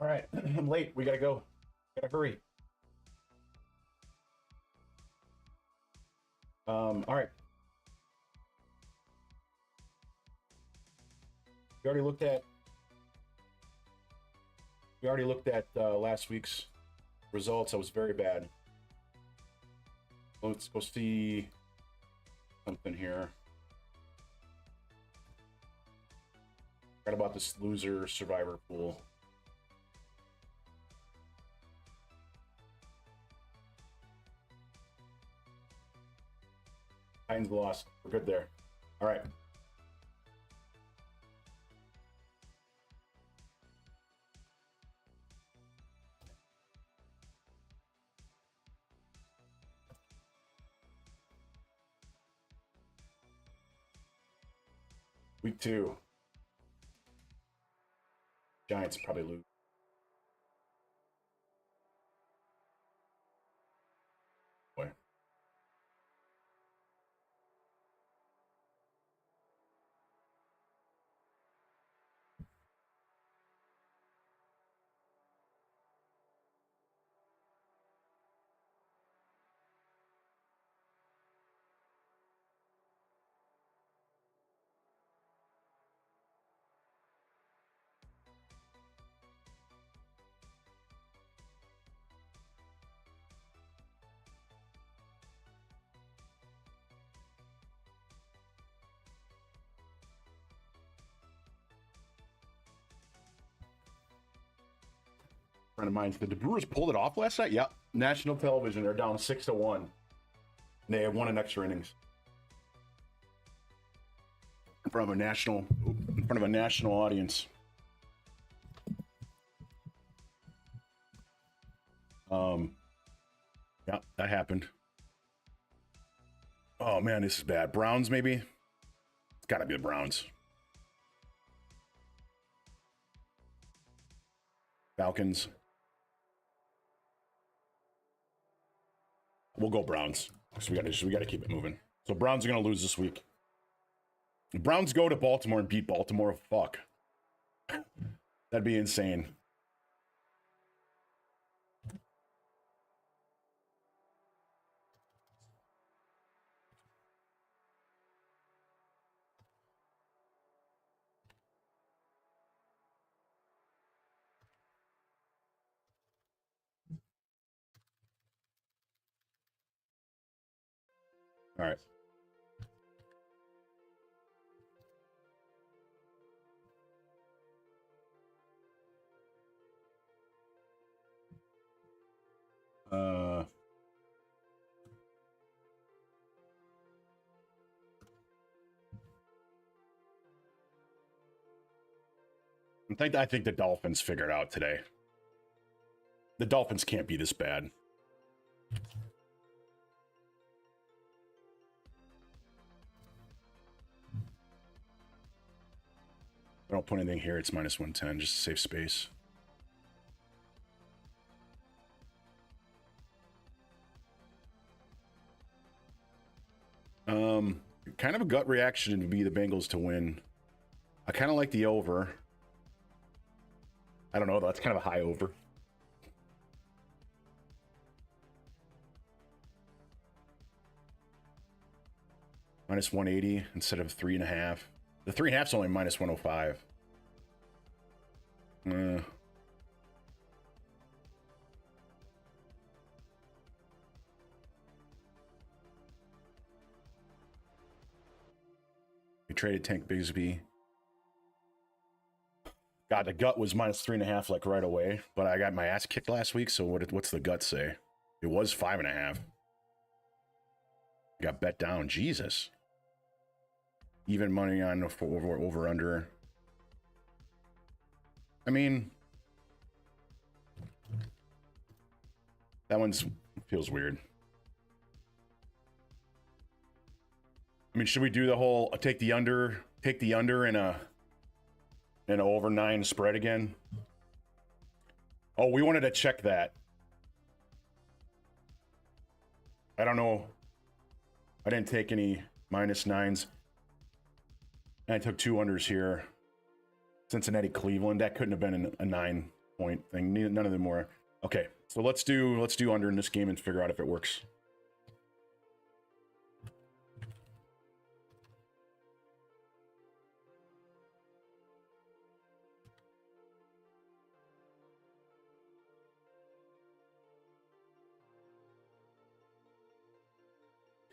All right, I'm late. We gotta go. Gotta hurry. All right. We already looked at. Last week's results. That was very bad. Let's go see something here. Forgot about this loser survivor pool. Titans lost. We're good there. All right. Week 2. Giants probably lose. Boy. Friend of mine said the Brewers pulled it off last night. Yep. National television, they're down 6-1. And they have won in extra innings. In front of a national audience. Yeah, that happened. Oh man, this is bad. Browns, maybe? It's gotta be the Browns. Falcons. We'll go Browns. So we gotta keep it moving. So Browns are gonna lose this week. The Browns go to Baltimore and beat Baltimore. Fuck. That'd be insane. All right. I think the Dolphins figured out today. The Dolphins can't be this bad. I don't put anything here. It's minus 110, just to save space. Kind of a gut reaction to be the Bengals to win. I kind of like the over. I don't know, though. That's kind of a high over. Minus 180 instead of 3.5. The 3.5 is only minus 105. We traded Tank Bigsby. God, the gut was minus 3.5 like right away, but I got my ass kicked last week. So what's the gut say? It was 5.5. Got bet down. Jesus. Even money on over under. I mean, that one's feels weird. I mean, should we do the whole take the under in a over 9 spread again? Oh, we wanted to check that. I don't know. I didn't take any minus 9s. And I took 2 unders here. Cincinnati, Cleveland. That couldn't have been a 9. point thing. None of them were. Okay, so let's do under in this game and figure out if it works.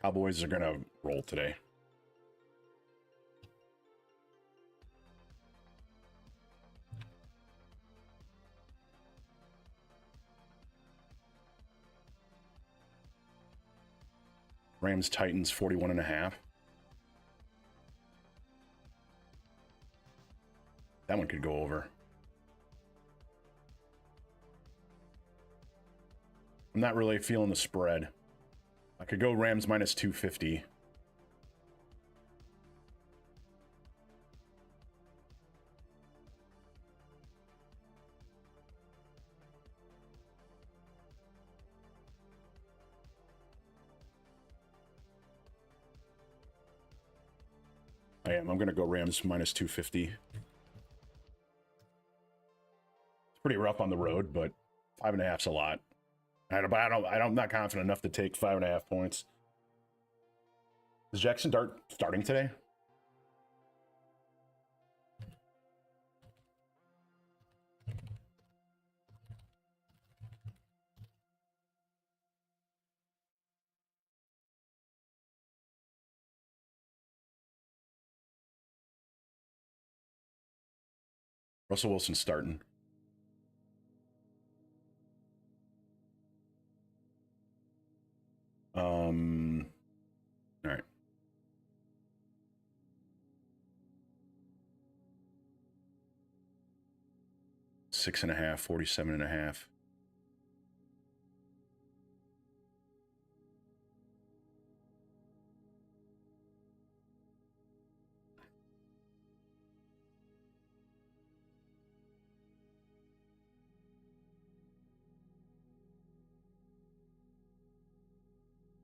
Cowboys are gonna roll today. Rams Titans 41.5. That one could go over. I'm not really feeling the spread. I could go Rams minus 250. I am. I'm going to go Rams minus 250. It's pretty rough on the road, but 5.5's a lot. I'm not confident enough to take 5.5 points. Is Jackson Dart starting today? Russell Wilson starting. All right. Six and a half, 47.5.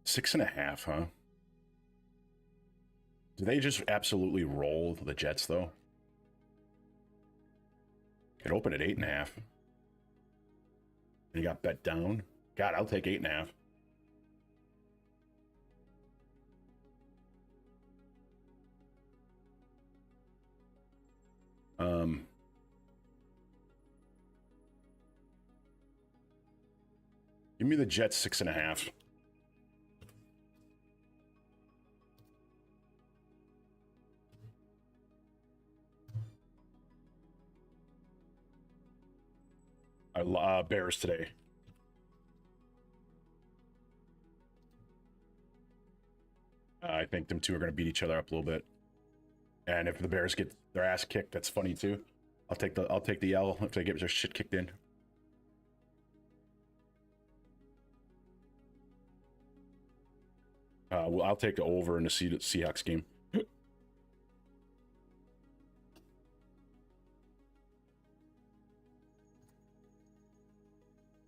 Six and a half, huh? Do they just absolutely roll the Jets, though? It opened at 8.5. And you got bet down. God, I'll take 8.5. Give me the Jets 6.5. Bears today. I think them two are going to beat each other up a little bit. And if the Bears get their ass kicked, that's funny too. I'll take the L if they get their shit kicked in. Well, I'll take the over in the Seahawks game.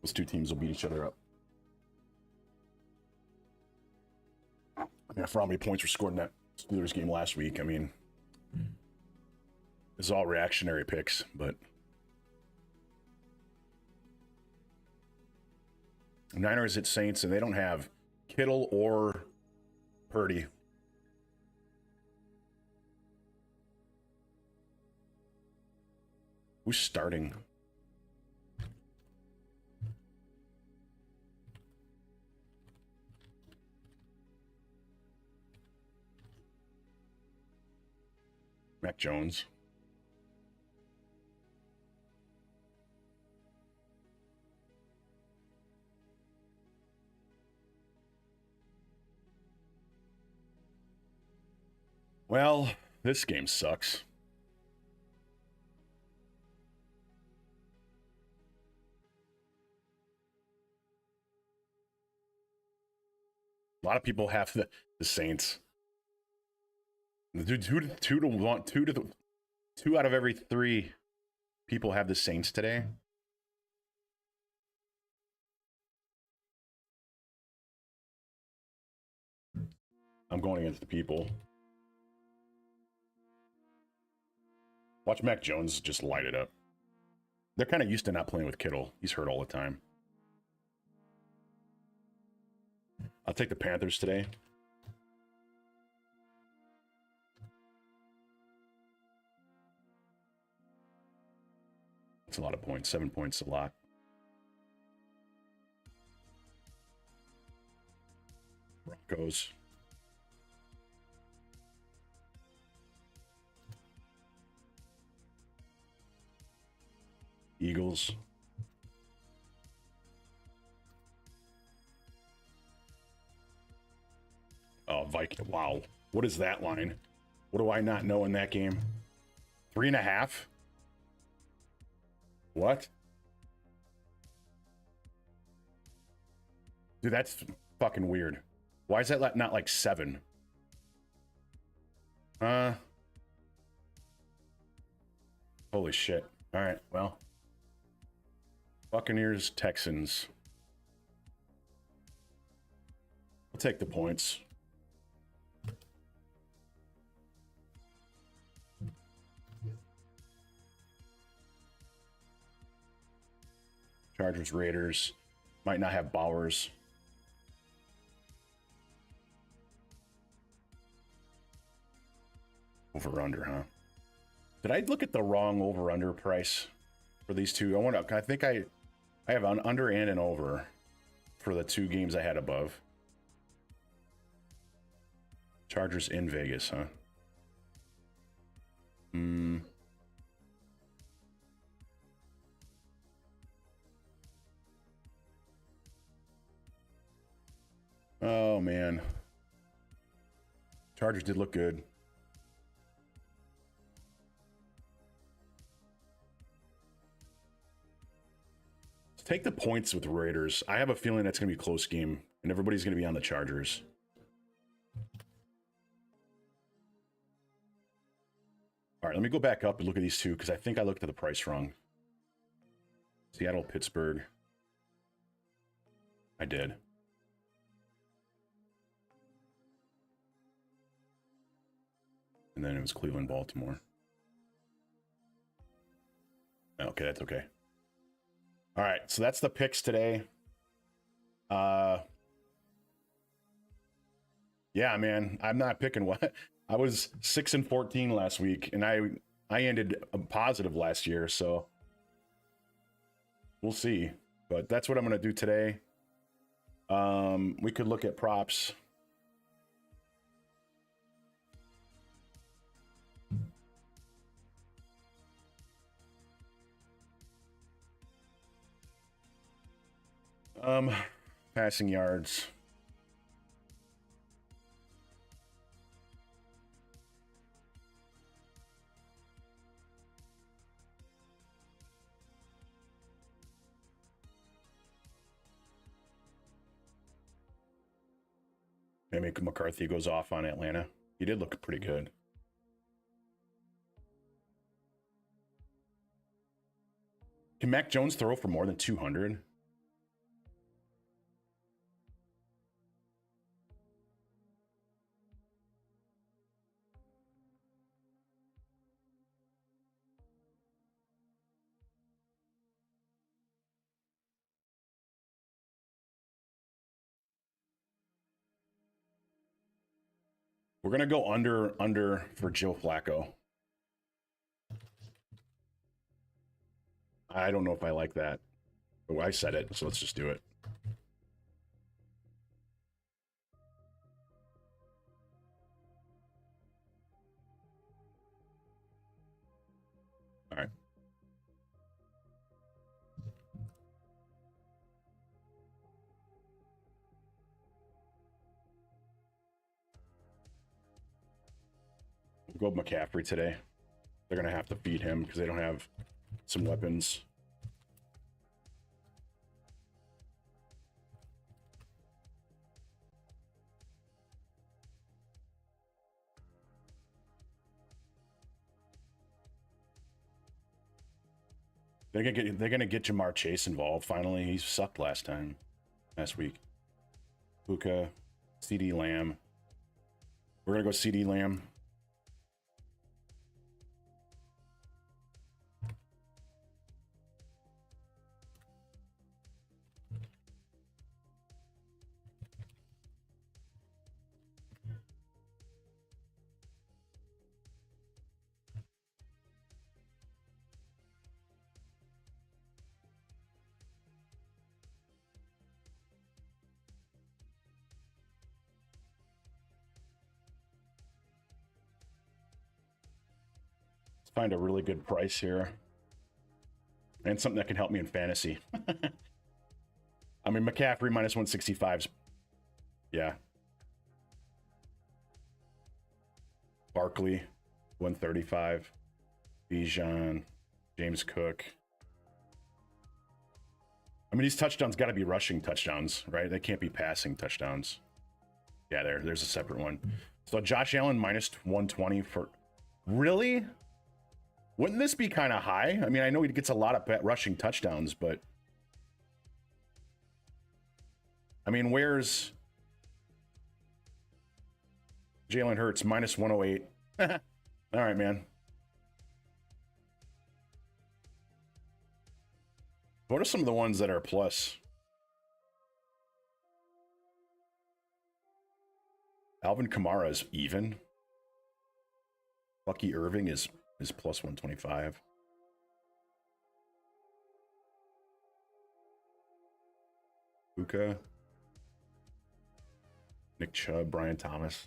Those two teams will beat each other up. I mean, for how many points were scored in that Steelers game last week, I mean, it's all reactionary picks, but Niners at Saints, and they don't have Kittle or Purdy. Who's starting? Mac Jones. Well, this game sucks. A lot of people have the Saints. Two out of every three people have the Saints today. I'm going against the people. Watch Mac Jones just light it up. They're kind of used to not playing with Kittle. He's hurt all the time. I'll take the Panthers today. That's a lot of points. 7 points, a lot. Broncos. Eagles. Oh, Viking. Wow. What is that line? What do I not know in that game? 3.5? What? Dude, that's fucking weird. Why is that not like 7? Holy shit. All right, well. Buccaneers, Texans. I'll take the points. Chargers, Raiders. Might not have Bowers. Over under, huh? Did I look at the wrong over under price for these two? I think I have an under and an over for the 2 games I had above. Chargers in Vegas, huh? Oh, man. Chargers did look good. Let's take the points with the Raiders. I have a feeling that's going to be a close game, and everybody's going to be on the Chargers. All right, let me go back up and look at these two, because I think I looked at the price wrong. Seattle, Pittsburgh. I did. And then it was Cleveland, Baltimore. Okay, that's okay. All right, so that's the picks today. Yeah, man, I'm not picking what. I was 6-14 last week, and I ended positive last year, so we'll see. But that's what I'm going to do today. We could look at props. Passing yards. Maybe McCarthy goes off on Atlanta. He did look pretty good. Can Mac Jones throw for more than 200? We're going to go under for Joe Flacco. I don't know if I like that. But I said it, so let's just do it. All right. We'll go McCaffrey today. They're going to have to feed him because they don't have some weapons. They're gonna get Jamar Chase involved finally. He sucked last week. Puka, CD Lamb. We're gonna go CD Lamb. Find a really good price here. And something that can help me in fantasy. I mean, McCaffrey minus 165's... Yeah. Barkley, 135. Bijan, James Cook. I mean, these touchdowns got to be rushing touchdowns, right? They can't be passing touchdowns. Yeah, there's a separate one. So Josh Allen minus 120 for... Really? Wouldn't this be kind of high? I mean, I know he gets a lot of rushing touchdowns, but... I mean, where's... Jalen Hurts minus 108. All right, man. What are some of the ones that are plus? Alvin Kamara is even. Bucky Irving is plus 125. Luka. Nick Chubb, Brian Thomas.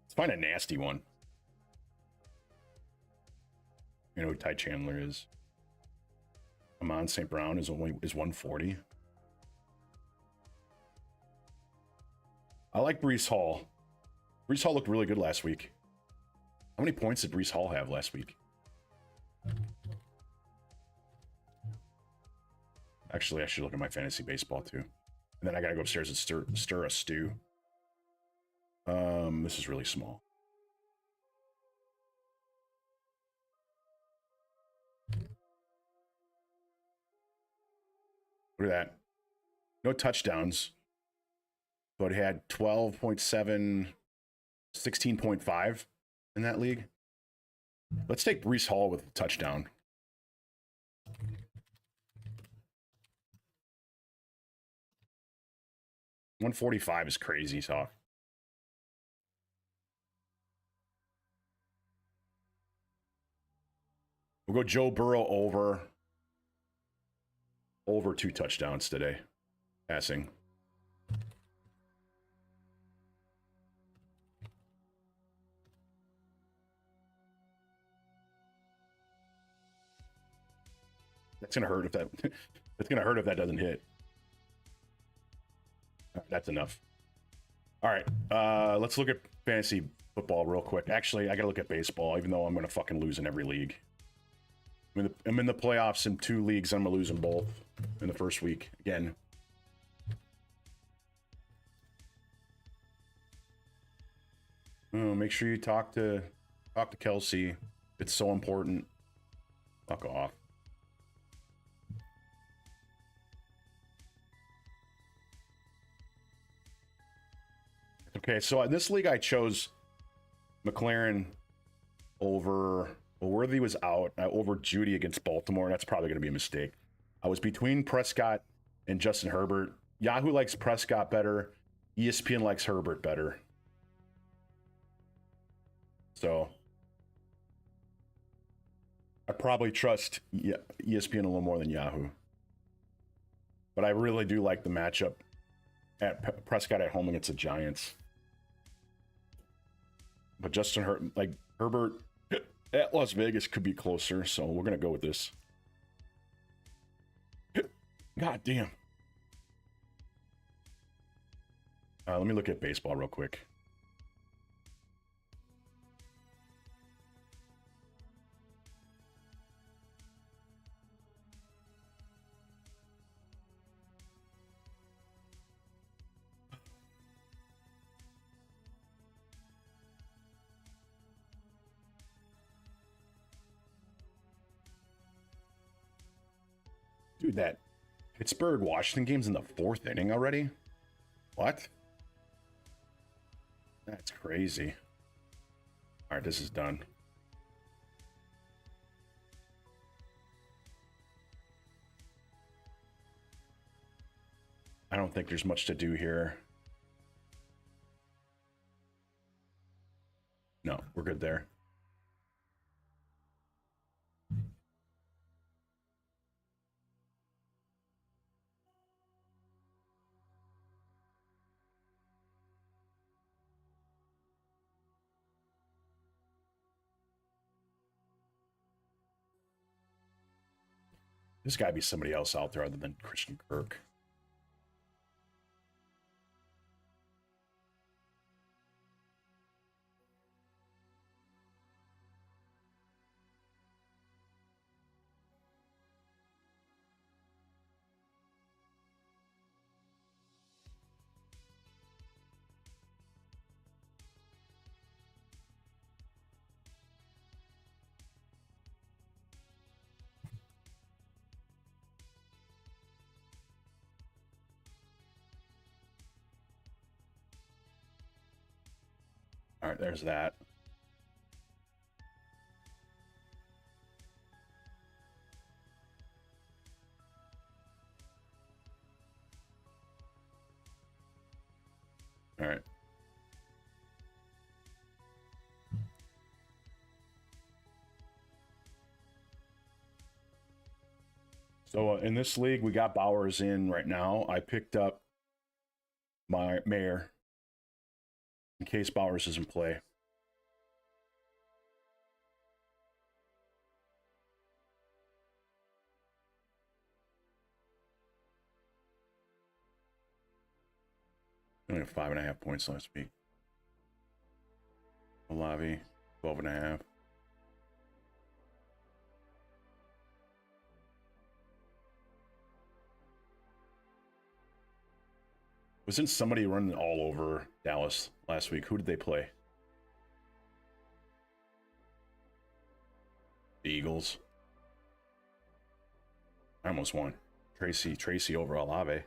Let's find a nasty one. You know who Ty Chandler is. Amon St. Brown is 140. I like Breece Hall. Breece Hall looked really good last week. How many points did Breece Hall have last week? Actually, I should look at my fantasy baseball too. And then I gotta go upstairs and stir a stew. This is really small. Look at that. No touchdowns, but he had 12.7, 16.5 in that league. Let's take Breece Hall with a touchdown. $145 is crazy talk. We'll go Joe Burrow over 2 touchdowns today. Passing. That's gonna hurt if that. That's gonna hurt if that doesn't hit. That's enough. All right, let's look at fantasy football real quick. Actually, I gotta look at baseball, even though I'm gonna fucking lose in every league. I'm in the playoffs in 2 leagues. I'm gonna lose them both in the first week again. Oh, make sure you talk to Kelsey. It's so important. Fuck off. Okay, so in this league I chose McLaren over... Well, Worthy was out. Over Judy against Baltimore. That's probably going to be a mistake. I was between Prescott and Justin Herbert. Yahoo likes Prescott better. ESPN likes Herbert better. So I probably trust ESPN a little more than Yahoo. But I really do like the matchup at Prescott at home against the Giants. But Justin Herbert at Las Vegas could be closer, so we're gonna go with this. God damn. Let me look at baseball real quick. Dude, that Pittsburgh-Washington game's in the 4th inning already? What? That's crazy. All right, this is done. I don't think there's much to do here. No, we're good there. There's got to be somebody else out there other than Christian Kirk. All right, there's that. All right. So in this league, we got Bowers in right now. I picked up my Mayor in case Bowers is in play. Only have 5.5 points last week. Olavi, 12.5. Wasn't somebody running all over Dallas last week? Who did they play? The Eagles. I almost won. Tracy over Olave.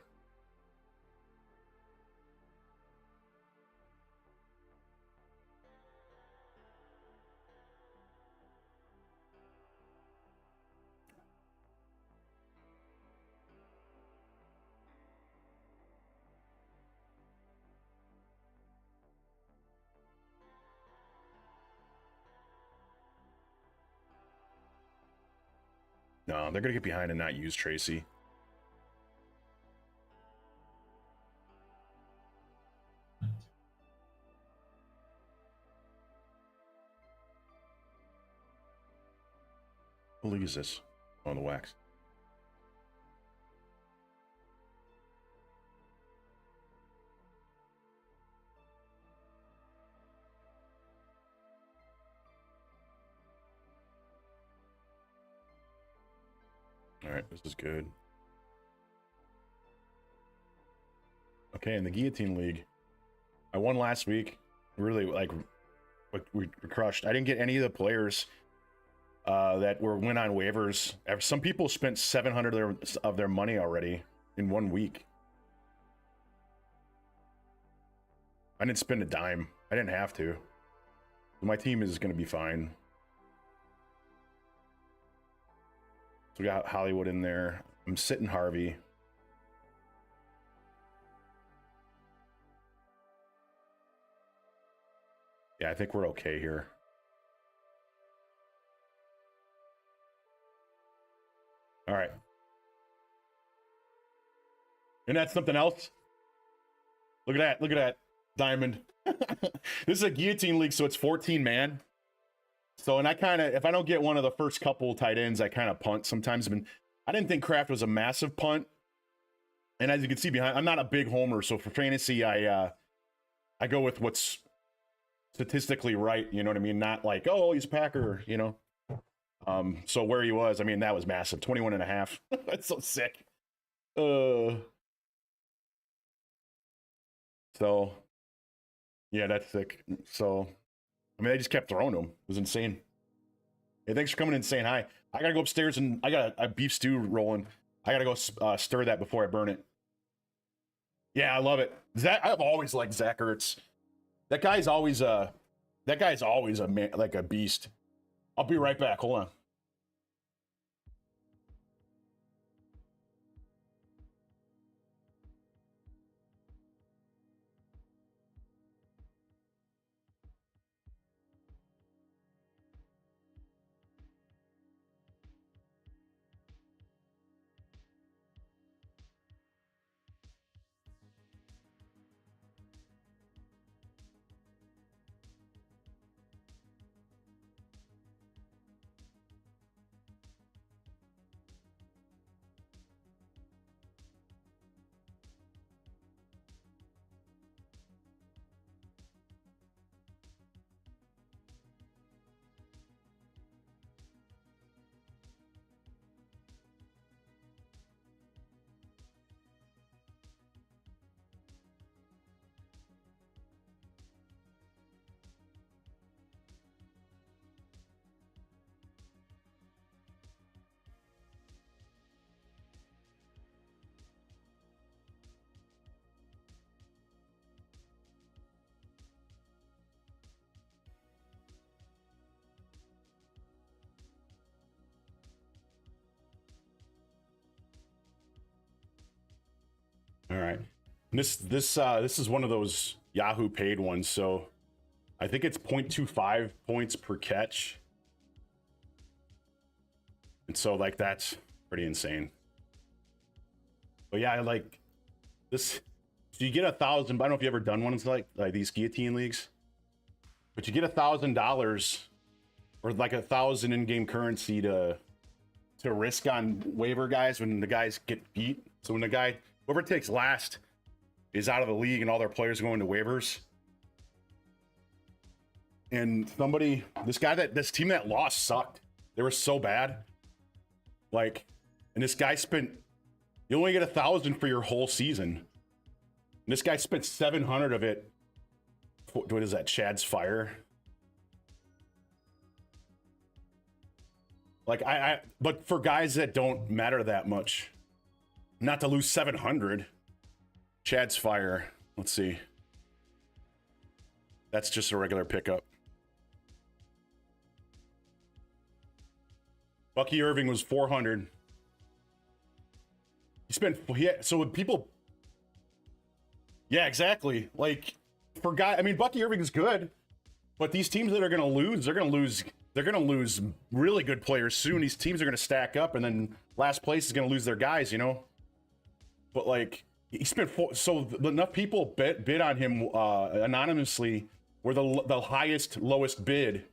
No, they're going to get behind and not use Tracy. What league is this? Oh, the Wax. All right, this is good. Okay, in the Guillotine League, I won last week. Really, like, we crushed. I didn't get any of the players that went on waivers. Some people spent 700 of their money already in 1 week. I didn't spend a dime. I didn't have to. My team is going to be fine. So we got Hollywood in there. I'm sitting Harvey. Yeah, I think we're okay here. All right. And that's something else. Look at that. Look at that. Diamond. This is a Guillotine League, so it's 14 man. So, and I kind of, if I don't get one of the first couple tight ends, I kind of punt sometimes. I didn't think Kraft was a massive punt. And as you can see behind, I'm not a big homer. So for fantasy, I go with what's statistically right. You know what I mean? Not like, oh, he's a Packer, you know? So where he was, I mean, that was massive. 21.5. That's so sick. So yeah, that's sick. So, I mean, they just kept throwing him. It was insane. Hey, thanks for coming in and saying hi. I gotta go upstairs and I got a beef stew rolling. I gotta go stir that before I burn it. Yeah, I love it. I've always liked Zach Ertz. That guy's always a man, like a beast. I'll be right back. Hold on. All right. This is one of those Yahoo paid ones, so I think it's 0.25 points per catch. And so like that's pretty insane. But yeah, I like this. So you get 1,000. I don't know if you ever done ones like these guillotine leagues, but you get $1,000 or like 1,000 in-game currency to risk on waiver guys when the guys get beat. So when the guy, whoever takes last, is out of the league and all their players are going to waivers. And this team that lost sucked. They were so bad. Like, and this guy you only get 1,000 for your whole season. And this guy spent 700 of it. What is that? Chad's Fire. Like but for guys that don't matter that much, not to lose 700. Chad's Fire. Let's see. That's just a regular pickup. Bucky Irving was 400. So when people, yeah, exactly. Like for Bucky Irving is good, but these teams that are going to lose, they're going to lose really good players soon. These teams are going to stack up, and then last place is going to lose their guys, you know. But like he spent so enough people bid on him anonymously were the lowest bid.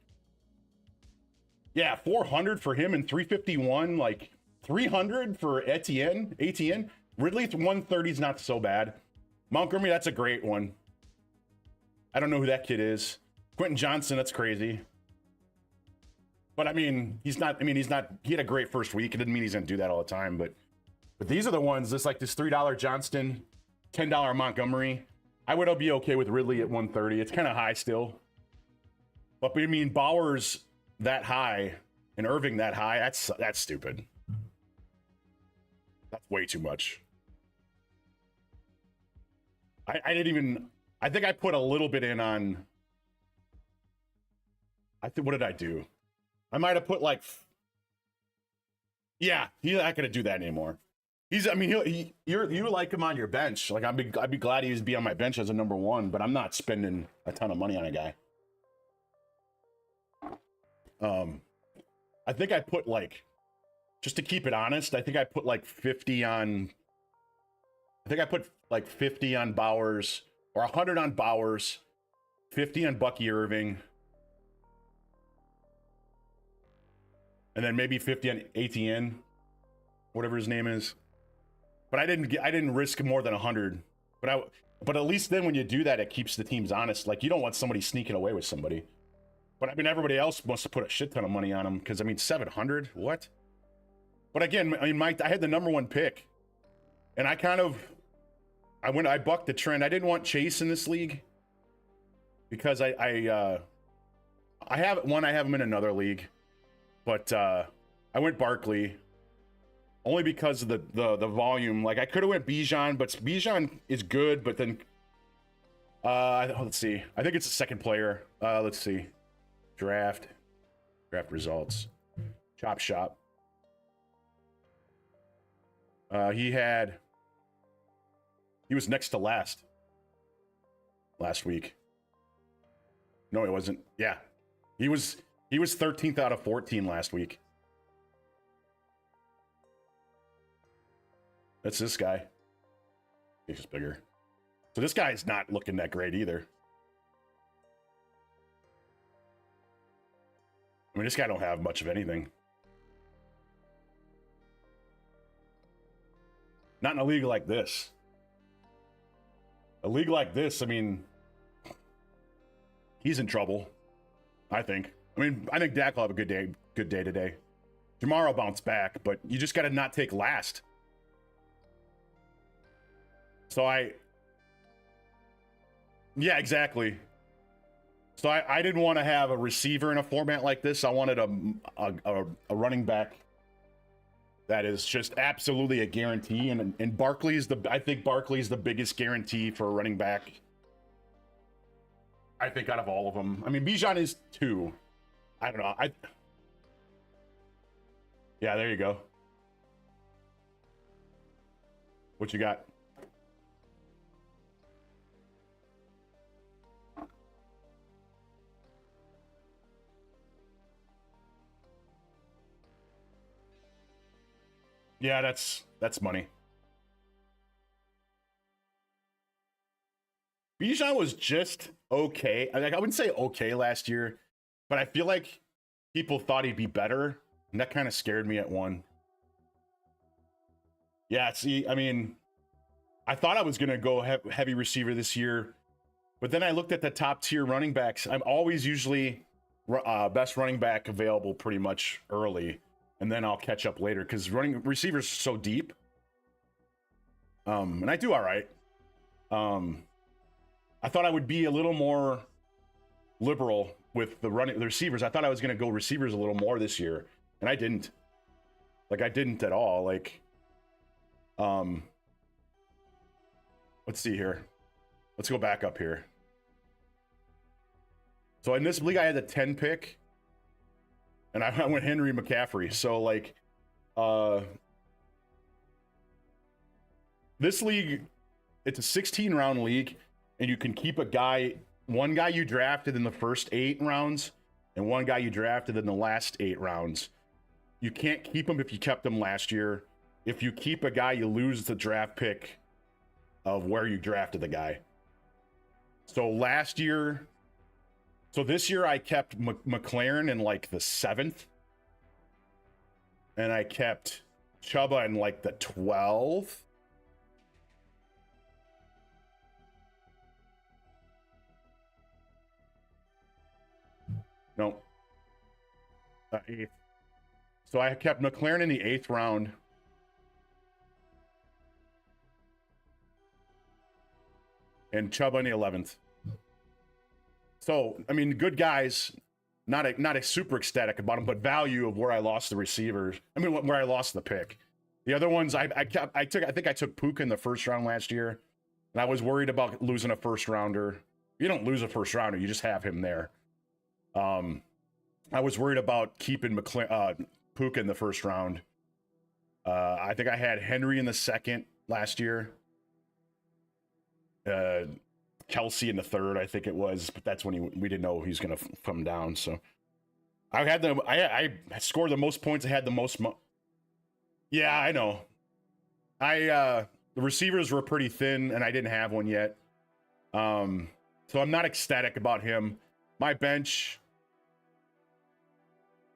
Yeah, 400 for him and 351, like 300 for Etienne. Ridley 130 is not so bad. Montgomery, that's a great one. I don't know who that kid is. Quentin Johnson, that's crazy. But he had a great first week. It didn't mean he's gonna do that all the time, but these are the ones, this $3 Johnston, $10 Montgomery. I would be okay with Ridley at 130. It's kind of high still. But Bowers that high and Irving that high, that's stupid. That's way too much. I think I put a little bit in on, what did I do? I might have put yeah, he's not gonna do that anymore. You like him on your bench. Like I'd be glad he'd be on my bench as a number one, but I'm not spending a ton of money on a guy. I think I put just to keep it honest, I think I put 50 on. I think I put 50 on Bowers or 100 on Bowers, 50 on Bucky Irving, and then maybe 50 on Etienne, whatever his name is. But I didn't risk more than 100. But at least then when you do that, it keeps the teams honest. Like you don't want somebody sneaking away with somebody. But everybody else wants to put a shit ton of money on him because 700, what? But again, I had the number one pick, and I bucked the trend. I didn't want Chase in this league because I have him in another league, but I went Barkley only because of the volume. Like I could have went Bijan, but Bijan is good. But then let's see. I think it's the second player. Let's see. Draft results. Chop shop. He was next to last week. No, it wasn't. Yeah. He was 13th out of 14 last week. That's this guy. He's just bigger. So this guy's not looking that great either. This guy don't have much of anything. Not in a league like this. A league like this, he's in trouble. I think. I think Dak will have a good day today. Tomorrow bounce back, but you just got to not take last. So yeah, exactly. So I didn't want to have a receiver in a format like this. I wanted a running back that is just absolutely a guarantee. And I think Barkley's the biggest guarantee for a running back. I think out of all of them. Bijan is 2. I don't know. Yeah, there you go. What you got? Yeah, that's money. Bijan was just okay. I wouldn't say okay last year, but I feel like people thought he'd be better, and that kind of scared me at one. Yeah, see, I mean, I thought I was going to go heavy receiver this year, but then I looked at the top tier running backs. I'm always usually best running back available pretty much early, and then I'll catch up later because running receivers are so deep. And I do all right. I thought I would be a little more liberal with the receivers. I thought I was going to go receivers a little more this year, and I didn't. Like, I didn't at all. Like, let's see here. Let's go back up here. So in this league, I had the 10 pick, and I went Henry McCaffrey. So, like, this league, it's a 16-round league, and you can keep one guy you drafted in the first 8 rounds, and one guy you drafted in the last 8 rounds. You can't keep him if you kept him last year. If you keep a guy, you lose the draft pick of where you drafted the guy. So this year I kept McLaren in like the 7th, and I kept Chuba in like the 12th. No. 8th. So I kept McLaren in the 8th round. And Chuba in the 11th. So, I mean, good guys, not a super ecstatic about them, but value of where I lost the receivers. I mean, where I lost the pick. The other ones I think I took Puka in the first round last year, and I was worried about losing a first rounder. You don't lose a first rounder, you just have him there. I was worried about keeping Puka in the first round. I think I had Henry in the 2nd last year. Kelsey in the 3rd, I think it was, but that's when we didn't know he was going to come down. So I scored the most points. I had the most. Yeah, I know. The receivers were pretty thin, and I didn't have one yet. So I'm not ecstatic about him. My bench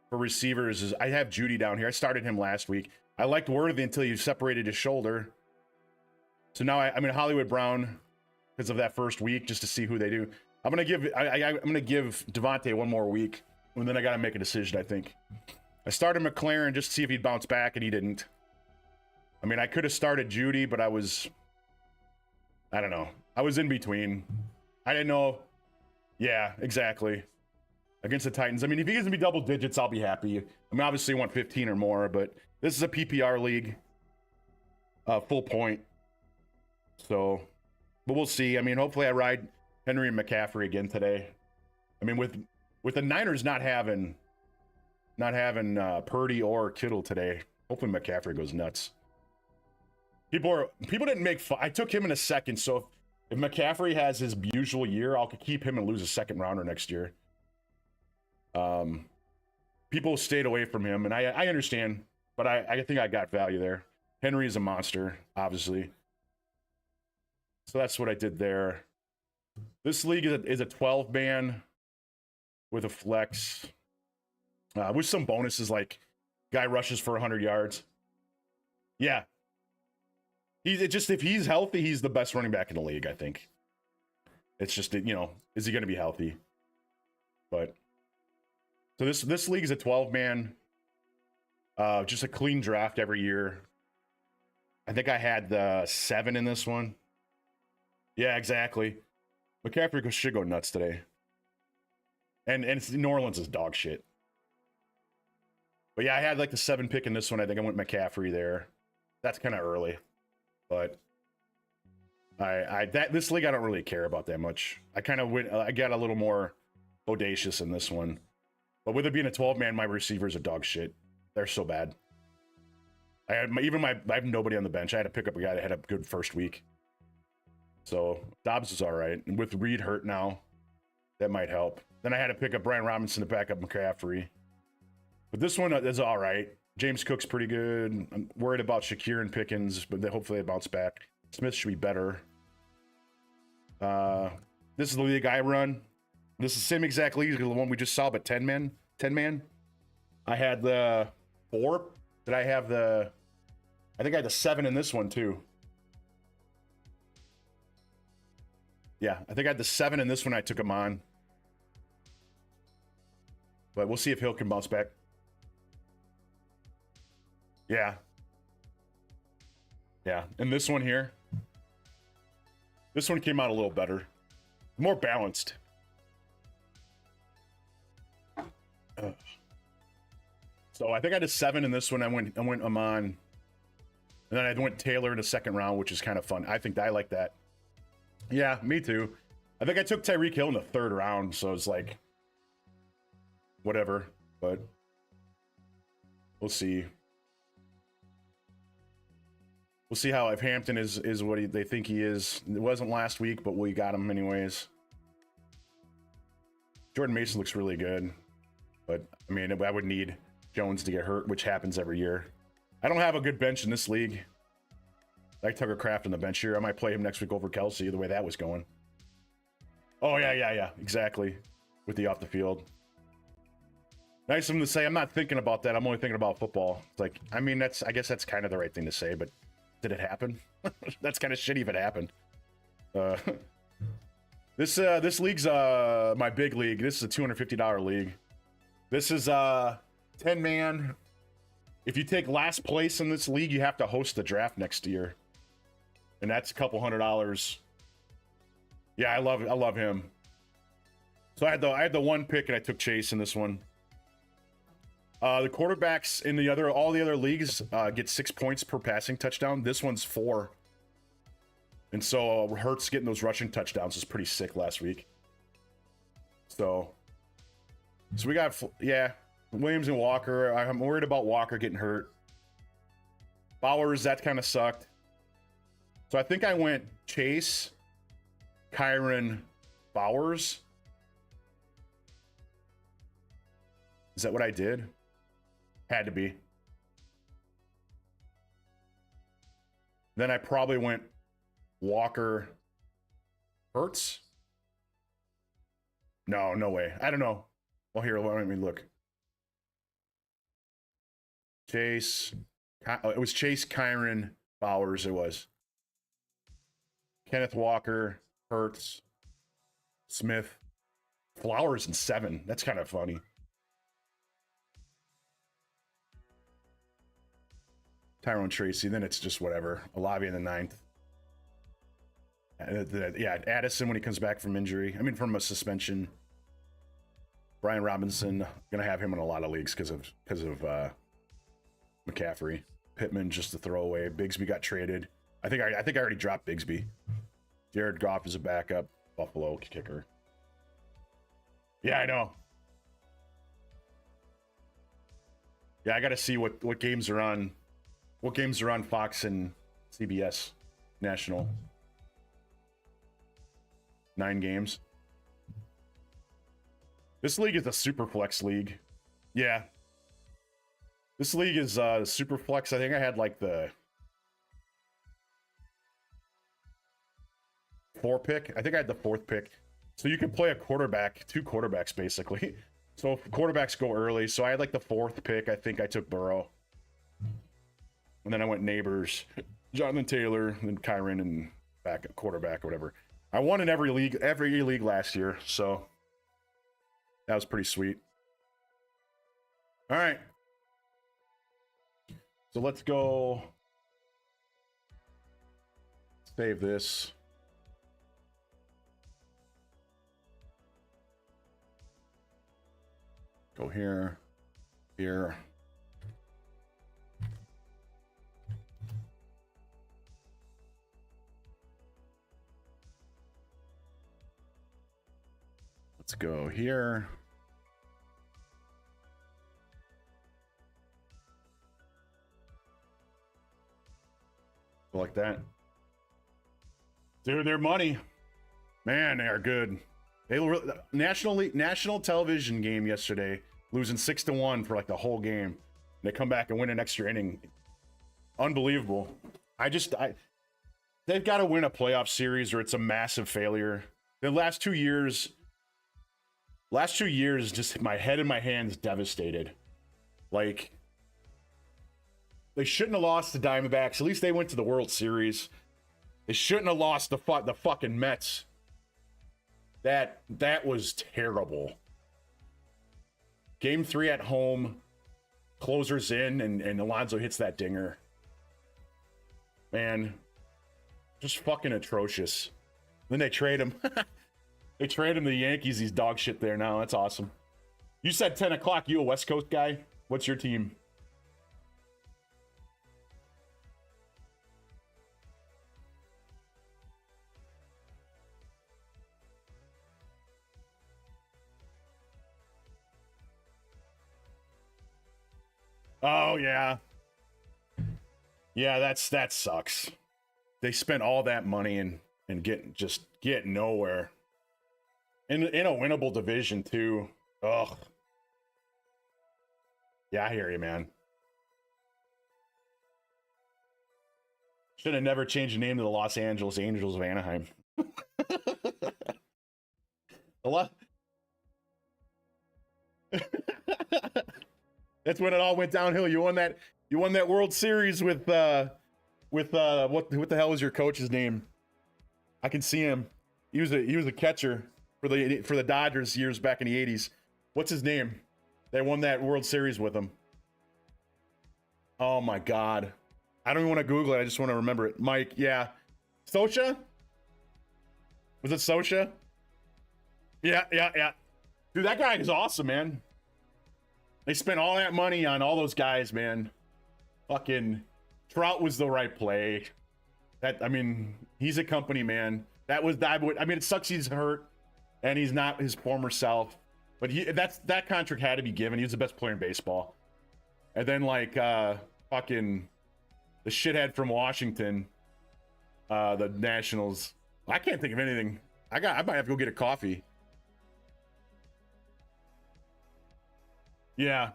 for receivers is I have Judy down here. I started him last week. I liked Worthy until he separated his shoulder. So now I'm in Hollywood Brown because of that first week, just to see who they do. I'm gonna give Devontae one more week, and then I gotta make a decision. I think I started McLaren just to see if he'd bounce back, and he didn't. I mean, I could have started Judy, but I don't know. I was in between. I didn't know. Yeah, exactly. Against the Titans. I mean, if he gets to be double digits, I'll be happy. I mean, obviously, I want 15 or more, but this is a PPR league, full point. So, but we'll see. I mean, hopefully, I ride Henry and McCaffrey again today. I mean, with the Niners not having Purdy or Kittle today, hopefully McCaffrey goes nuts. People didn't make fun. I took him in a 2nd, so if McCaffrey has his usual year, I'll keep him and lose a 2nd rounder next year. People stayed away from him, and I understand, but I think I got value there. Henry is a monster, obviously. So that's what I did there. This league is a 12-man with a flex, with some bonuses like guy rushes for 100 yards. Yeah. If he's healthy, he's the best running back in the league, I think. It's just, is he going to be healthy? But so this league is a 12-man, just a clean draft every year. I think I had the 7 in this one. Yeah, exactly. McCaffrey should go nuts today. And New Orleans is dog shit. But yeah, I had like the 7 pick in this one. I think I went McCaffrey there. That's kind of early. But this league I don't really care about that much. I kind of I got a little more audacious in this one. But with it being a 12-man, my receivers are dog shit. They're so bad. I have nobody on the bench. I had to pick up a guy that had a good first week. So Dobbs is all right. And with Reed hurt now, that might help. Then I had to pick up Brian Robinson to back up McCaffrey. But this one is all right. James Cook's pretty good. I'm worried about Shakir and Pickens, but hopefully they bounce back. Smith should be better. This is the league I run. This is the same exact league as the one we just saw, but 10 man. 10 man. I had the 4. Did I have the? I think I had the 7 in this one too. Yeah, I think I had the 7 in this one. I took him on, but we'll see if Hill can bounce back. Yeah. Yeah, and this one here. This one came out a little better, more balanced. So I think I had a 7 in this one. I went Amon, and then I went Taylor in the second round, which is kind of fun. I think I like that. Yeah, me too. I think I took Tyreek Hill in the 3rd round, so it's like whatever. But we'll see. We'll see how if Hampton is what they think he is. It wasn't last week, but we got him anyways. Jordan Mason looks really good, but I mean, I would need Jones to get hurt, which happens every year. I don't have a good bench in this league. I like Tucker Kraft on the bench here. I might play him next week over Kelsey, the way that was going. Oh, yeah, exactly. With the off the field. Nice of him to say, I'm not thinking about that. I'm only thinking about football. It's like, I mean, I guess that's kind of the right thing to say, but did it happen? That's kind of shitty if it happened. This league's my big league. This is a $250 league. This is 10 man. If you take last place in this league, you have to host the draft next year, and that's a couple $100. Yeah, I love him. So I had the 1 pick, and I took Chase in this one. The quarterbacks in all the other leagues get 6 points per passing touchdown. This one's 4. And so Hurts getting those rushing touchdowns was pretty sick last week. So we got, yeah, Williams and Walker. I'm worried about Walker getting hurt. Bowers, that kind of sucked. So I think I went Chase, Kyron, Bowers. Is that what I did? Had to be. Then I probably went Walker, Hurts. No way. I don't know. Well, here, let me look. Chase. It was Chase, Kyron, Bowers. It was Kenneth Walker, Hurts, Smith, Flowers, and 7. That's kind of funny. Tyrone Tracy, then it's just whatever. Olavi in the 9th. Yeah, Addison when he comes back from injury. I mean, from a suspension. Brian Robinson, gonna have him in a lot of leagues because of McCaffrey. Pittman just a throwaway. Bigsby got traded. I think I already dropped Bigsby. Jared Goff is a backup. Buffalo kicker. Yeah, I know. Yeah, I got to see what games are on. What games are on Fox and CBS National? 9 games. This league is a super flex league. Yeah. This league is super flex. I think I had like the 4 pick. I think I had the 4th pick. So you can play a quarterback, 2 quarterbacks basically. So if quarterbacks go early. So I had like the 4th pick. I think I took Burrow. And then I went Neighbors, Jonathan Taylor, and then Kyron and backup quarterback or whatever. I won in every league last year, so that was pretty sweet. All right. So let's go save this. Go here, here. Let's go here. Like that. Dude, their money. Man, they are good. They were national television game yesterday, losing 6-1 for like the whole game. They come back and win an extra inning. Unbelievable. They've got to win a playoff series or it's a massive failure. The last 2 years, just my head and my hands devastated. Like, they shouldn't have lost the Diamondbacks. At least they went to the World Series. They shouldn't have lost the fucking Mets. That was terrible. Game 3 at home, closers in, and Alonso hits that dinger. Man, just fucking atrocious. Then they trade him. They trade him to the Yankees. He's dog shit there now. That's awesome. You said 10 o'clock. You a West Coast guy? What's your team? Oh, yeah. Yeah, that sucks. They spent all that money and get nowhere. In a winnable division, too. Ugh. Yeah, I hear you, man. Should have never changed the name to the Los Angeles Angels of Anaheim. A lot. That's when it all went downhill. You won that World Series with what the hell was your coach's name? I can see him. He was a catcher for the Dodgers years back in the 80s. What's his name? They won that World Series with him. Oh my God. I don't even want to Google it. I just want to remember it. Mike, yeah. Socha? Was it Socha? Yeah. Dude, that guy is awesome, man. They spent all that money on all those guys, man. Fucking Trout was the right play. He's a company man. It sucks he's hurt and he's not his former self. But that contract had to be given. He was the best player in baseball. And then fucking the shithead from Washington, the Nationals. I can't think of anything. I might have to go get a coffee. Yeah.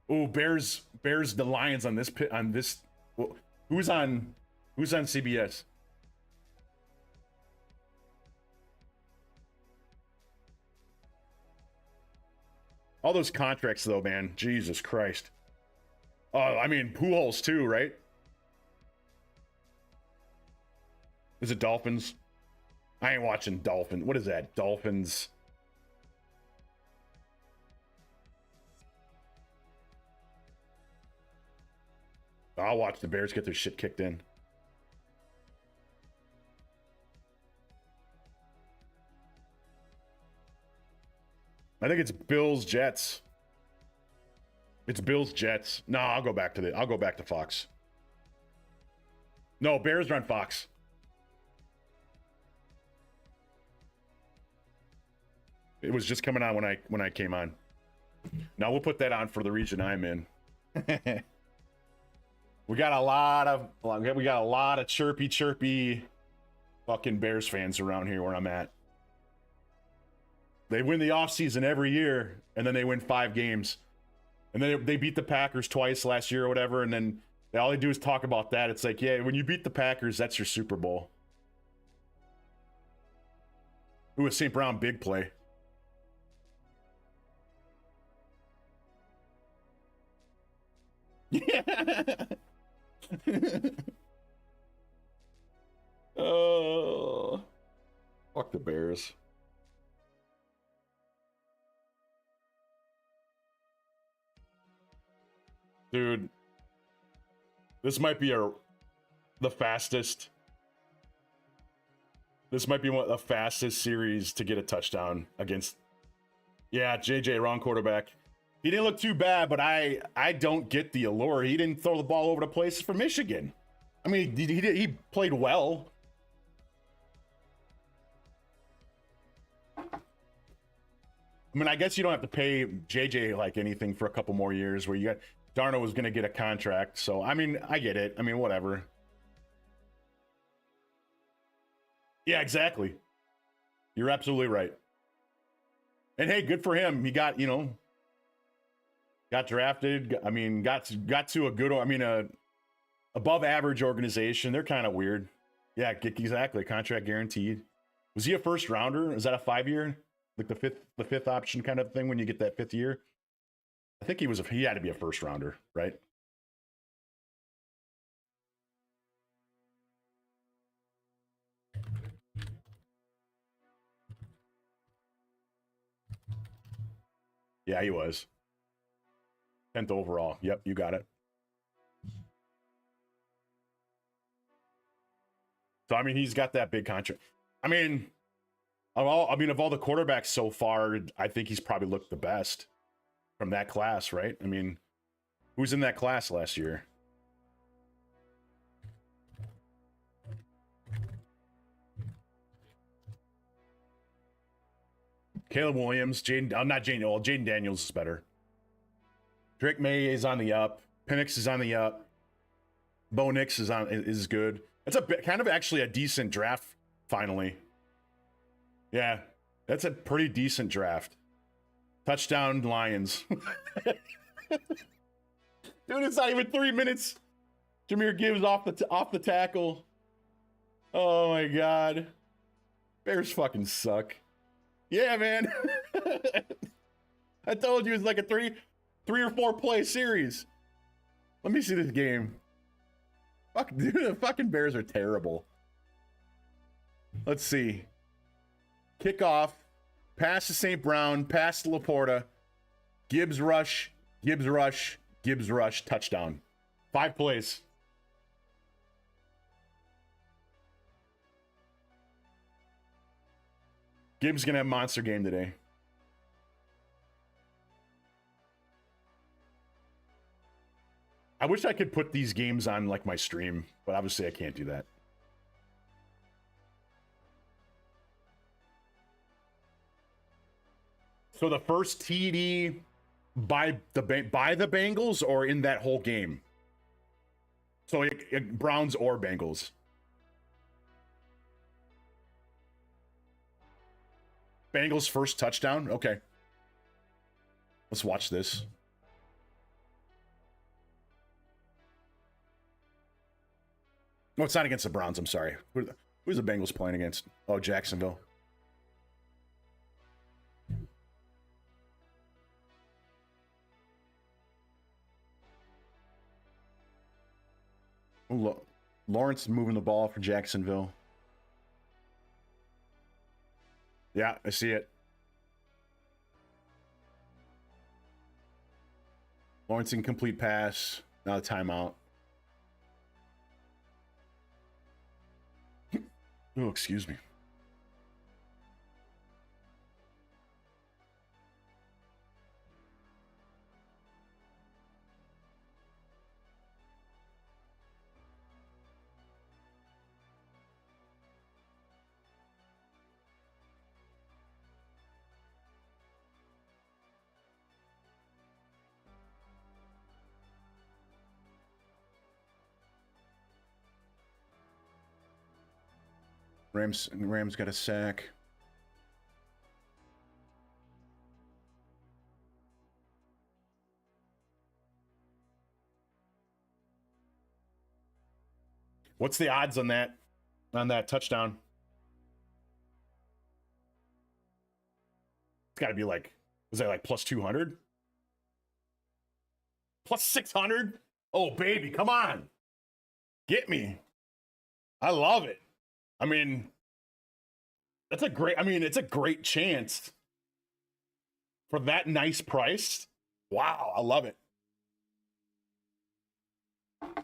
Oh, Bears the Lions on this who's on CBS? All those contracts though, man. Jesus Christ. Pujols too, right? Is it Dolphins? I ain't watching Dolphins. What is that? Dolphins. I'll watch the Bears get their shit kicked in. I think it's Bills Jets. It's Bills Jets. No, I'll go back to Fox. No, Bears are on Fox. It was just coming on when I came on. Now we'll put that on for the region I'm in. We got a lot of chirpy fucking Bears fans around here where I'm at. They win the offseason every year, and then they win 5 games. And then they beat the Packers twice last year or whatever, and then all they do is talk about that. It's like, yeah, when you beat the Packers, that's your Super Bowl. Who was St. Brown big play? Yeah. Oh, fuck the Bears. Dude, this might be the fastest. This might be the fastest series to get a touchdown against. Yeah, JJ, wrong quarterback. He didn't look too bad, but I don't get the allure. He didn't throw the ball over the place for Michigan. I mean, he played well. I mean, I guess you don't have to pay JJ like anything for a couple more years where you got Darno was going to get a contract. So, I mean, I get it. I mean, whatever. Yeah, exactly. You're absolutely right. And hey, good for him. He got, you know, got drafted. I mean, got to a good, I mean, a above average organization. They're kind of weird. Yeah, exactly. Contract guaranteed. Was he a first rounder? Is that a 5-year? Like the fifth option kind of thing when you get that 5th year? I think he had to be a first rounder, right? Yeah, he was. 10th overall. Yep, you got it. So I mean, he's got that big contract. I mean, of all the quarterbacks so far, I think he's probably looked the best from that class, right? I mean, who's in that class last year? Caleb Williams, Jaden Daniels is better. Drake May is on the up. Penix is on the up. Bo Nix is good. It's kind of actually a decent draft, finally. Yeah, that's a pretty decent draft. Touchdown Lions. Dude, it's not even 3 minutes. Jahmyr Gibbs off the tackle. Oh my god. Bears fucking suck. Yeah, man. I told you it's like a three or 4 play series. Let me see this game. Fuck, dude, the fucking Bears are terrible. Let's see. Kickoff. Pass to St. Brown. Pass to Laporta. Gibbs rush. Gibbs rush. Gibbs rush. Touchdown. 5 plays. Gibbs gonna have a monster game today. I wish I could put these games on like my stream, but obviously I can't do that. So the first TD by the Bengals or in that whole game? So Browns or Bengals? Bengals first touchdown? Okay. Let's watch this. No, it's not against the Browns. I'm sorry. Who's the Bengals playing against? Oh, Jacksonville. Lawrence moving the ball for Jacksonville. Yeah, I see it. Lawrence incomplete pass. Now a timeout. Oh, excuse me. Rams got a sack. What's the odds on that touchdown? It's got to be like, was that like plus 200? Plus 600? Oh, baby, come on. Get me. I love it. I mean, it's a great chance for that nice price. Wow, I love it. I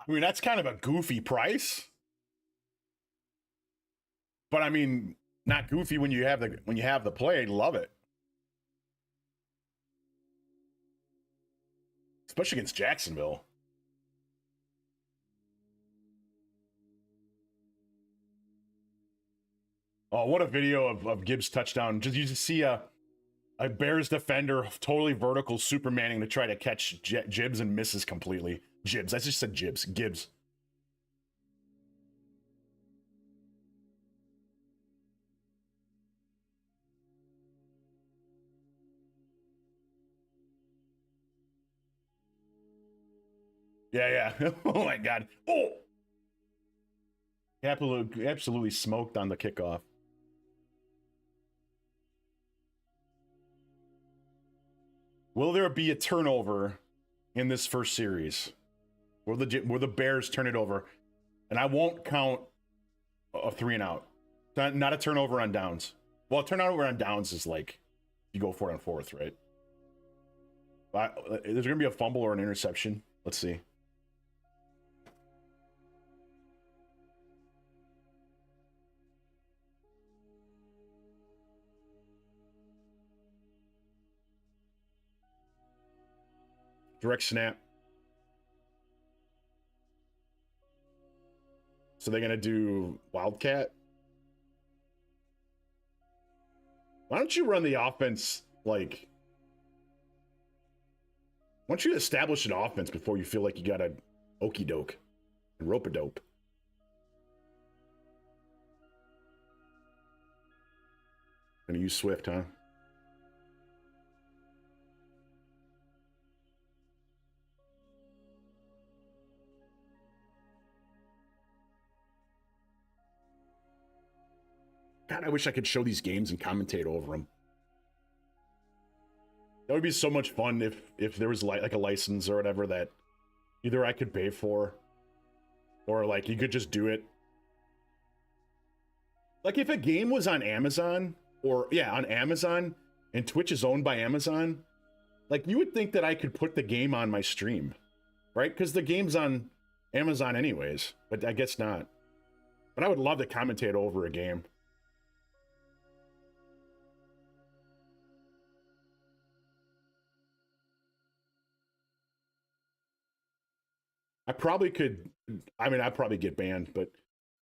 mean, that's kind of a goofy price. But I mean, not goofy when you have the play. Love it. Especially against Jacksonville. Oh, what a video of Gibbs' touchdown. You just see a Bears defender totally vertical Supermaning to try to catch Gibbs and misses completely. Gibbs. I just said Gibbs. Gibbs. Yeah, yeah. Oh my God. Oh, absolutely smoked on the kickoff. Will there be a turnover in this first series? Will the Bears turn it over? And I won't count a 3-and-out. Not a turnover on downs. Well, a turnover on downs is like you go 4-on-4, right? There's going to be a fumble or an interception. Let's see. Direct snap. So they're going to do Wildcat? Why don't you run the offense like... Why don't you establish an offense before you feel like you got a okey doke and rope a dope? Gonna use Swift, huh? God, I wish I could show these games and commentate over them. That would be so much fun if there was like a license or whatever that either I could pay for or like you could just do it. Like if a game was on Amazon or yeah, on Amazon and Twitch is owned by Amazon, like you would think that I could put the game on my stream, right? Because the game's on Amazon anyways, but I guess not. But I would love to commentate over a game. I probably could. I mean, I'd probably get banned, but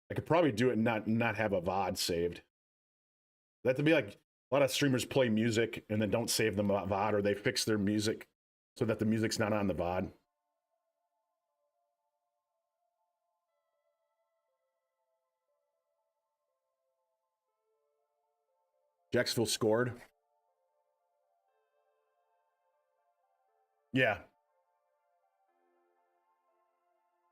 I could probably do it and not have a VOD saved. That to be like a lot of streamers play music and then don't save the VOD, or they fix their music so that the music's not on the VOD. Jacksonville scored. Yeah.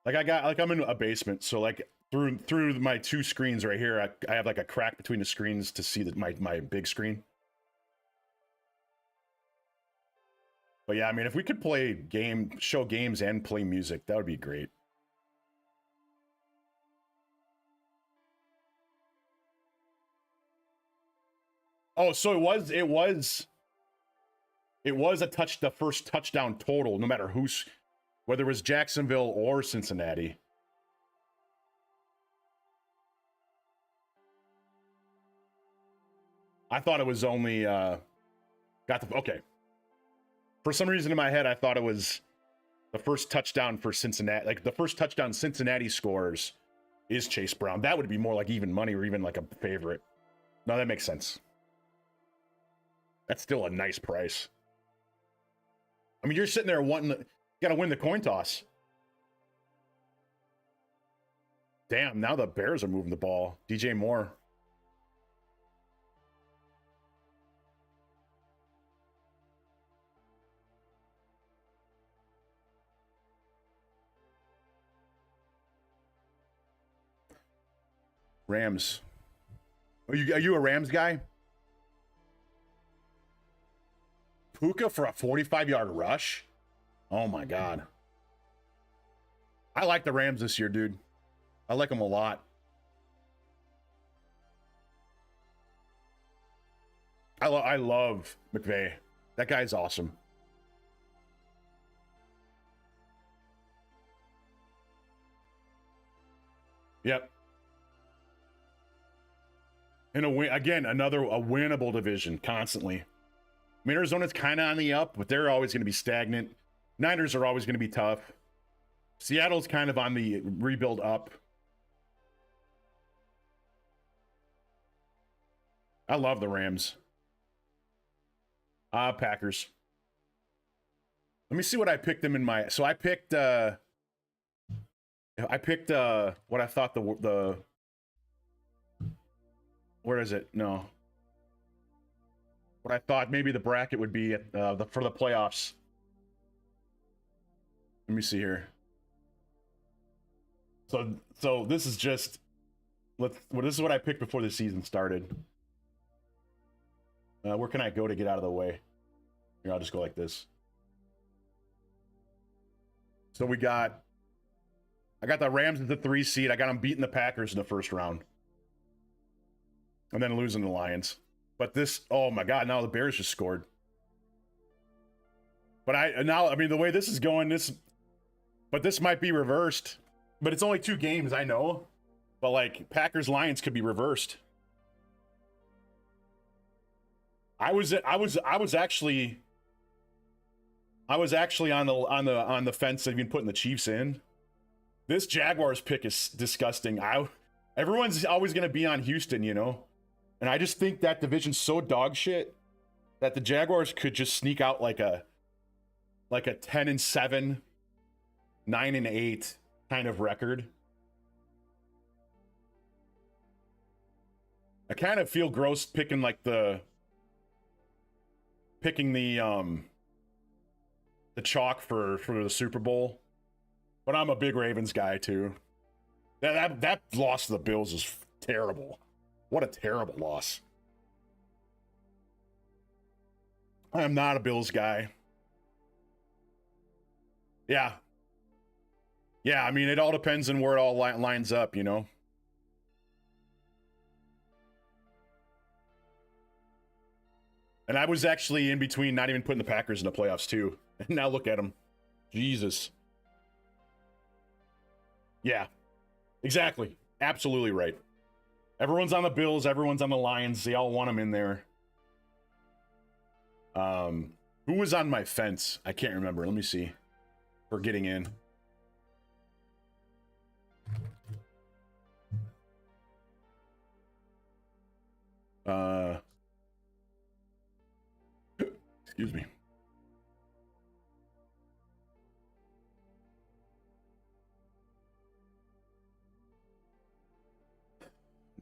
I'm in a basement, so like through my two screens right here, I have like a crack between the screens to see my big screen. But yeah, I mean, if we could show games and play music, that would be great. Oh, so it was the first touchdown total, no matter whether it was Jacksonville or Cincinnati. I thought it was only okay. For some reason in my head, I thought it was the first touchdown for Cincinnati. Like the first touchdown Cincinnati scores is Chase Brown. That would be more like even money or even like a favorite. No, that makes sense. That's still a nice price. I mean, you're sitting there you got to win the coin toss. Damn, now the Bears are moving the ball. DJ Moore. Rams. Are you a Rams guy? Puka for a 45-yard rush? Oh my God. I like the Rams this year, dude. I like them a lot. I love McVay. That guy's awesome. Yep. And again, a winnable division constantly. I mean, Arizona's kind of on the up, but they're always going to be stagnant. Niners are always going to be tough. Seattle's kind of on the rebuild up. I love the Rams. Packers. Let me see what I picked them in my. So I picked what I thought the where is it? No. What I thought maybe the bracket would be for the playoffs. Let me see here. So this is just this is what I picked before the season started. Where can I go to get out of the way? Here, I'll just go like this. So I got the Rams as the 3 seed. I got them beating the Packers in the first round. And then losing the Lions. But this, oh my God, now the Bears just scored. But I mean, the way this is going, this might be reversed. But it's only 2 games, I know. But like Packers Lions could be reversed. I was actually on the fence of even putting the Chiefs in. This Jaguars pick is disgusting. Everyone's always going to be on Houston, you know? And I just think that division's so dog shit that the Jaguars could just sneak out like a 10-7, 9-8 kind of record. I kind of feel gross picking the chalk for the Super Bowl. But I'm a big Ravens guy too. That loss to the Bills is terrible. What a terrible loss. I am not a Bills guy. Yeah. Yeah, I mean, it all depends on where it all lines up, you know? And I was actually in between not even putting the Packers in the playoffs too. And now look at them. Jesus. Yeah, exactly. Absolutely right. Everyone's on the Bills. Everyone's on the Lions. They all want them in there. Who was on my fence? I can't remember. Let me see. For getting in. Excuse me.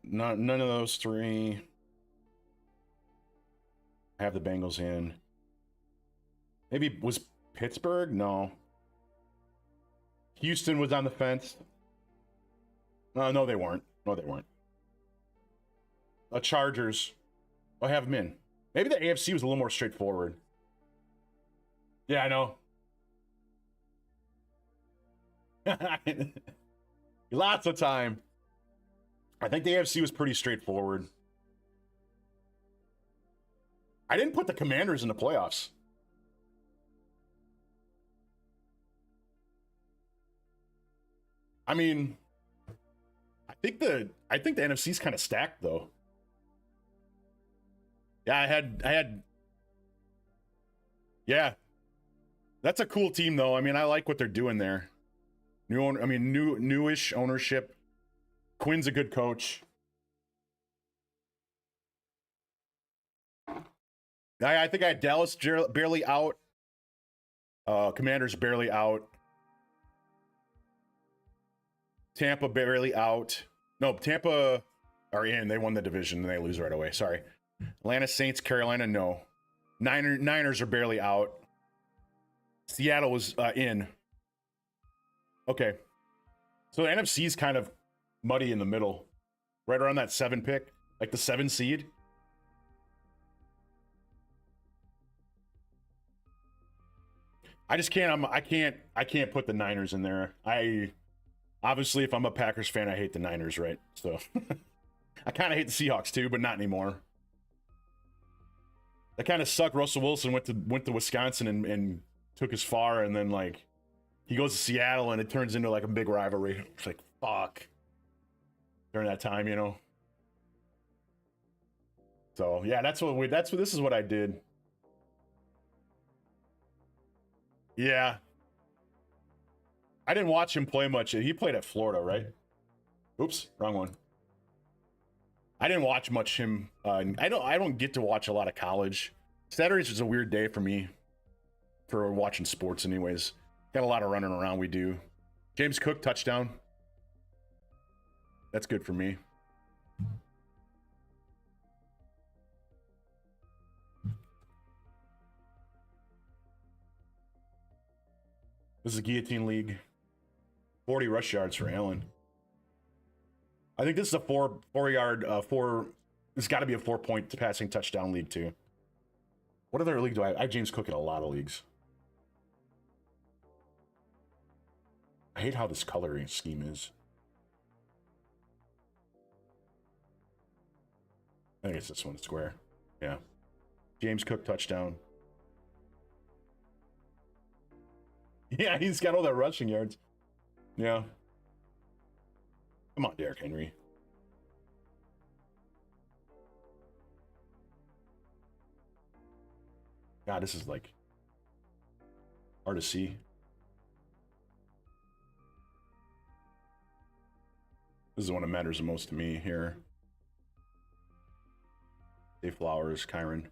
None of those 3. I have the Bengals in. Maybe was Pittsburgh? No. Houston was on the fence. No, they weren't. No, they weren't. The Chargers. I have them in. Maybe the AFC was a little more straightforward. Yeah, I know. Lots of time. I think the AFC was pretty straightforward. I didn't put the Commanders in the playoffs. I mean, I think the NFC's kind of stacked though. Yeah, I had yeah. That's a cool team though. I mean, I like what they're doing there. Newish ownership. Quinn's a good coach. I think I had Dallas barely out. Commanders barely out. Tampa barely out. No, Tampa are in. They won the division and they lose right away. Sorry. Atlanta Saints, Carolina, no. Niners are barely out. Seattle was in. Okay. So the NFC is kind of muddy in the middle. Right around that 7 pick. Like the 7 seed. I just can't. I can't put the Niners in there. Obviously, if I'm a Packers fan, I hate the Niners, right? So I kind of hate the Seahawks too, but not anymore. That kind of sucked. Russell Wilson went to Wisconsin and took us far, and then like he goes to Seattle, and it turns into like a big rivalry. It's like fuck. During that time, you know. So yeah, this is what I did. Yeah. I didn't watch him play much. He played at Florida, right? Oops, wrong one. I didn't watch much him. I don't get to watch a lot of college. Saturdays is a weird day for me for watching sports anyways. Got a lot of running around we do. James Cook touchdown. That's good for me. This is a guillotine league. 40 rush yards for Allen. I think this is a four yard, four. It's got to be a 4-point passing touchdown league too. What other league do I have? I have James Cook in a lot of leagues. I hate how this coloring scheme is. I think it's this one, square. Yeah. James Cook touchdown. Yeah, he's got all that rushing yards. Yeah. Come on, Derrick Henry. God, this is like hard to see. This is the one that matters the most to me here. Dave Flowers, Kyron.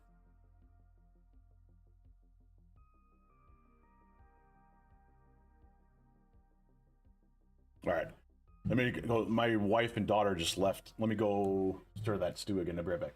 All right. Let me go. My wife and daughter just left. Let me go stir that stew again. I'll be right back.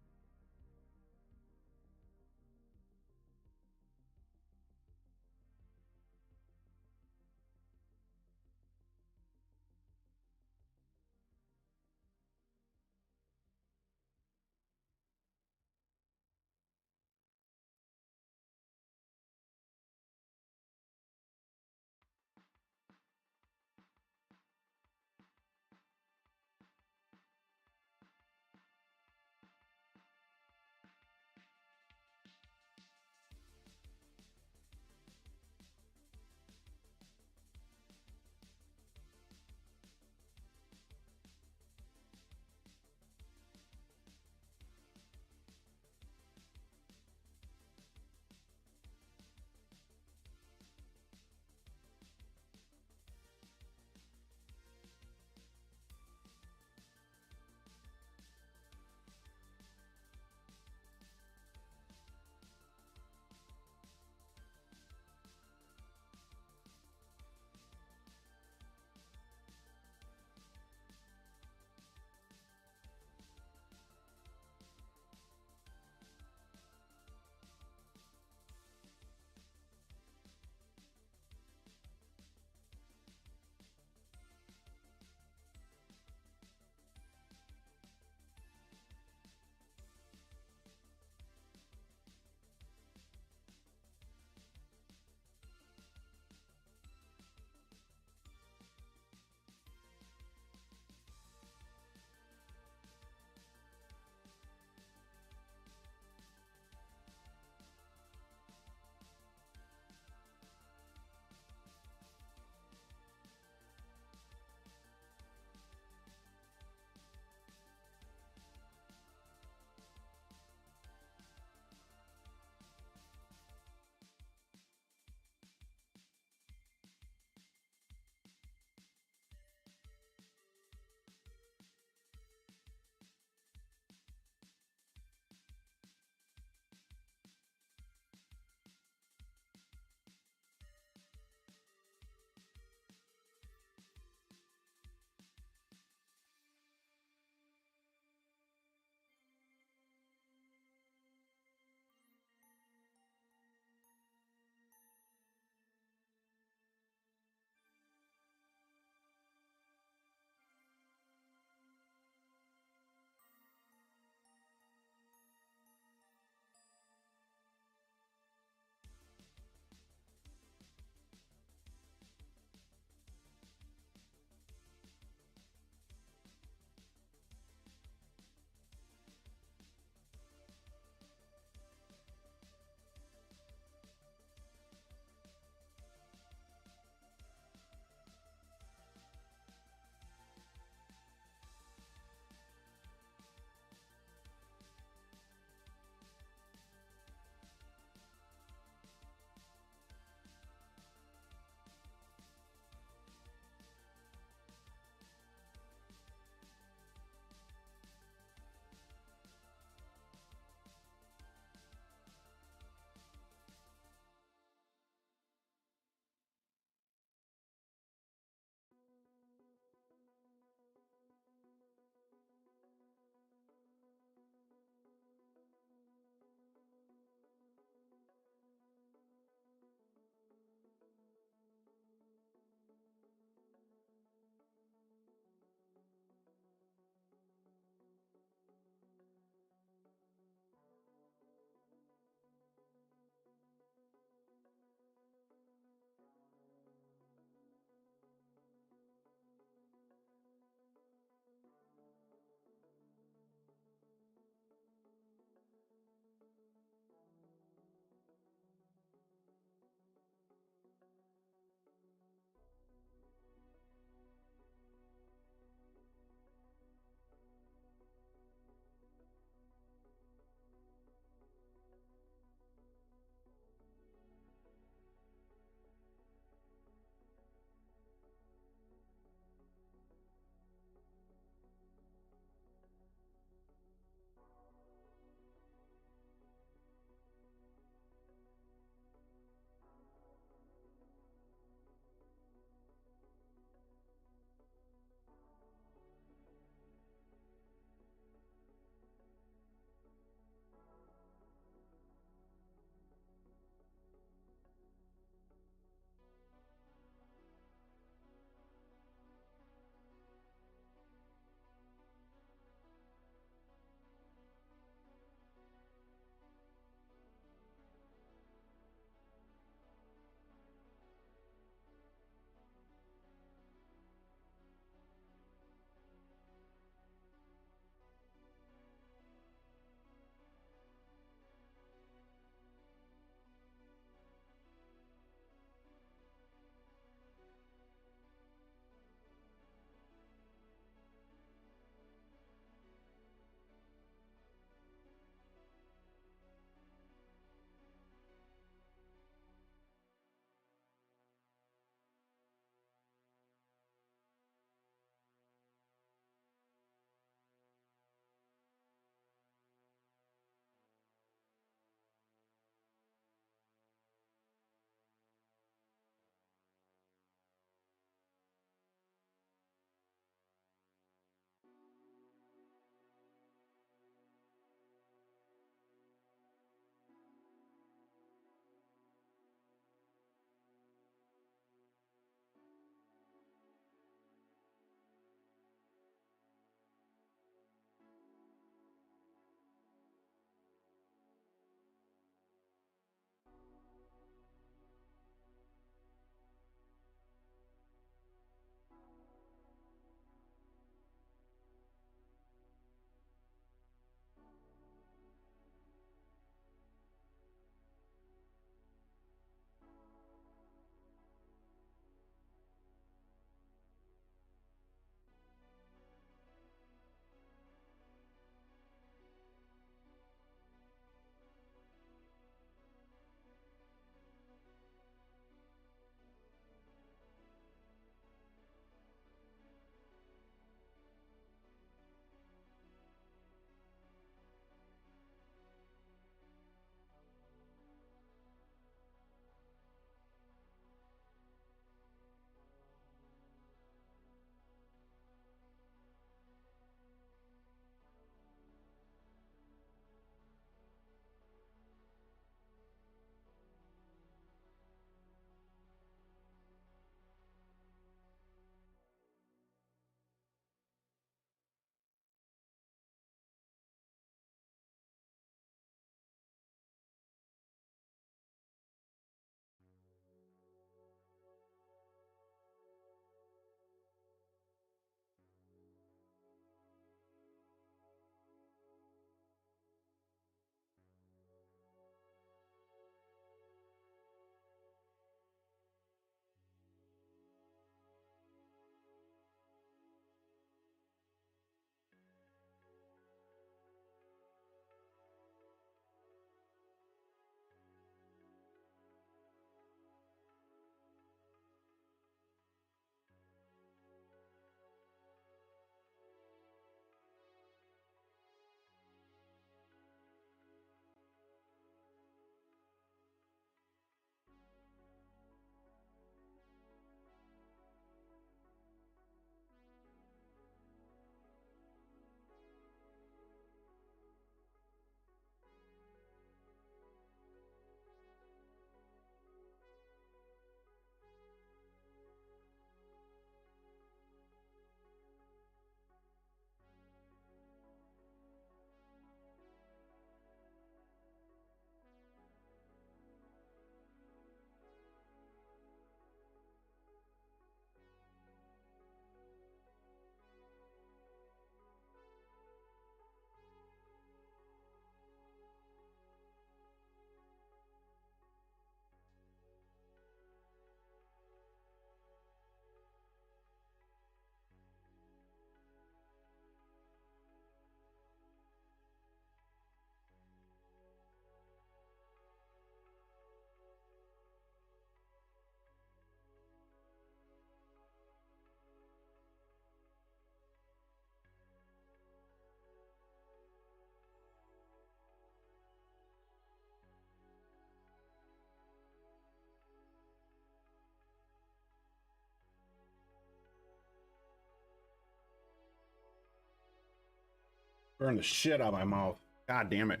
Burn the shit out of my mouth. God damn it.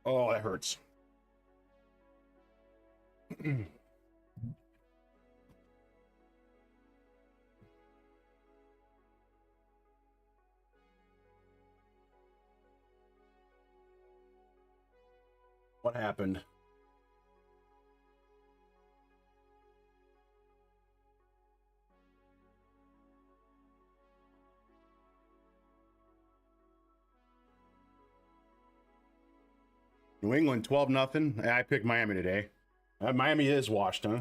Oh, that hurts. What happened? New England 12-0. I picked Miami today. Miami is washed, huh?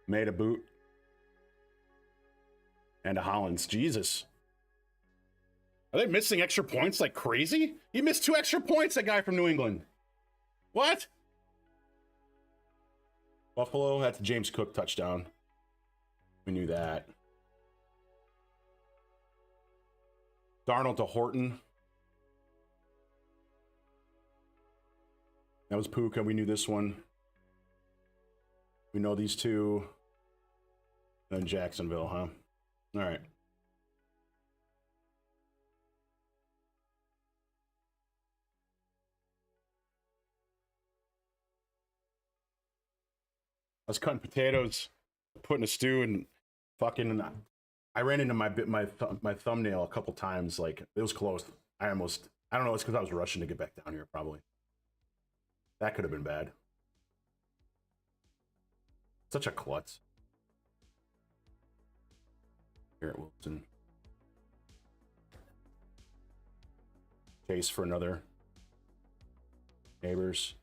Made a boot. And a Hollins. Jesus. Are they missing extra points like crazy? He missed 2 extra points, that guy from New England. What? Buffalo, that's a James Cook touchdown. We knew that. Darnold to Horton. That was Puka. We knew this one. We know these two. Then Jacksonville, huh? All right. I was cutting potatoes, putting a stew, and fucking. I ran into my thumbnail a couple times. Like, it was close. I don't know. It's because I was rushing to get back down here. Probably. That could have been bad. Such a klutz. Garrett Wilson. Chase for another. Neighbors.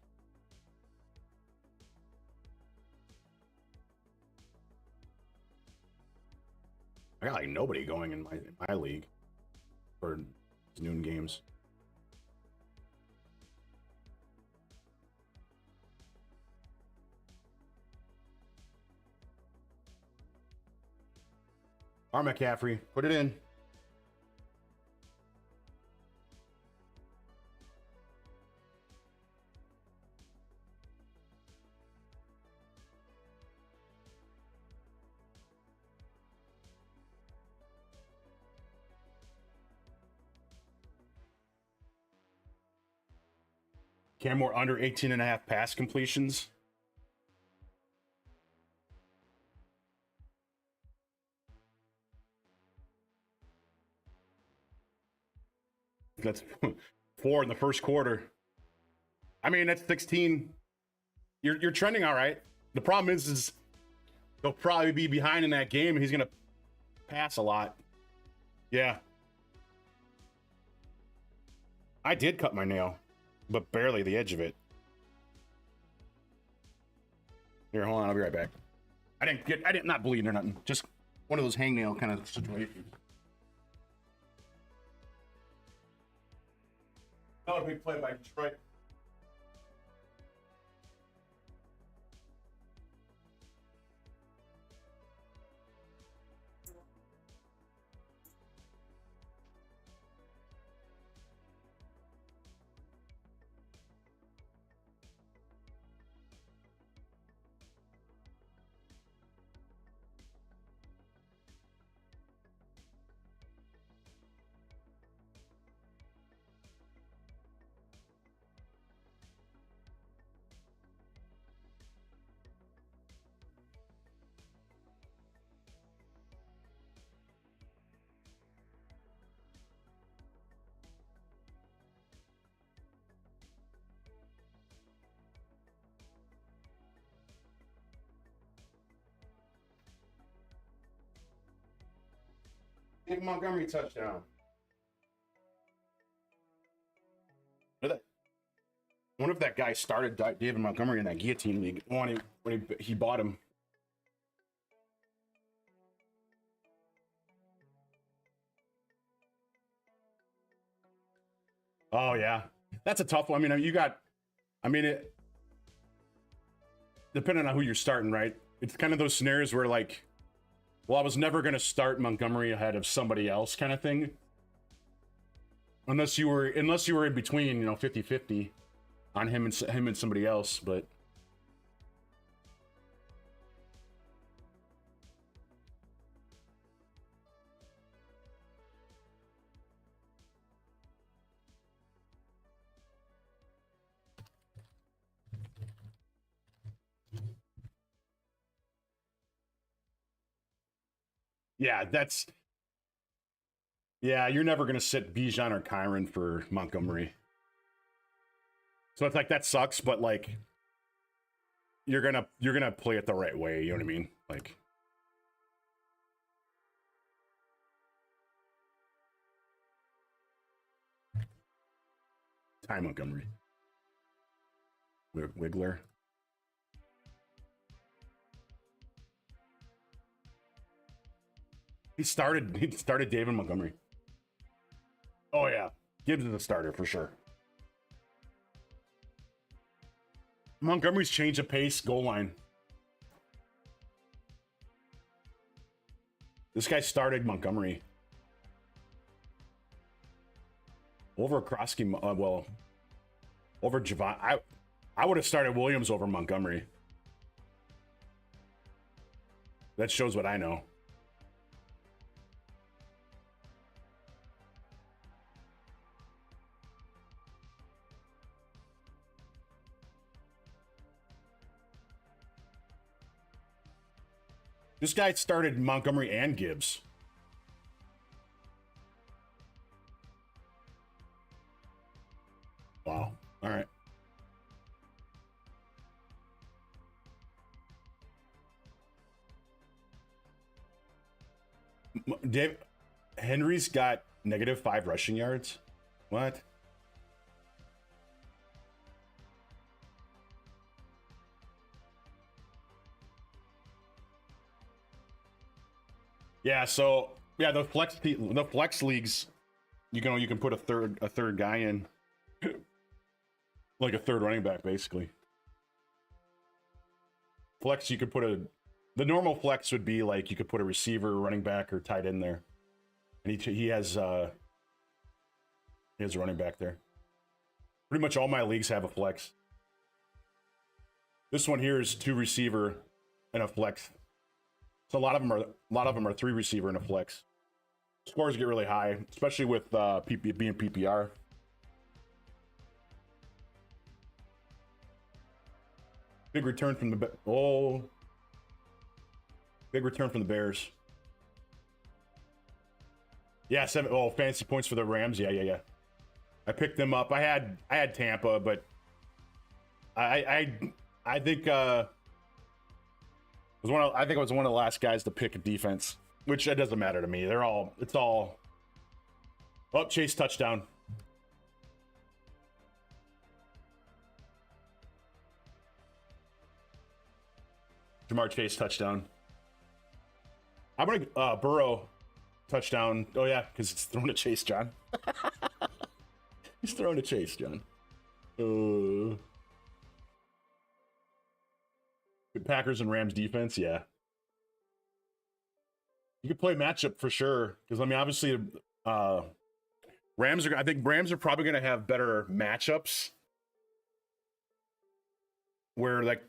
I got like nobody going in my league for noon games. Our McCaffrey, put it in. Cam Moore under 18.5 pass completions. That's 4 in the first quarter. I mean, that's 16. You're trending all right. The problem is he'll probably be behind in that game, and he's gonna pass a lot. Yeah. I did cut my nail, but barely the edge of it. Here, hold on, I'll be right back. I did not bleed or nothing. Just one of those hangnail kind of situations. Another big play by Detroit. David Montgomery touchdown. I wonder if that guy started David Montgomery in that guillotine league when he bought him. Oh yeah, that's a tough one. I mean, depending on who you're starting, right? It's kind of those scenarios where like, well, I was never going to start Montgomery ahead of somebody else kind of thing. Unless you were in between, 50-50 on him and somebody else, but Yeah, that's yeah. You're never gonna sit Bijan or Kyron for Montgomery. So it's like that sucks, but like you're gonna play it the right way. You know what I mean? Like Ty Montgomery, Wiggler. He started David Montgomery. Oh yeah, Gibbs is a starter for sure. Montgomery's change of pace, goal line. This guy started Montgomery over Krosky. Well, over Javon. I would have started Williams over Montgomery. That shows what I know. This guy started Montgomery and Gibbs. Wow. All right. Dave Henry's got -5 rushing yards. What? Yeah, so yeah, the flex leagues, you can put a third guy in, like a third running back, basically. Flex, you could put the normal flex would be like you could put a receiver, running back, or tight end there, and he has a running back there. Pretty much all my leagues have a flex. This one here is 2 receiver and a flex. So a lot of them are 3 receiver and a flex. Scores get really high, especially with being PPR. Big return from the big return from the Bears. Yeah, 7. Oh, fantasy points for the Rams. Yeah. I picked them up. I had Tampa, but I think I was one of the last guys to pick a defense, which it doesn't matter to me. It's all. Oh, Chase touchdown. Jamar Chase touchdown. I'm gonna Burrow touchdown. Oh yeah, because it's thrown to Chase, John. He's throwing to Chase, John. Packers and Rams defense, yeah. You could play matchup for sure, because I mean, obviously, I think Rams are probably going to have better matchups, where like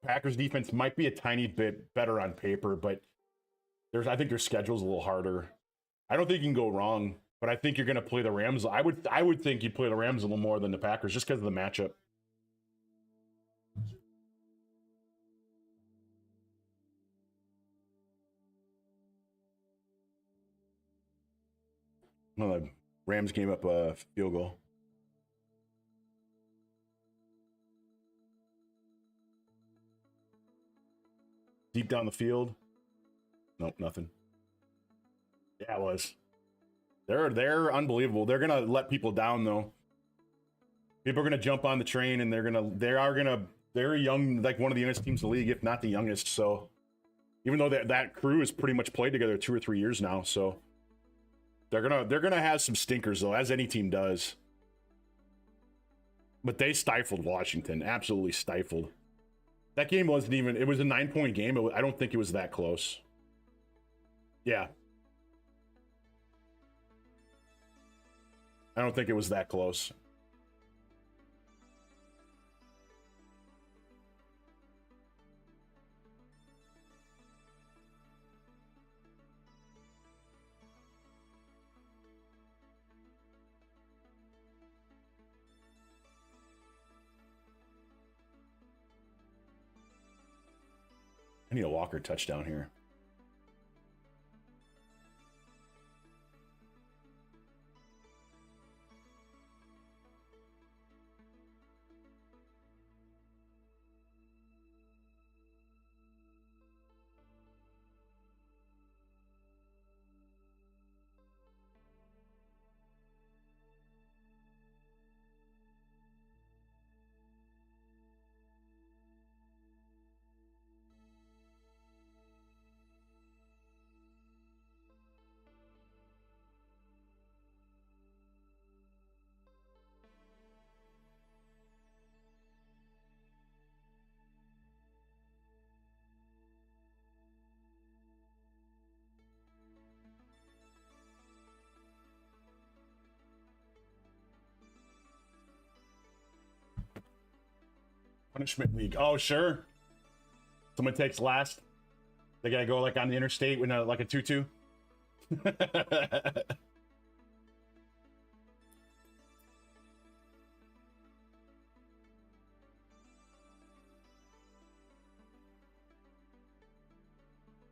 Packers defense might be a tiny bit better on paper, but I think their schedule's a little harder. I don't think you can go wrong, but I think you're going to play the Rams. I would think you'd play the Rams a little more than the Packers just because of the matchup. Well, the Rams gave up a field goal. Deep down the field. Nope, nothing. Yeah, it was. They're unbelievable. They're gonna let people down though. People are gonna jump on the train, and they're young, like one of the youngest teams in the league, if not the youngest. So even though that crew has pretty much played together 2 or 3 years now, so they're gonna have some stinkers though, as any team does. But they stifled Washington, absolutely stifled. That game wasn't even. It was a 9-point game. I don't think it was that close. Yeah. I don't think it was that close. I need a Walker touchdown here. Punishment league. Oh, sure. Someone takes last. They gotta go like on the interstate with like a 2-2.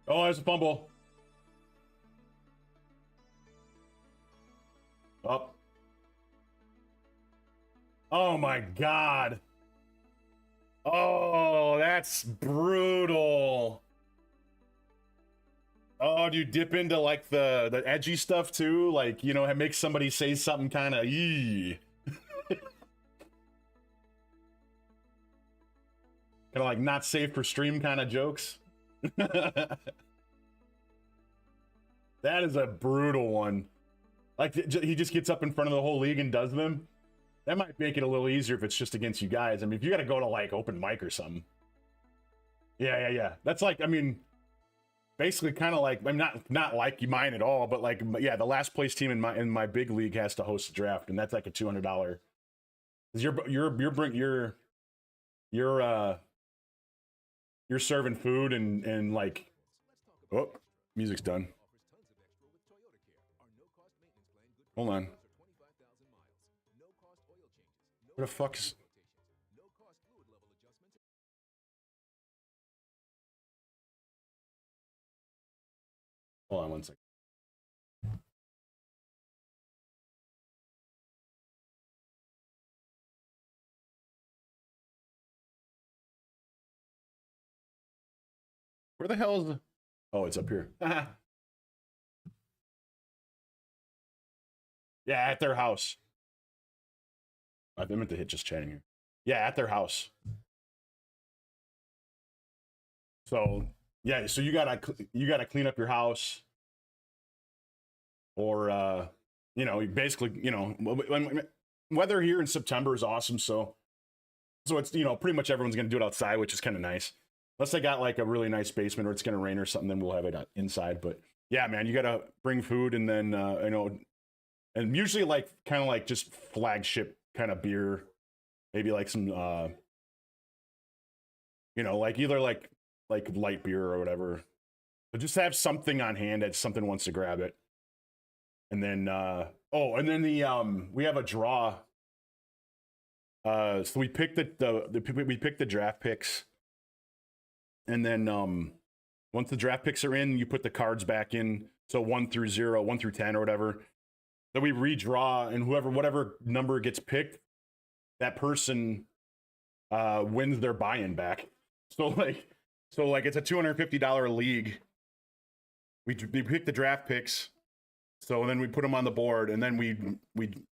Oh, there's a fumble. Up. Oh my God. Oh, that's brutal. Oh, do you dip into like the edgy stuff too? Like, you know, it makes somebody say something kind of kind of like not safe for stream kind of jokes. That is a brutal one. Like he just gets up in front of the whole league and does them. That might make it a little easier if it's just against you guys. I mean, if you got to go to like open mic or something. Yeah. That's like, I mean, basically kind of like, I'm not like mine at all, but like, yeah, the last place team in my big league has to host a draft, and that's like a $200. You're serving food and like, oh, music's done. Hold on. What the fuck is... Hold on one second. Where the hell is the... Oh, it's up here. Yeah, at their house. I meant to hit just chatting here. Yeah, at their house. So yeah, so you gotta clean up your house, or you know, basically, you know, weather here in September is awesome. So it's, you know, pretty much everyone's gonna do it outside, which is kind of nice. Unless they got like a really nice basement or it's gonna rain or something, then we'll have it inside. But yeah, man, you gotta bring food, and then you know, and usually like kind of like just flagship kind of beer, maybe like some you know, like either like light beer or whatever, but just have something on hand that something wants to grab it. And then oh, and then we have a draw. So we picked we picked the draft picks, and then once the draft picks are in, you put the cards back in, so 1 through 0, 1 through 10 or whatever. Then we redraw, and whatever number gets picked, that person wins their buy-in back. So like it's a $250 league. We pick the draft picks, so then we put them on the board, and then we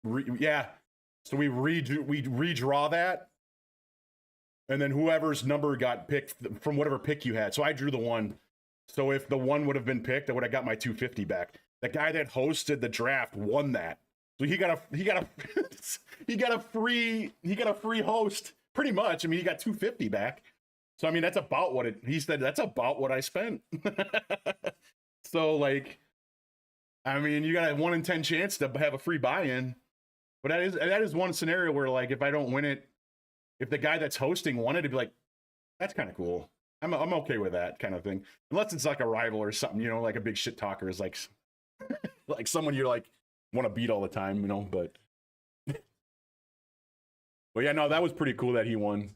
redraw that, and then whoever's number got picked from whatever pick you had. So I drew the 1. So if the 1 would have been picked, I would have got my $250 back. The guy that hosted the draft won that. So he got a free host, pretty much. I mean, he got $250 back. So I mean, that's about what he said. That's about what I spent. So like, I mean, you got a 1 in 10 chance to have a free buy-in. But that is one scenario where, like, if I don't win it, if the guy that's hosting won it, to be like, that's kind of cool. I'm okay with that kind of thing, unless it's like a rival or something, you know, like a big shit talker is like like someone you like want to beat all the time, you know. But yeah, no, that was pretty cool that he won.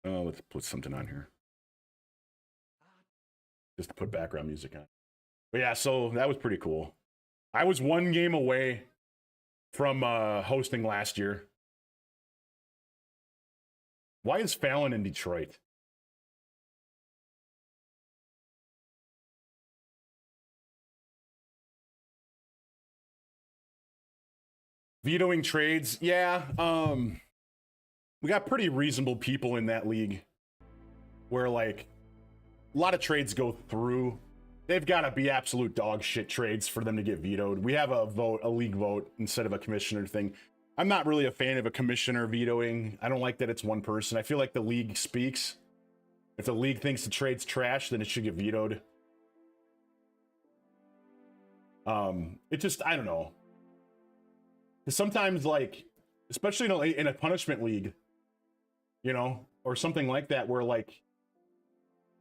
Let's put something on here, just to put background music on. But yeah, so that was pretty cool. I was 1 game away from hosting last year. Why is Fallon in Detroit? Vetoing trades, yeah. We got pretty reasonable people in that league, where like a lot of trades go through. They've got to be absolute dog shit trades for them to get vetoed. We have a league vote instead of a commissioner thing. I'm not really a fan of a commissioner vetoing. I don't like that it's one person. I feel like the league speaks. If the league thinks the trade's trash, then it should get vetoed. It just, I don't know. Because sometimes, like, especially in a punishment league, you know, or something like that, where like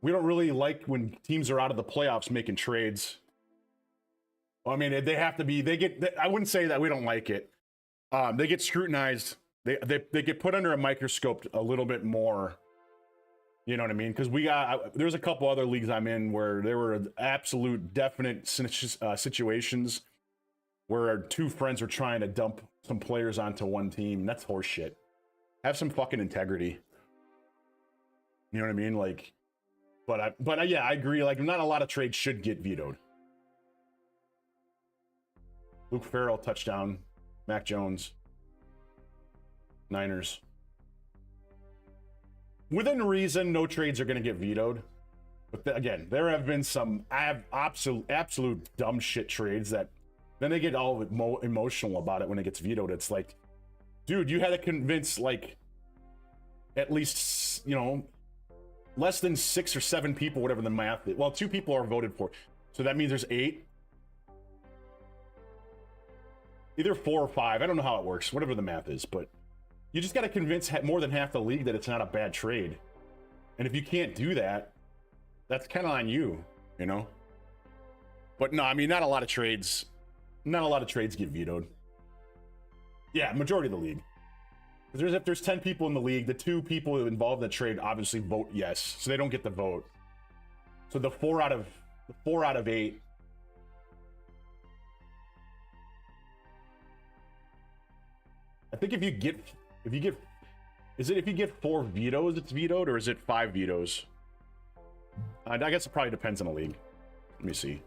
we don't really like when teams are out of the playoffs making trades. I mean, they have to be. I wouldn't say that we don't like it. They get scrutinized. They get put under a microscope a little bit more. You know what I mean? Because there's a couple other leagues I'm in where there were absolute definite situations where two friends were trying to dump some players onto one team. That's horseshit. Have some fucking integrity. You know what I mean? Like, but yeah, I agree. Like, not a lot of trades should get vetoed. Luke Farrell touchdown. Mac Jones. Niners. Within reason, no trades are going to get vetoed. But again, there have been some absolute dumb shit trades that then they get all emotional about it when it gets vetoed. It's like, dude, you had to convince like at least, you know, less than 6 or 7 people, whatever the math is. Well, 2 people are voted for. So that means there's 8. Either 4 or 5. I don't know how it works, whatever the math is, but you just got to convince more than half the league that it's not a bad trade. And if you can't do that, that's kind of on you, you know? But no, I mean, not a lot of trades get vetoed. Yeah, majority of the league. If there's 10 people in the league, the 2 people involved in the trade obviously vote yes, so they don't get the vote. So the 4 out of 8. I think if you get 4 vetoes, it's vetoed, or is it 5 vetoes? I guess it probably depends on the league. Let me see.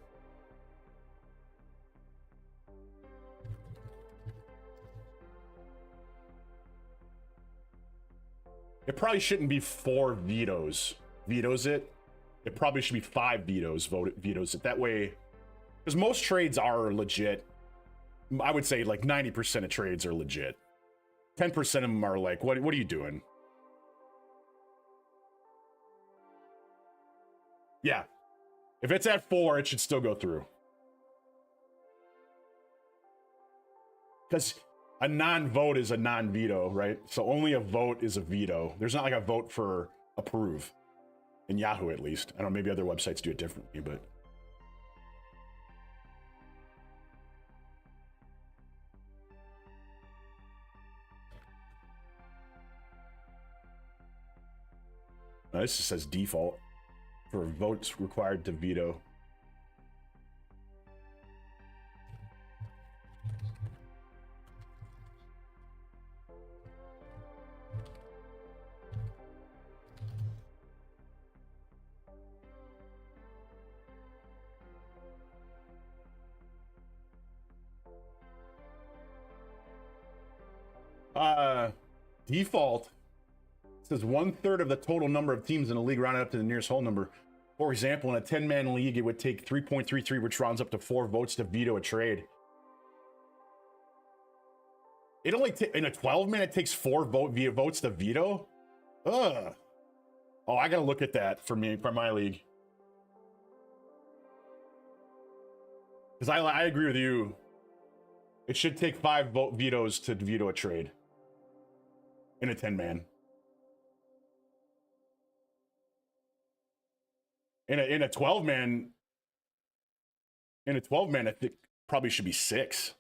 It probably shouldn't be 4 vetoes. Vetoes it. It probably should be 5 vetoes. Vetoes it. That way, because most trades are legit. I would say like 90% of trades are legit. 10% of them are like, what are you doing? Yeah. If it's at 4, it should still go through. Because a non-vote is a non-veto, right? So only a vote is a veto. There's not like a vote for approve. In Yahoo, at least. I don't know, maybe other websites do it differently, but... this just says default for votes required to veto. Default says 1/3 of the total number of teams in a league rounded up to the nearest whole number. For example, in a 10-man league, it would take 3.33, which rounds up to 4 votes to veto a trade. It only in a 12-man, it takes 4 votes to veto. Ugh. Oh, I gotta look at that for my league. Because I agree with you. It should take 5 vetoes to veto a trade in a 10-man. In a 12-man, I think probably should be 6.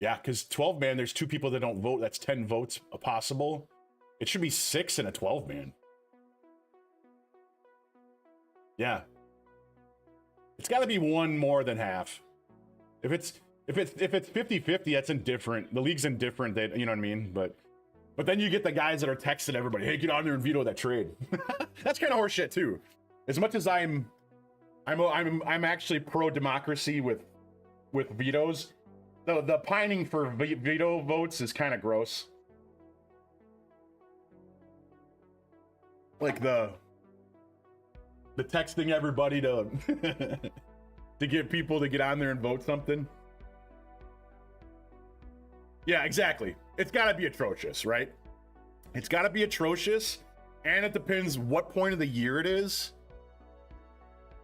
Yeah, because 12-man, there's 2 people that don't vote. That's 10 votes possible. It should be 6 in a 12-man. Yeah. It's got to be 1 more than half. If it's 50-50, that's indifferent. The league's indifferent. You know what I mean? But then you get the guys that are texting everybody, "Hey, get on there and veto that trade." That's kind of horseshit too. As much as I'm actually pro-democracy with vetoes, the pining for veto votes is kind of gross. Like the texting everybody to to get people to get on there and vote something. Yeah, exactly. It's got to be atrocious, right? It's got to be atrocious, and it depends what point of the year it is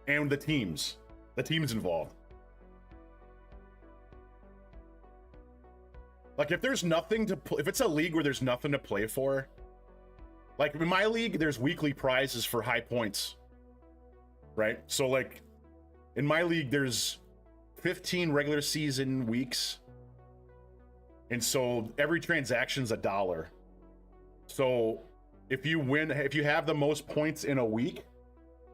and the teams involved. Like if there's nothing to, if it's a league where there's nothing to play for, like in my league, there's weekly prizes for high points, right? So like in my league, there's 15 regular season weeks. And so every transaction's $1. So if you win, if you have the most points in a week,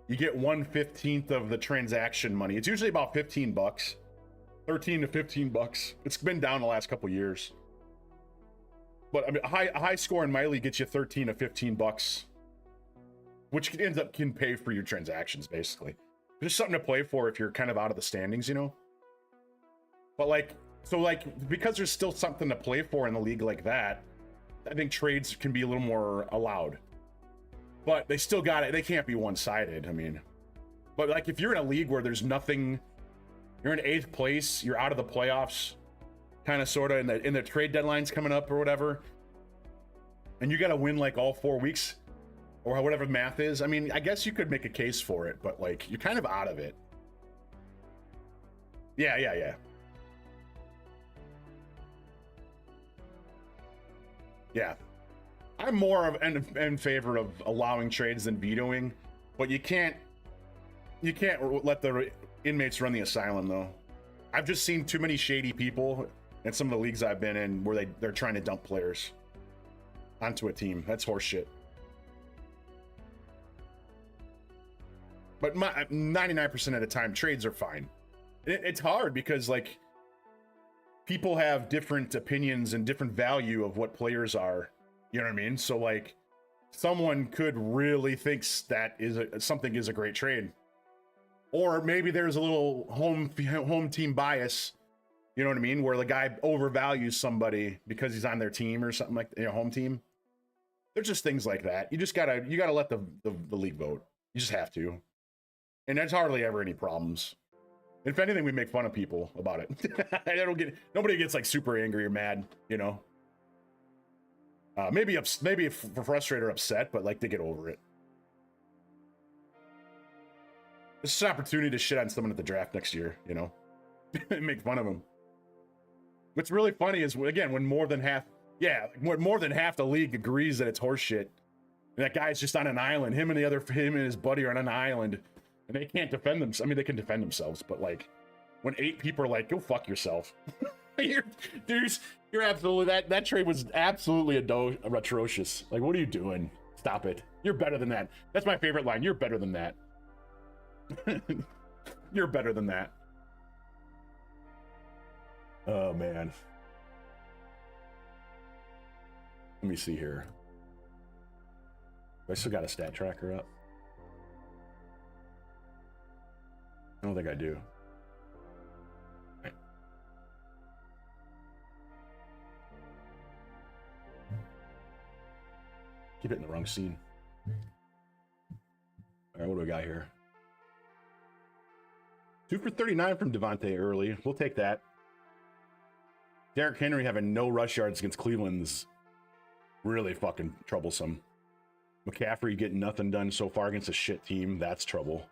you get 1/15 of the transaction money. It's usually about $15, 13 to $15. It's been down the last couple years. But I mean, a high score in my league gets you 13 to $15, which can pay for your transactions basically. There's something to play for if you're kind of out of the standings, you know. But like, so like, because there's still something to play for in the league like that, I think trades can be a little more allowed. But they still got it. They can't be one-sided. I mean, but like if you're in a league where there's nothing, you're in 8th place, you're out of the playoffs, kind of sort of, in the trade deadline's coming up or whatever, and you got to win like all 4 weeks or whatever math is. I mean, I guess you could make a case for it, but like you're kind of out of it. Yeah. Yeah. I'm more of in favor of allowing trades than vetoing, but you can't let the inmates run the asylum though. I've just seen too many shady people in some of the leagues I've been in where they're trying to dump players onto a team. That's horseshit. But 99% of the time, trades are fine. It's hard because like people have different opinions and different value of what players are. You know what I mean? So like someone could really thinks that something is a great trade, or maybe there's a little home team bias. You know what I mean? Where the guy overvalues somebody because he's on their team or something like home team. There's just things like that. You gotta let the league vote. You just have to, and there's hardly ever any problems. If anything, we make fun of people about it. Nobody gets like super angry or mad, you know. Maybe frustrated or upset, but like they get over it. This is an opportunity to shit on someone at the draft next year, you know, and make fun of them. What's really funny is again when more than half the league agrees that it's horseshit, and that guy's just on an island. Him and his buddy are on an island, and they can't defend themselves. I mean, they can defend themselves, but like when 8 people are like, "Go fuck yourself." You're absolutely that trade was absolutely atrocious. Like, what are you doing? Stop it. You're better than that. That's my favorite line. You're better than that. You're better than that. Oh man. Let me see here. I still got a stat tracker up. I don't think I do. Keep it in the wrong scene. All right, what do we got here? 2 for 39 from Devontae early. We'll take that. Derrick Henry having no rush yards against Cleveland's really fucking troublesome. McCaffrey getting nothing done so far against a shit team. That's trouble.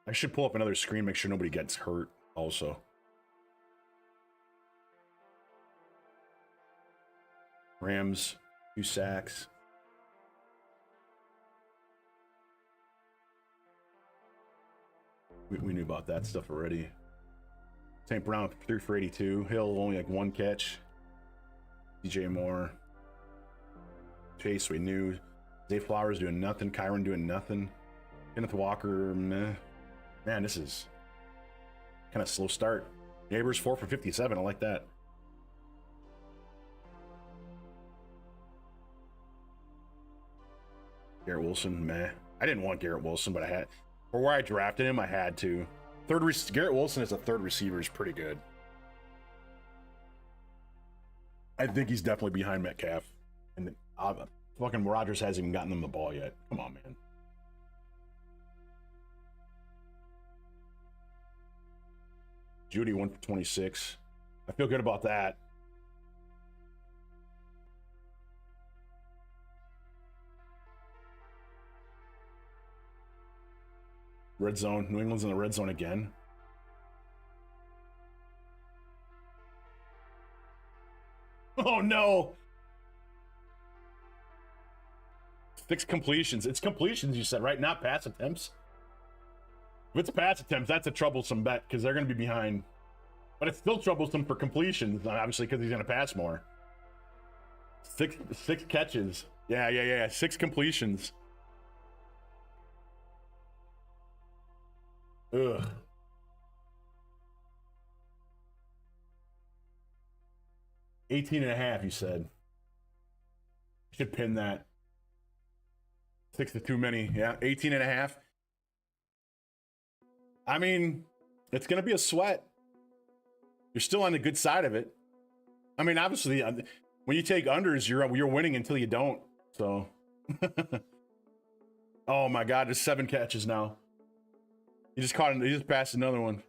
I should pull up another screen, make sure nobody gets hurt also. Rams, 2 sacks. We knew about that stuff already. St. Brown 3 for 82. Hill only like 1 catch. DJ Moore. Chase we knew. Zay Flowers doing nothing. Kyron doing nothing. Kenneth Walker, meh. Man, this is kind of slow start. Neighbors 4 for 57. I like that. Garrett Wilson, meh. I didn't want Garrett Wilson, but I had, for where I drafted him, I had to. Garrett Wilson as a third receiver is pretty good. I think he's definitely behind Metcalf. And fucking Rodgers hasn't even gotten them the ball yet. Come on, man. Judy 1 for 26. I feel good about that. Red zone. New England's in the red zone again. Oh no. 6 completions. It's completions, you said, right? Not pass attempts. If it's pass attempts, that's a troublesome bet because they're going to be behind. But it's still troublesome for completions, obviously, because he's going to pass more. Six catches. Yeah. 6 completions. Ugh. $18.5, you said. Should pin that. 6 is too many. Yeah, 18.5. I mean, it's going to be a sweat. You're still on the good side of it. I mean, obviously, when you take unders, you're winning until you don't. So, oh my God, there's 7 catches now. He just passed another one.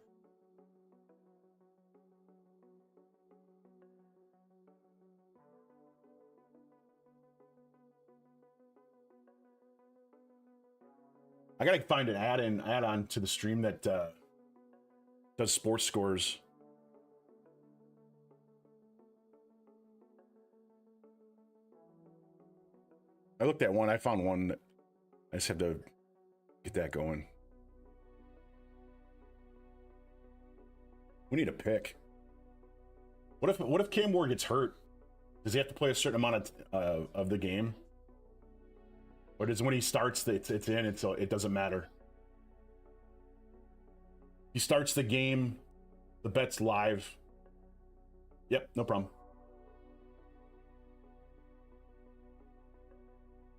I gotta find an add-on to the stream that does sports scores. I looked at one. I found one. I just have to get that going. We need a pick. What if Cam Ward gets hurt? Does he have to play a certain amount of the game? Or does when he starts, it's in, and so it doesn't matter? He starts the game, the bet's live. Yep, no problem.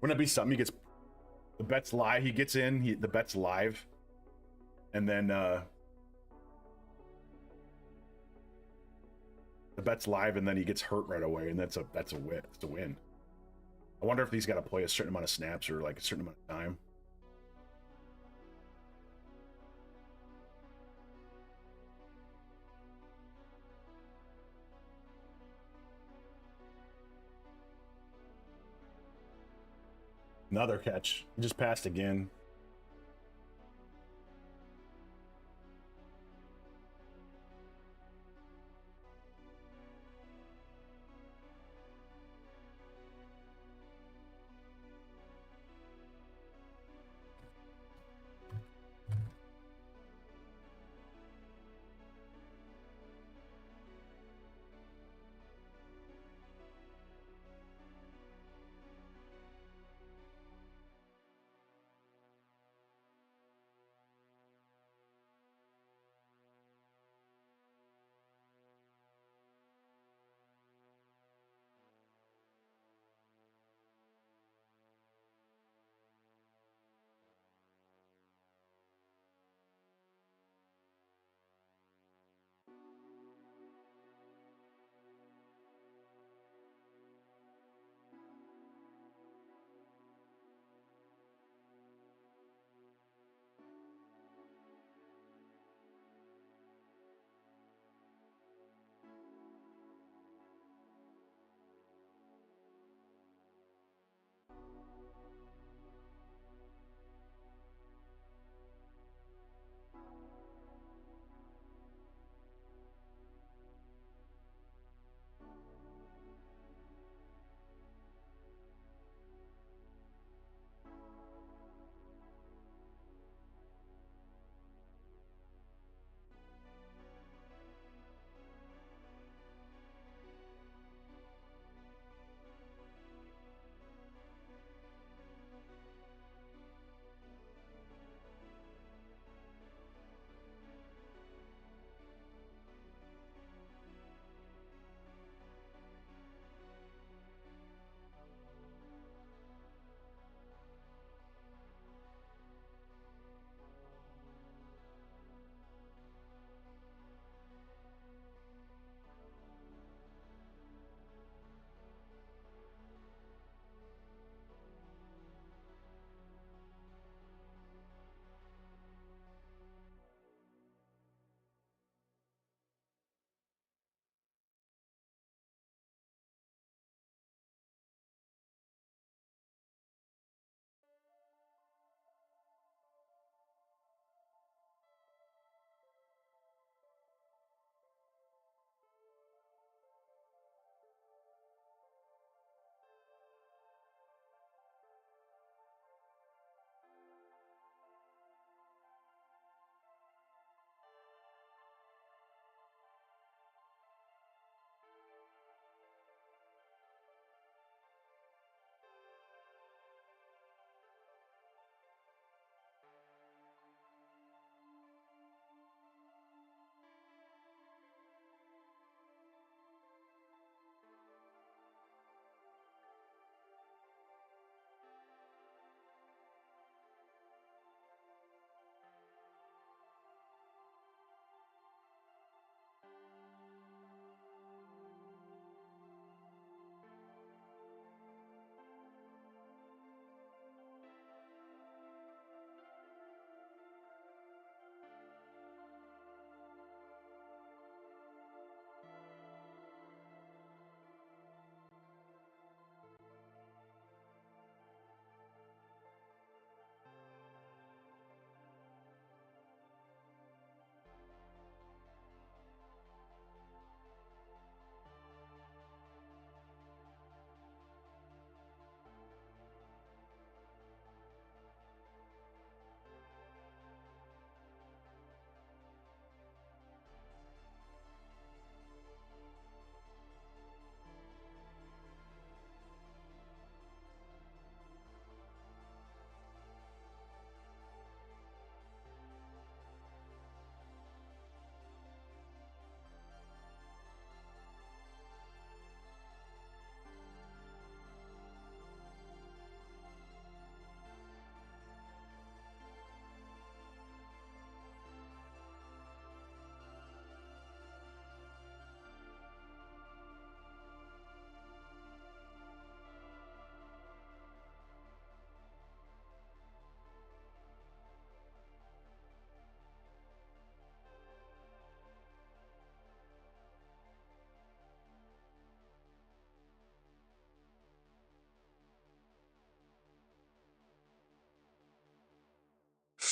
Wouldn't it be something? He gets the bet's live. He gets in. The bet's live, and then the bet's live, and then he gets hurt right away, and that's a win. It's a win. I wonder if he's got to play a certain amount of snaps or like a certain amount of time. Another catch. He just passed again.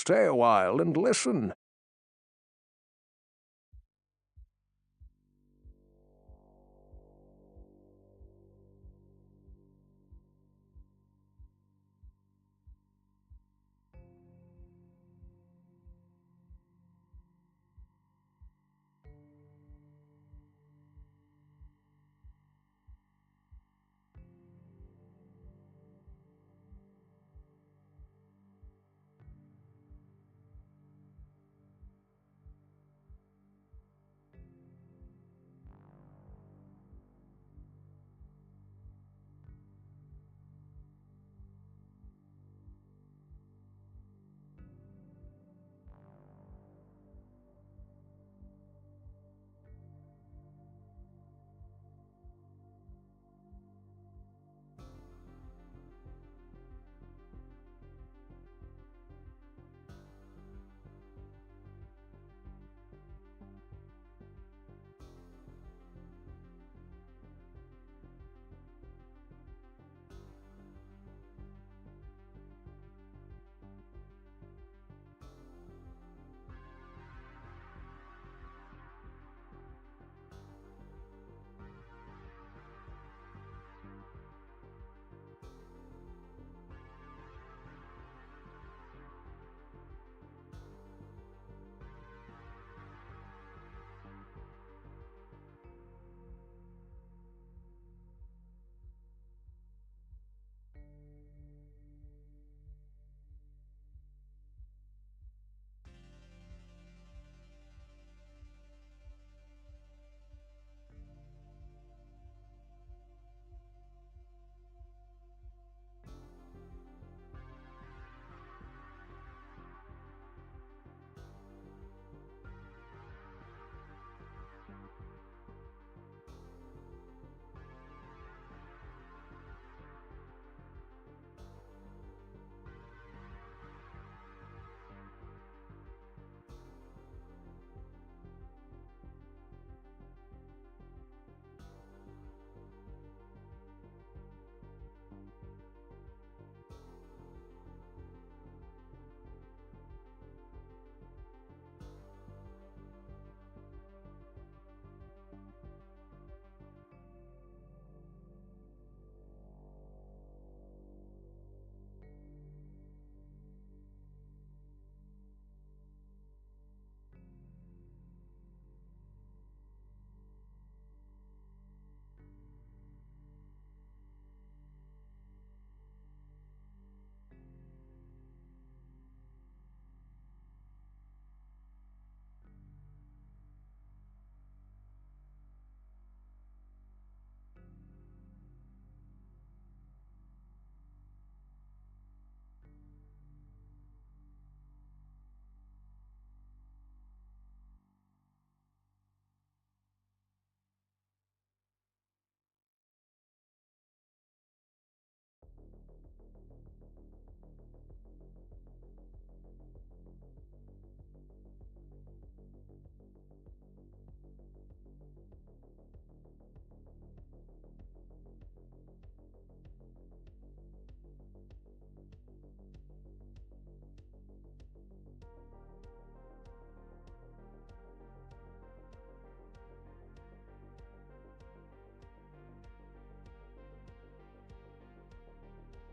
stay a while and listen.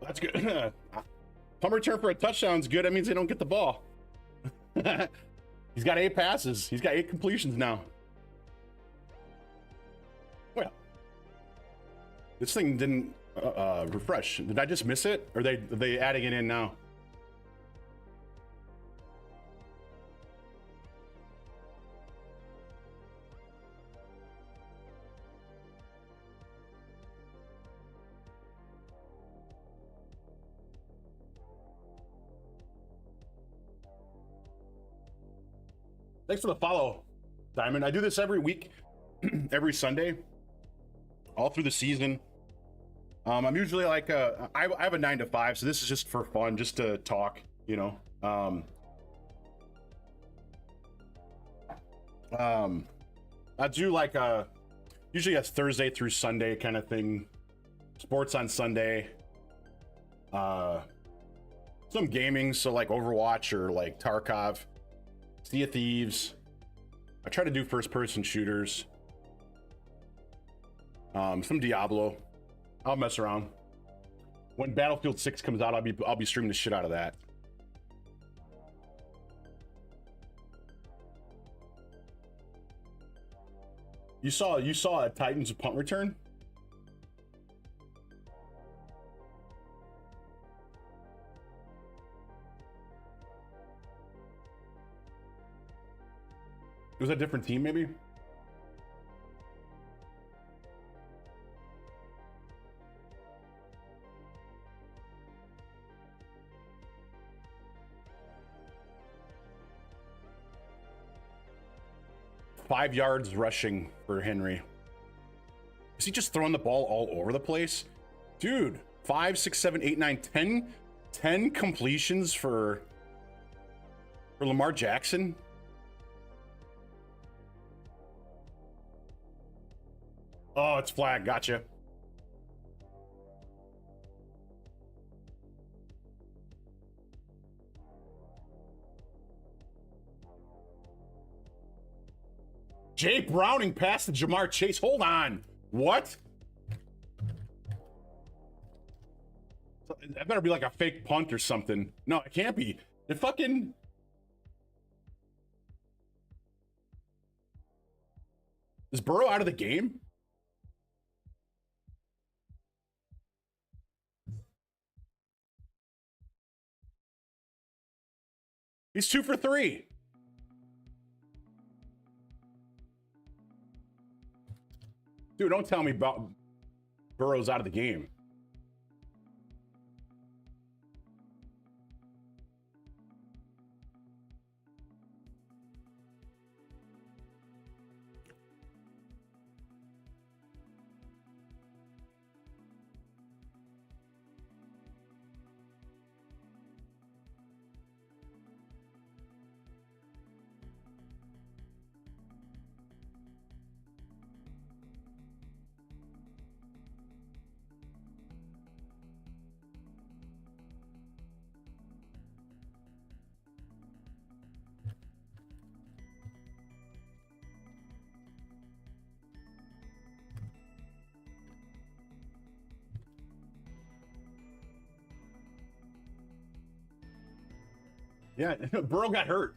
That's good. Punt return for a touchdown is good. That means they don't get the ball. He's got 8 passes. He's got 8 completions now. Well, this thing didn't refresh. Did I just miss it? Or are they adding it in now? Thanks for the follow, Diamond. I do this every week, every Sunday, all through the season. I'm usually like I have a 9 to 5, so this is just for fun, just to talk, you know. I do like usually a Thursday through Sunday kind of thing, sports on Sunday, Some gaming, so like Overwatch or like Tarkov, Sea of Thieves. I try to do first-person shooters. Some Diablo. I'll mess around. When Battlefield 6 comes out, I'll be streaming the shit out of that. You saw a Titans punt return? It was a different team, maybe? Five yards rushing for Henry. Is he just throwing the ball all over the place? Dude, 5, 6, 7, 8, 9, 10 completions for Lamar Jackson? Oh, it's flag. Gotcha. Jay Browning passed to Jamar Chase. Hold on. What? That better be like a fake punt or something. No, it can't be. It fucking... Is Burrow out of the game? He's 2 for 3. Dude, don't tell me about Burrow's out of the game. Yeah, Burrow got hurt.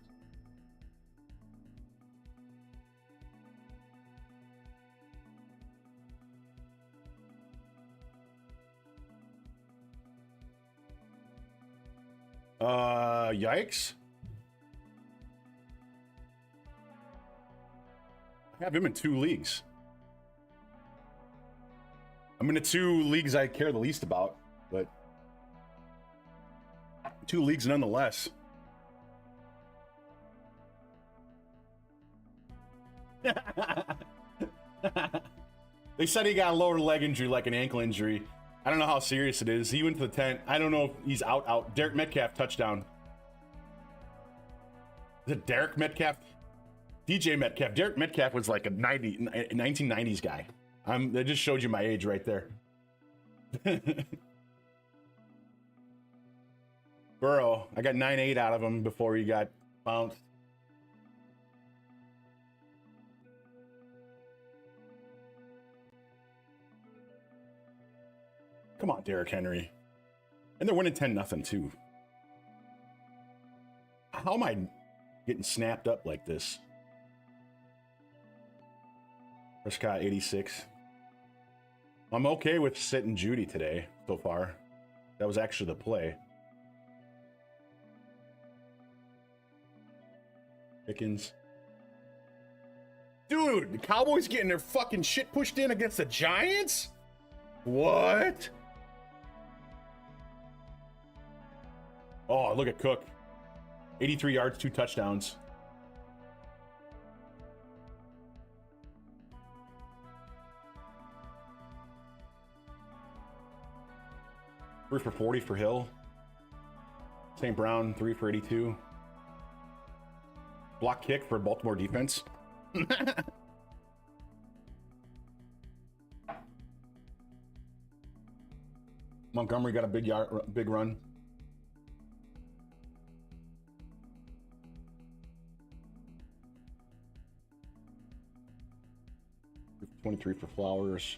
Yikes. I have him in 2 leagues. I'm in the 2 leagues I care the least about, but 2 leagues nonetheless. They said he got a lower leg injury, like an ankle injury. I don't know how serious it is. He went to the tent. I don't know if he's out. Derek Metcalf, touchdown. Is it Derek Metcalf? DJ Metcalf. Derek Metcalf was like a 1990s guy. I just showed you my age right there. Burrow, I got 9-8 out of him before he got bounced. Come on, Derrick Henry. And they're winning 10-0 too. How am I getting snapped up like this? Prescott 86. I'm okay with sitting Judy today so far. That was actually the play. Pickens. Dude, the Cowboys getting their fucking shit pushed in against the Giants? What? Oh, look at Cook. 83 yards, 2 touchdowns. Three for 40 for Hill. St. Brown, 3 for 82. Block kick for Baltimore defense. Montgomery got a big run. 23 for Flowers.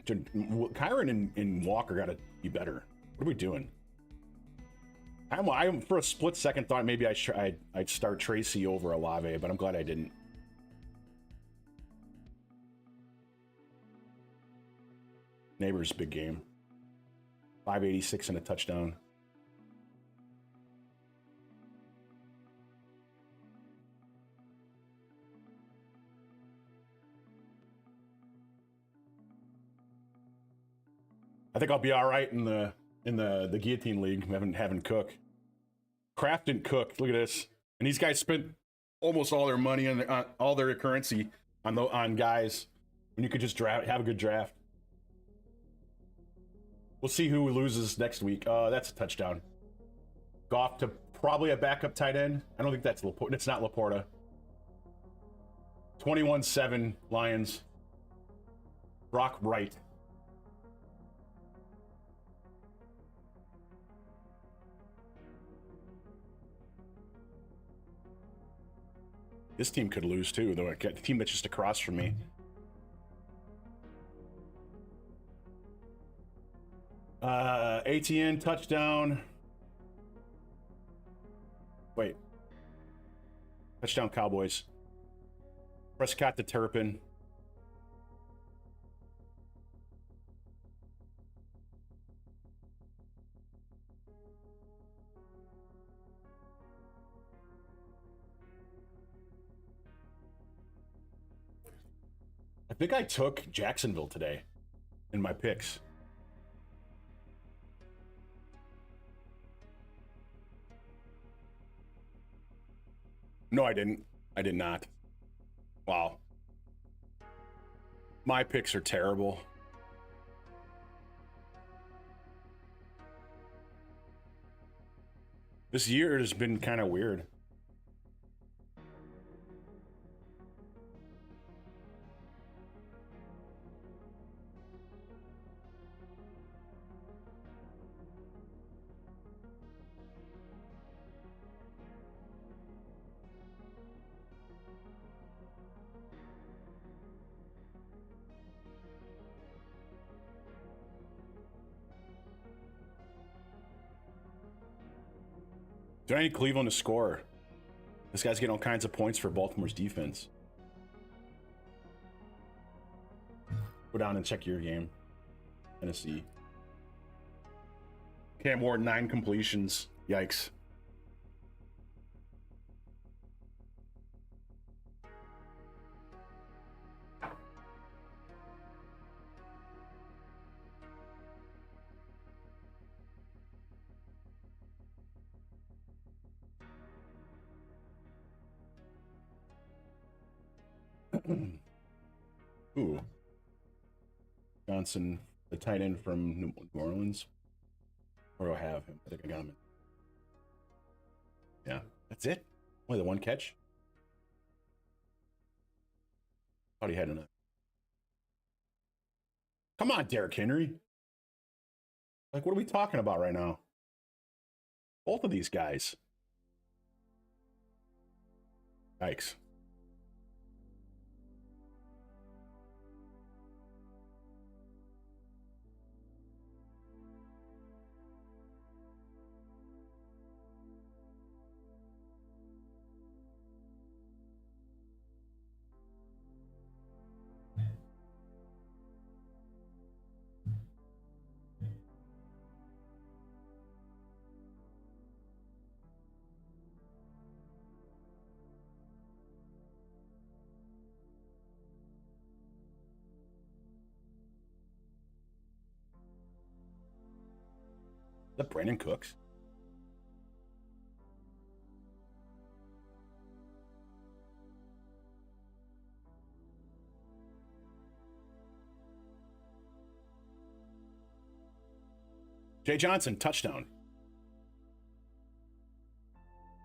Kyron and Walker got to be better. What are we doing? I'm for a split second thought maybe I'd start Tracy over Olave, but I'm glad I didn't. Neighbors, big game. 586 and a touchdown. I think I'll be all right in the guillotine league. Having Cook, Kraft and Cook. Look at this, and these guys spent almost all their money on all their currency on guys when you could just have a good draft. We'll see who loses next week. That's a touchdown. Goff to probably a backup tight end. I don't think that's Laporta. It's not Laporta. 21-7 Lions. Brock Wright. This team could lose too, though. The team that's just across from me. ATN touchdown. Wait. Touchdown Cowboys. Prescott to Turpin. I think I took Jacksonville today in my picks. No, I didn't. I did not. Wow. My picks are terrible. This year has been kind of weird. Do I need Cleveland to score? This guy's getting all kinds of points for Baltimore's defense. Go down and check your game. Tennessee. Cam Ward, 9 completions. Yikes. Ooh. Johnson, the tight end from New Orleans. Where do I have him? I think I got him in. Yeah, that's it. Only the one catch. Thought he had enough. Come on, Derrick Henry. Like, what are we talking about right now? Both of these guys. Yikes. Is that Brandon Cooks? Jay Johnson, touchdown.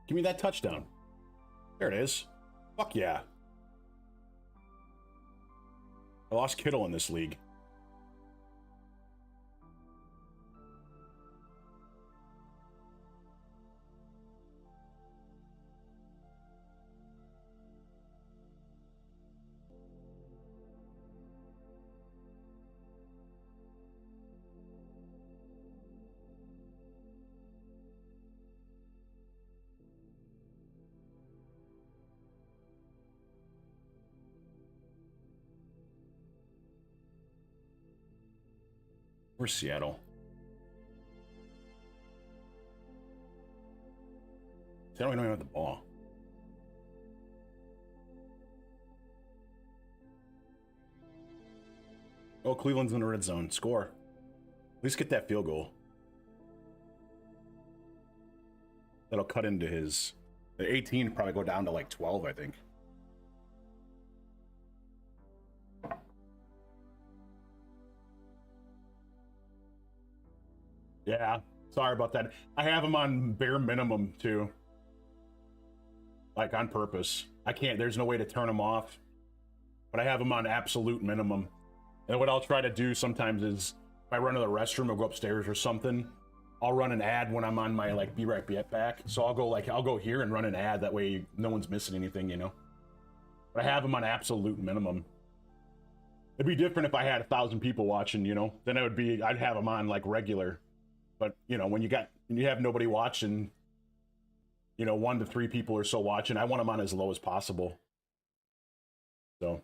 Give me that touchdown. There it is. Fuck yeah. I lost Kittle in this league. Where's Seattle? Seattle, we don't even have the ball. Oh, Cleveland's in the red zone. Score. At least get that field goal. That'll cut into his... The 18 probably go down to like 12, I think. Yeah, sorry about that. I have him on bare minimum, too. Like, on purpose. I can't, there's no way to turn him off. But I have him on absolute minimum. And what I'll try to do sometimes is, if I run to the restroom or go upstairs or something, I'll run an ad when I'm on my, like, be right back. So I'll go here and run an ad. That way no one's missing anything, you know? But I have him on absolute minimum. It'd be different if I had 1,000 people watching, you know? Then I'd have him on, like, regular. But, you know, when you have nobody watching, you know, 1 to 3 people or so watching, I want them on as low as possible. So.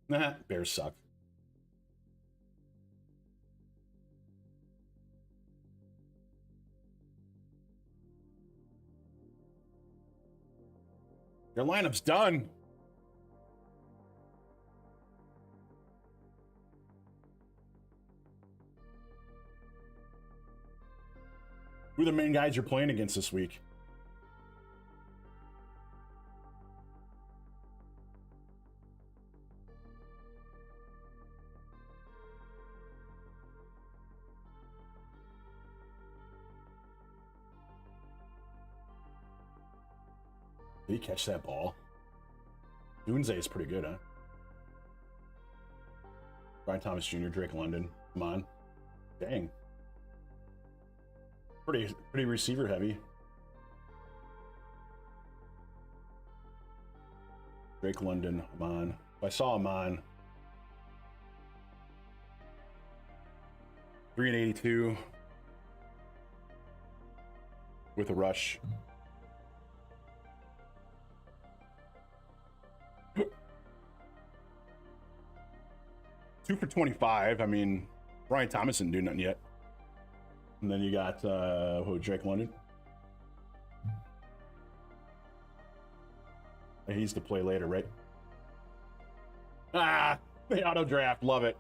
Nah, Bears suck. Your lineup's done. Who are the main guys you're playing against this week? Did he catch that ball? Dunze is pretty good, huh? Brian Thomas Jr., Drake London. Come on. Dang. Pretty receiver heavy. Drake London, come on. If I saw him on 3 and 82 with a rush. Two for 25. I mean, Brian Thomas didn't do nothing yet. And then you got Drake London. He's to play later, right? Ah, the auto draft, love it.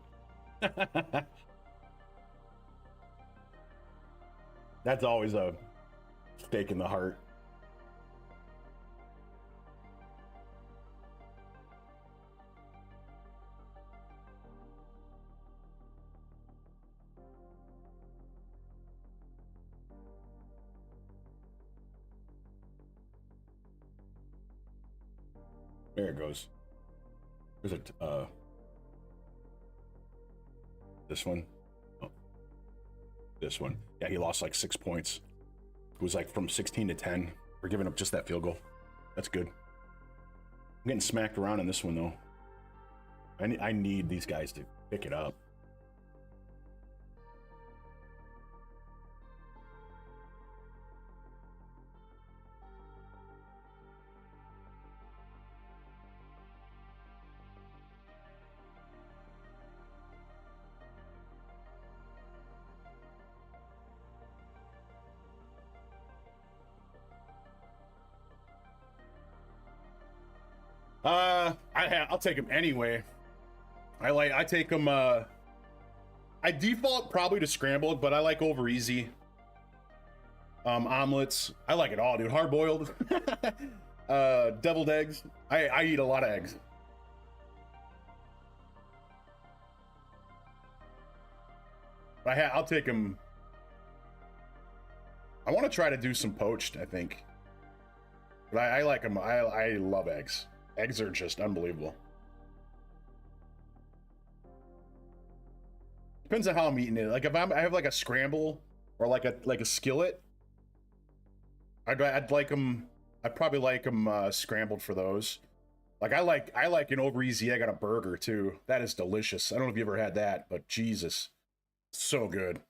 That's always a stake in the heart. There it goes. There's this one. Oh. This one. Yeah, he lost like 6 points. It was like from 16 to 10. We're giving up just that field goal. That's good. I'm getting smacked around in this one though. I need these guys to pick it up. I'll take him anyway. I take him. I default probably to scrambled, but I like over easy. Omelets. I like it all, dude. Hard boiled. Deviled eggs. I eat a lot of eggs. I'll take him. I want to try to do some poached, I think. But I like them. I love eggs. Eggs are just unbelievable. Depends on how I'm eating it. Like if I have like a scramble or like a skillet, I'd like them. I'd probably like them scrambled for those. Like I like an over easy egg on a burger too. That is delicious. I don't know if you ever had that, but Jesus, so good.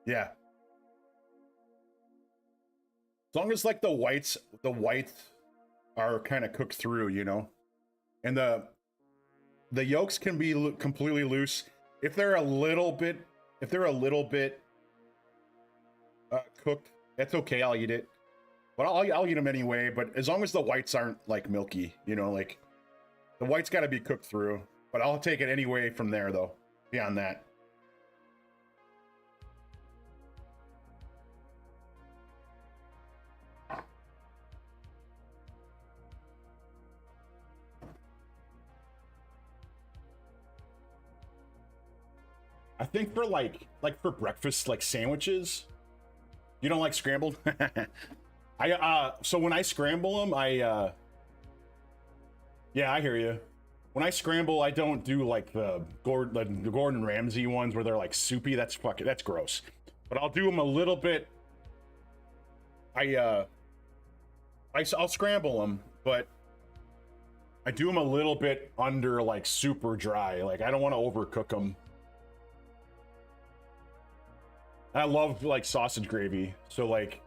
Yeah. As long as like the whites are kind of cooked through, you know, and the yolks can be completely loose if they're a little bit cooked. That's okay. I'll eat it, but I'll eat them anyway. But as long as the whites aren't like milky, you know, like the whites got to be cooked through. But I'll take it anyway from there, though. Beyond that. I think for like for breakfast, like sandwiches, you don't like scrambled? So when I scramble them, yeah, I hear you. When I scramble, I don't do like the Gordon Ramsay ones where they're like soupy. That's gross. But I'll do them a little bit. I'll scramble them, but I do them a little bit under like super dry. Like I don't want to overcook them. I love like sausage gravy. So like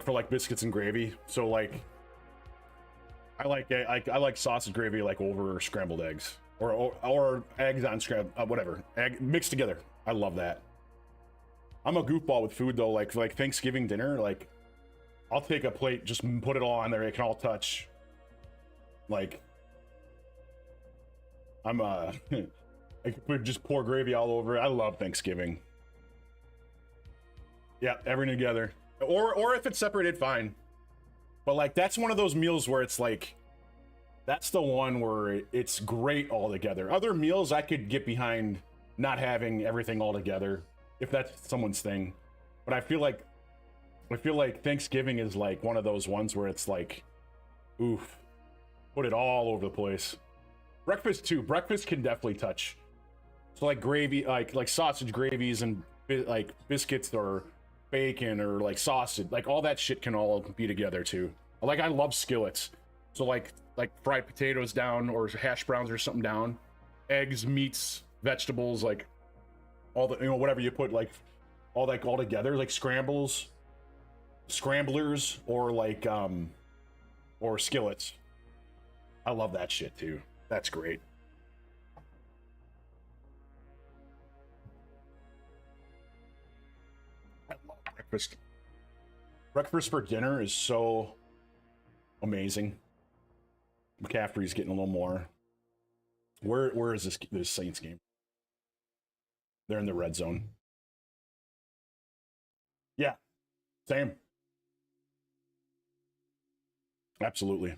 for like biscuits and gravy. So like I like sausage gravy like over scrambled eggs or eggs on whatever, egg mixed together. I love that. I'm a goofball with food though. Like Thanksgiving dinner, like I'll take a plate, just put it all on there. It can all touch. Like I'm I could just pour gravy all over it. I love Thanksgiving. Yeah, everything together. Or if it's separated, fine. But like that's one of those meals where it's like that's the one where it's great all together. Other meals I could get behind not having everything all together if that's someone's thing. But I feel like Thanksgiving is like one of those ones where it's like oof, put it all over the place. Breakfast too. Breakfast can definitely touch. So like gravy, like sausage gravies and like biscuits or bacon or like sausage, like all that shit can all be together too. Like I love skillets. So like fried potatoes down or hash browns or something down, eggs, meats, vegetables, like all the, you know, whatever you put, like all together, like scramblers, or like or skillets. I love that shit too. That's great. I love breakfast. Breakfast for dinner is so amazing. McCaffrey's getting a little more. Where is this Saints game? They're in the red zone. Yeah, same. Absolutely.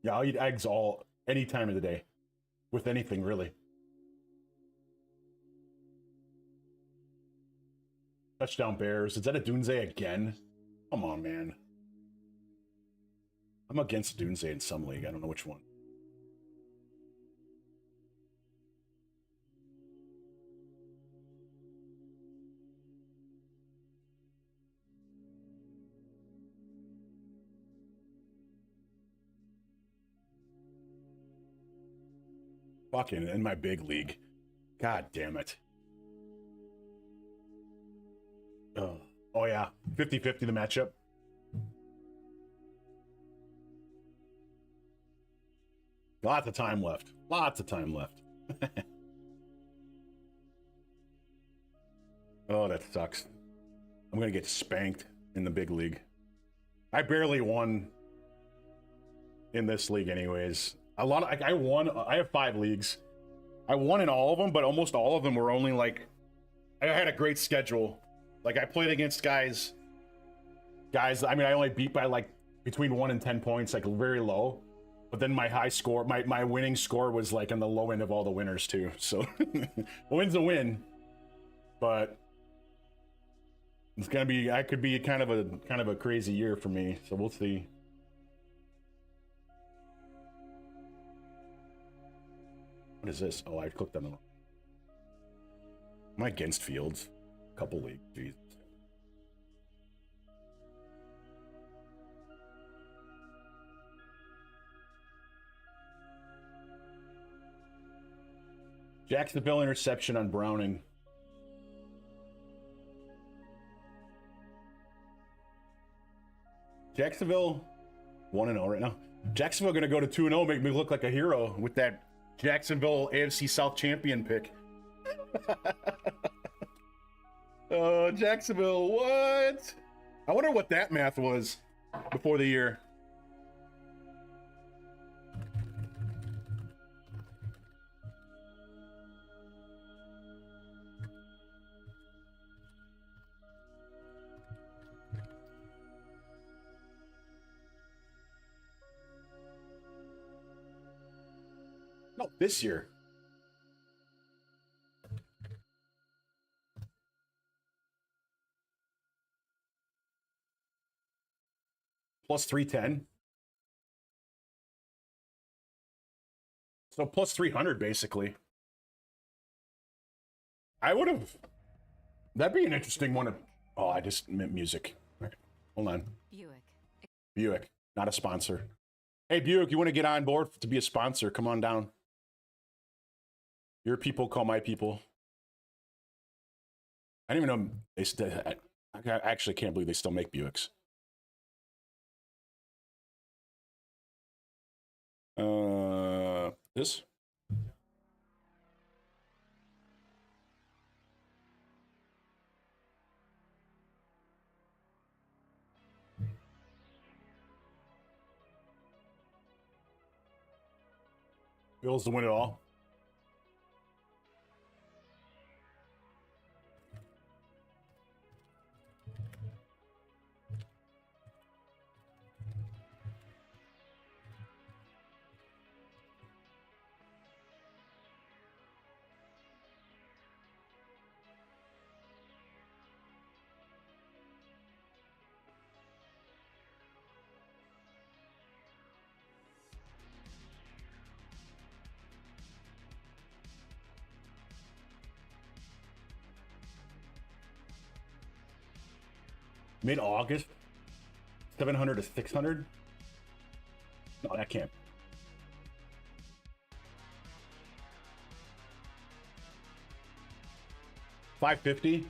Yeah, I'll eat eggs any time of the day with anything really. Touchdown Bears. Is that a Doomsday again? Come on, man. I'm against Doomsday in some league. I don't know which one. Fucking in my big league. God damn it. Oh yeah. 50-50 the matchup. Lots of time left. Lots of time left. Oh, that sucks. I'm gonna get spanked in the big league. I barely won in this league anyways. I won. I have 5 leagues. I won in all of them, but almost all of them were only like I had a great schedule. Like I played against guys. I mean, I only beat by like between 1 and 10 points, like very low. But then my high score, my winning score was like on the low end of all the winners too. So a win's a win. But it's gonna be, I could be kind of a crazy year for me. So we'll see. What is this? Oh, I clicked on the wrong. Am I against Fields? A couple leagues. Jesus. Jacksonville interception on Browning. Jacksonville 1-0 right now. Jacksonville going to go to 2-0, make me look like a hero with that Jacksonville AFC South champion pick. Oh, Jacksonville, what? I wonder what that math was before the year. No, this year. Plus 310. So plus 300, basically. I would have. That'd be an interesting one. Oh, I just meant music. All right, hold on. Buick, not a sponsor. Hey, Buick, you want to get on board to be a sponsor? Come on down. Your people call my people. I didn't even know they still. I actually can't believe they still make Buicks. This. Bills to win it all. Mid-August, 700 to 600. No, that can't. $550.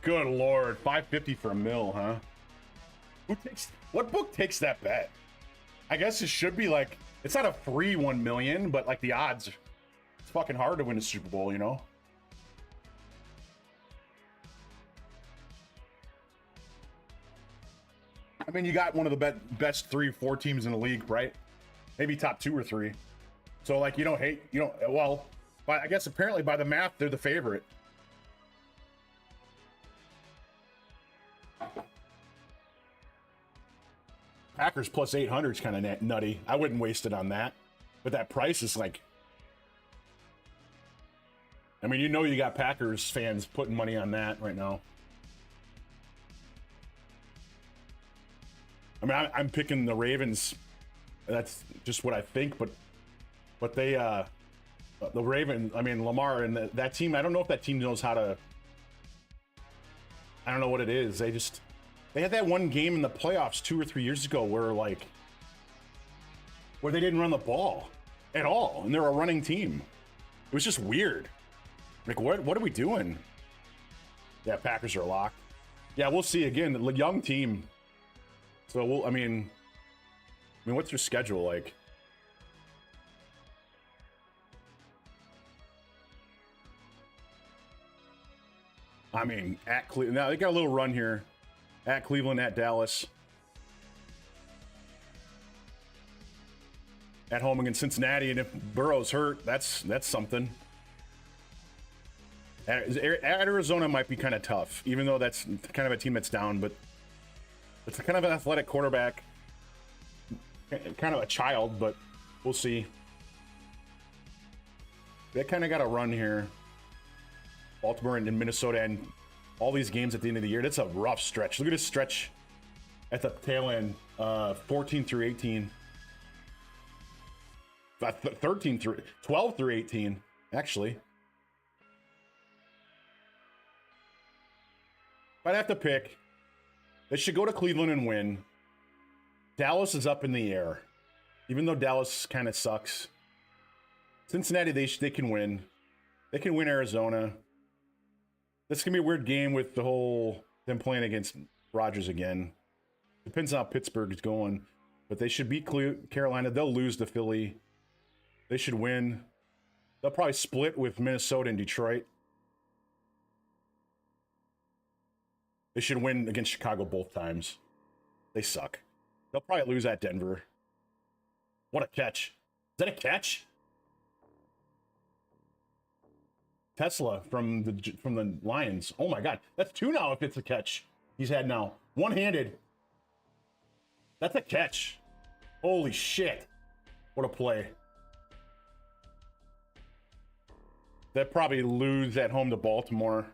Good Lord, $550 for a mil, huh? What book takes that bet? I guess it should be like, it's not a free 1 million, but like the odds, it's fucking hard to win a Super Bowl, you know? I mean, you got one of the best 3 or 4 teams in the league, right? Maybe top 2 or 3. So, like, you don't hate, you don't, well, I guess apparently by the math, they're the favorite. Packers plus 800 is kind of nutty. I wouldn't waste it on that. But that price is like, I mean, you know, you got Packers fans putting money on that right now. I mean, I'm picking the Ravens. That's just what I think, but they, the Ravens, I mean, Lamar and that team, I don't know if that team knows how to, I don't know what it is. They had that one game in the playoffs 2 or 3 years ago where they didn't run the ball at all, and they're a running team. It was just weird. Like, what are we doing? Yeah, Packers are locked. Yeah, we'll see again. The young team. So I mean, what's your schedule like? I mean, at Cleveland. Now they got a little run here. At Cleveland, at Dallas. At home against Cincinnati, and if Burrow's hurt, that's something. At Arizona might be kind of tough, even though that's kind of a team that's down, but it's kind of an athletic quarterback. Kind of a child, but we'll see. They kind of got a run here. Baltimore and Minnesota and all these games at the end of the year. That's a rough stretch. Look at this stretch at the tail end. 14 through 18. 12 through 18, actually. If I'd have to pick, they should go to Cleveland and win. Dallas is up in the air. Even though Dallas kind of sucks. Cincinnati, they can win. They can win Arizona. This is gonna be a weird game with the whole them playing against Rodgers again. Depends on how Pittsburgh is going, but they should beat Carolina. They'll lose to Philly. They should win. They'll probably split with Minnesota and Detroit. They should win against Chicago both times. They suck. They'll probably lose at Denver. What a catch. Is that a catch? Tesla from the Lions. Oh my God. That's 2 now if it's a catch he's had now. One-handed. That's a catch. Holy shit. What a play. They'll probably lose at home to Baltimore.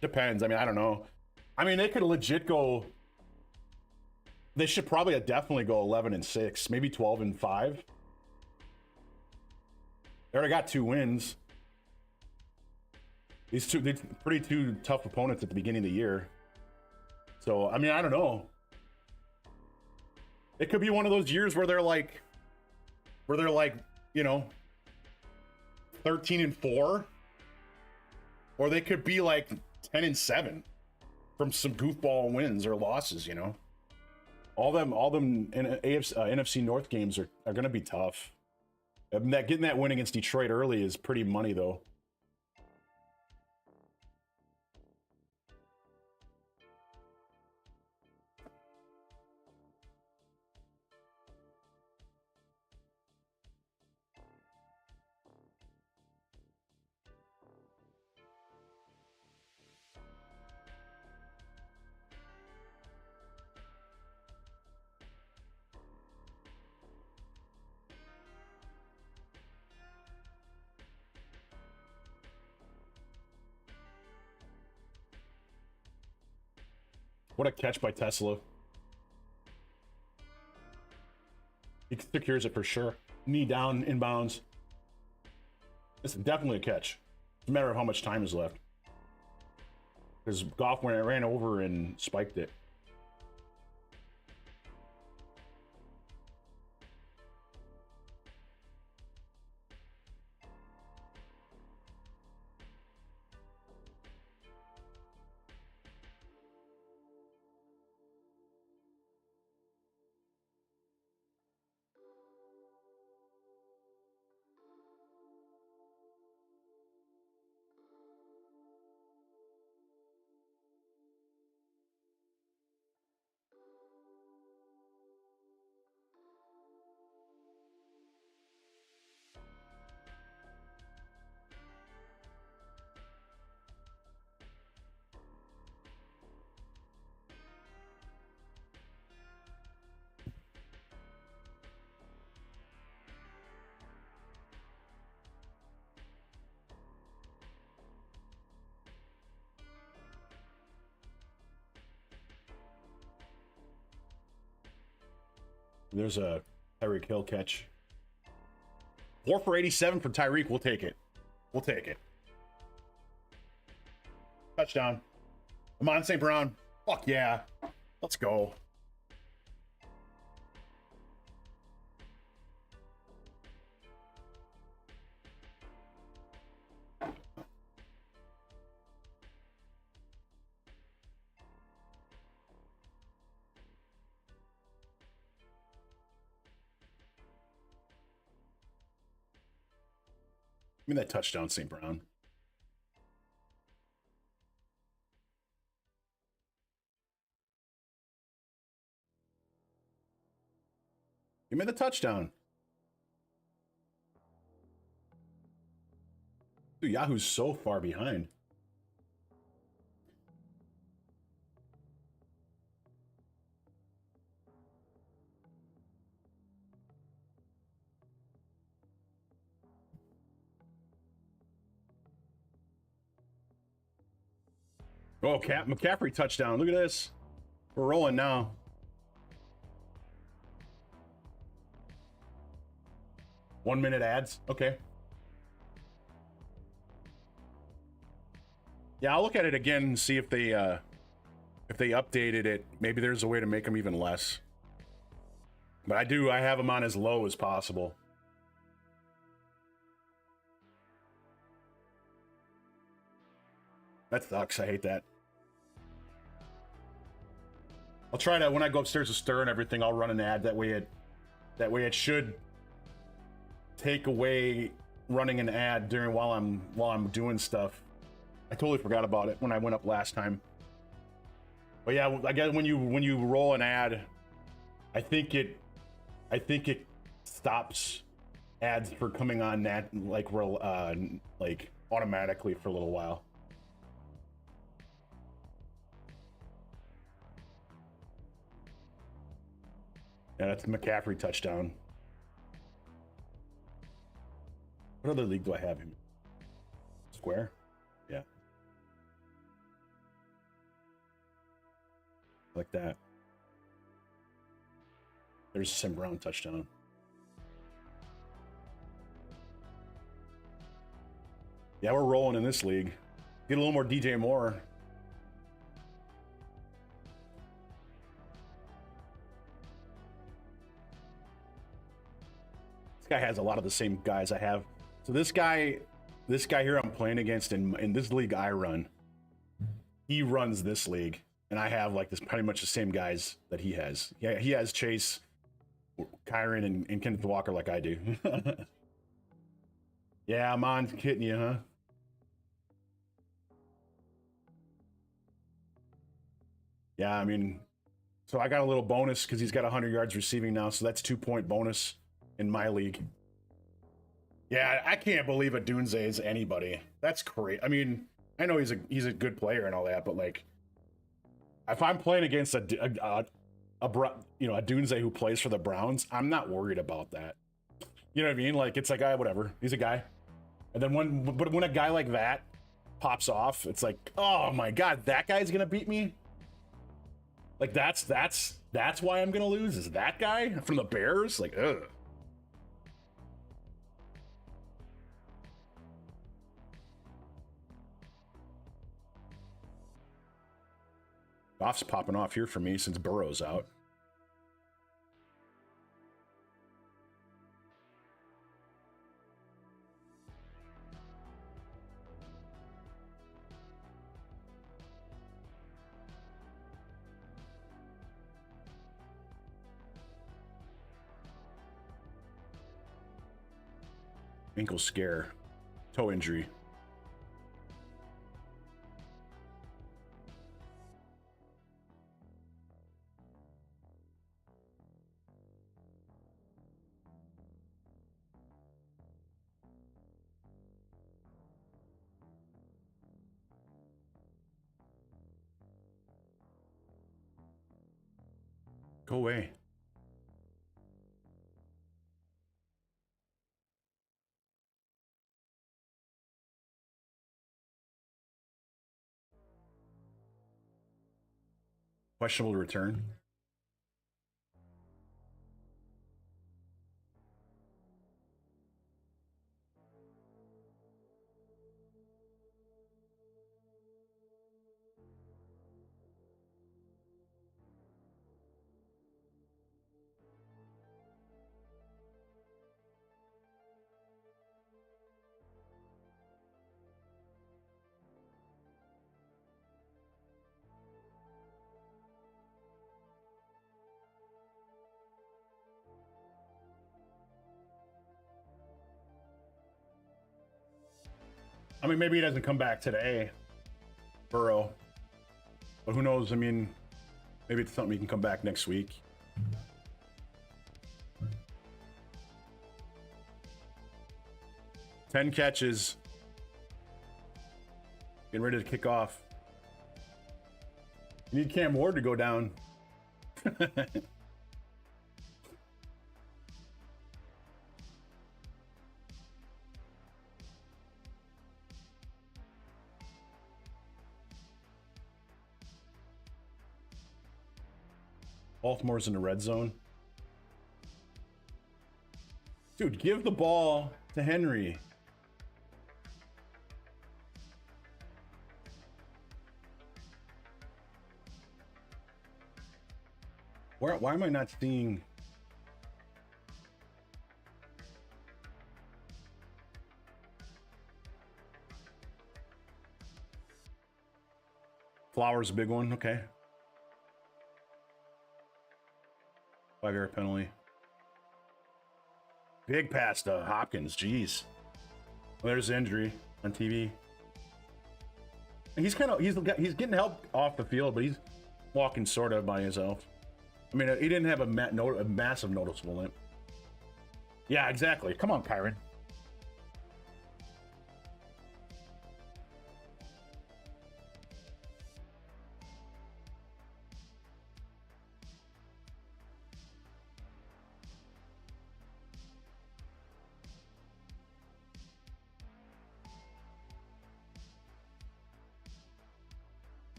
Depends. I mean, I don't know. I mean, they could legit go. They should probably definitely go 11-6, maybe 12-5. They already got 2 wins. These two pretty tough opponents at the beginning of the year. So, I mean, I don't know. It could be one of those years where they're like, you know, 13-4, or they could be like 10-7 from some goofball wins or losses. You know, all them NFC North games are going to be tough. Getting that win against Detroit early is pretty money, though. What a catch by Tesla. He secures it for sure. Knee down, inbounds. It's definitely a catch. It's a matter of how much time is left. Because Goff ran over and spiked it. There's a Tyreek Hill catch. 4 for 87 for Tyreek. We'll take it. We'll take it. Touchdown. Amon St. Brown. Fuck yeah. Let's go. Give me that touchdown, St. Brown. Give me the touchdown. Dude, Yahoo's so far behind. Oh, McCaffrey touchdown. Look at this. We're rolling now. One-minute ads. Okay. Yeah, I'll look at it again and see if they updated it. Maybe there's a way to make them even less. But I have them on as low as possible. That sucks. I hate that. I'll try to, when I go upstairs to stir and everything, I'll run an ad. That way it should take away running an ad during while I'm doing stuff. I totally forgot about it when I went up last time. But yeah, I guess when you roll an ad, I think it stops ads for coming on that like automatically for a little while. Yeah, that's a McCaffrey touchdown. What other league do I have him? Square? Yeah. Like that. There's a Sim Brown touchdown. Yeah, we're rolling in this league. Get a little more DJ Moore. This guy has a lot of the same guys I have. So this guy here I'm playing against in this league I run. He runs this league, and I have like this pretty much the same guys that he has. Yeah, he has Chase, Kyron, and Kenneth Walker like I do. Yeah, I'm on kidding you, huh? Yeah, I mean, so I got a little bonus because he's got 100 yards receiving now, so that's 2-point bonus in my league. Yeah, I can't believe Adunze is anybody. That's great. I mean, I know he's a good player and all that, but like, if I'm playing against Adunze who plays for the Browns, I'm not worried about that. You know what I mean? Like, it's like, whatever. He's a guy. And then when a guy like that pops off, it's like, oh my god, that guy's gonna beat me. Like that's why I'm gonna lose. Is that guy from the Bears? Like, ugh. Goff's popping off here for me since Burrow's out. Ankle scare, toe injury. Go away. Questionable return. I mean, maybe he doesn't come back today, Burrow. But who knows? I mean, maybe it's something he can come back next week. Ten catches. Getting ready to kick off. You need Cam Ward to go down. Baltimore's in the red zone. Dude, give the ball to Henry. Why am I not seeing? Flowers, a big one. Okay. 5-yard penalty. Big pass to Hopkins. Jeez. Well, there's the injury on TV. He's getting help off the field, but he's walking sort of by himself. I mean, he didn't have a massive noticeable limp. Yeah, exactly. Come on, Kyron.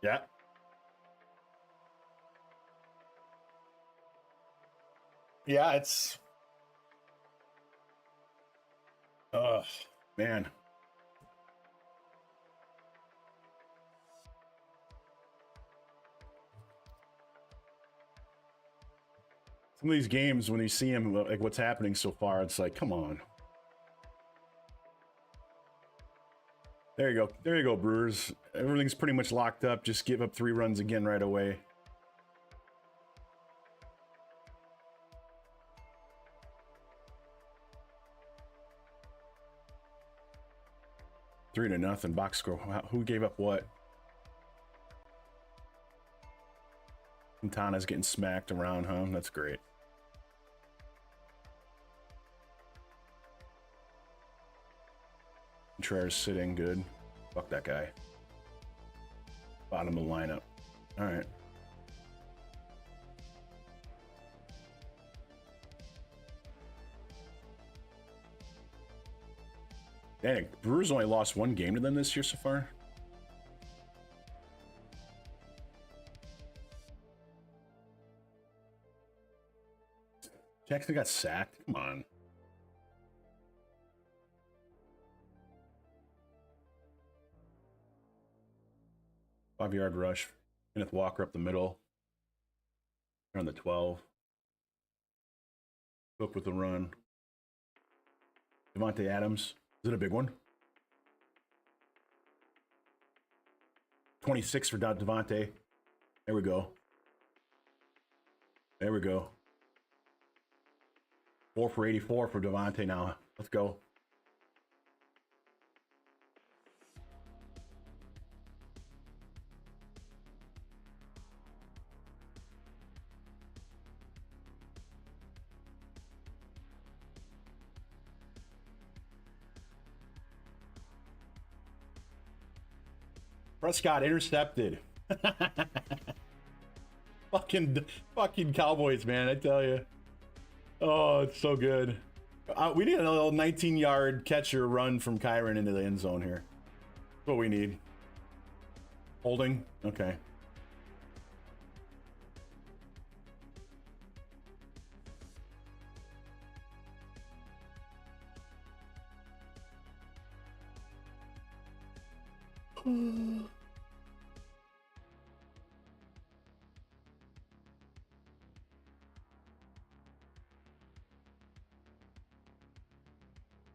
Yeah. Yeah, it's... Ugh, man. Some of these games, when you see him, like what's happening so far, it's like, come on. There you go. There you go, Brewers. Everything's pretty much locked up. Just give up 3 runs again right away. Three to nothing. Box score. Who gave up what? Quintana's getting smacked around, huh? That's great. Contreras sitting good. Fuck that guy. Bottom of the lineup. All right. Dang, Brewers only lost 1 game to them this year so far. Jackson got sacked. Come on. Five-yard rush. Kenneth Walker up the middle. On the 12. Cook with the run. Devontae Adams. Is it a big one? 26 for Devontae. There we go. There we go. 4 for 84 for Devontae now. Let's go. Prescott intercepted. fucking Cowboys, man, I tell you. Oh, it's so good. We need a little 19-yard catcher run from Kyron into the end zone here. That's what we need. Holding? Okay.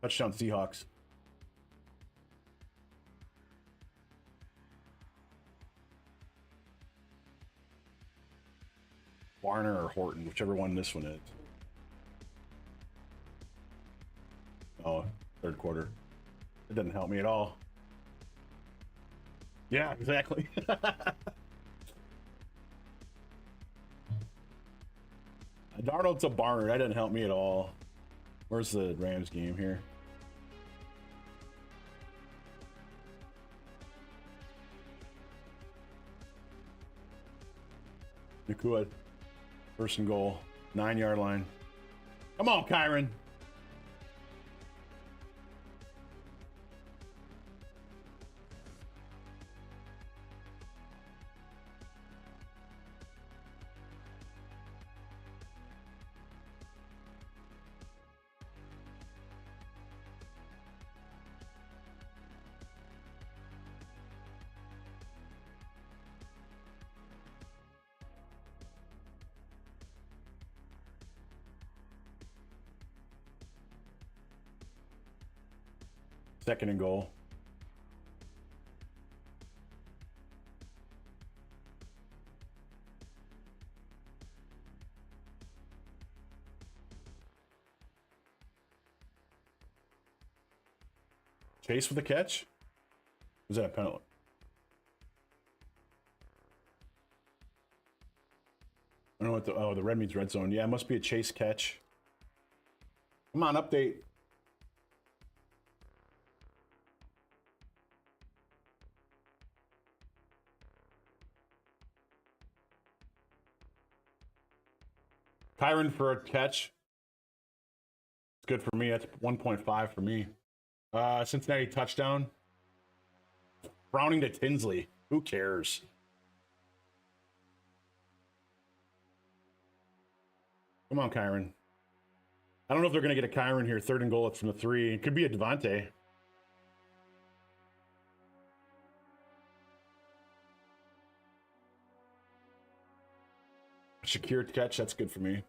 Touchdown Seahawks. Warner or Horton, whichever one this one is. Oh, third quarter. It doesn't help me at all. Yeah, exactly. Darnold's a barner. That doesn't help me at all. Where's the Rams game here? Nakua, first and goal, 9-yard line. Come on, Kyron. Second and goal. Chase for the catch? Was that a penalty? I don't know what the... Oh, the red means red zone. Yeah, it must be a chase catch. Come on, update. Kyron for a catch. It's good for me. That's 1.5 for me. Cincinnati touchdown. Browning to Tinsley. Who cares? Come on, Kyron. I don't know if they're going to get a Kyron here. Third and goal. It's from the 3. It could be a Devontae. Shakir catch. That's good for me.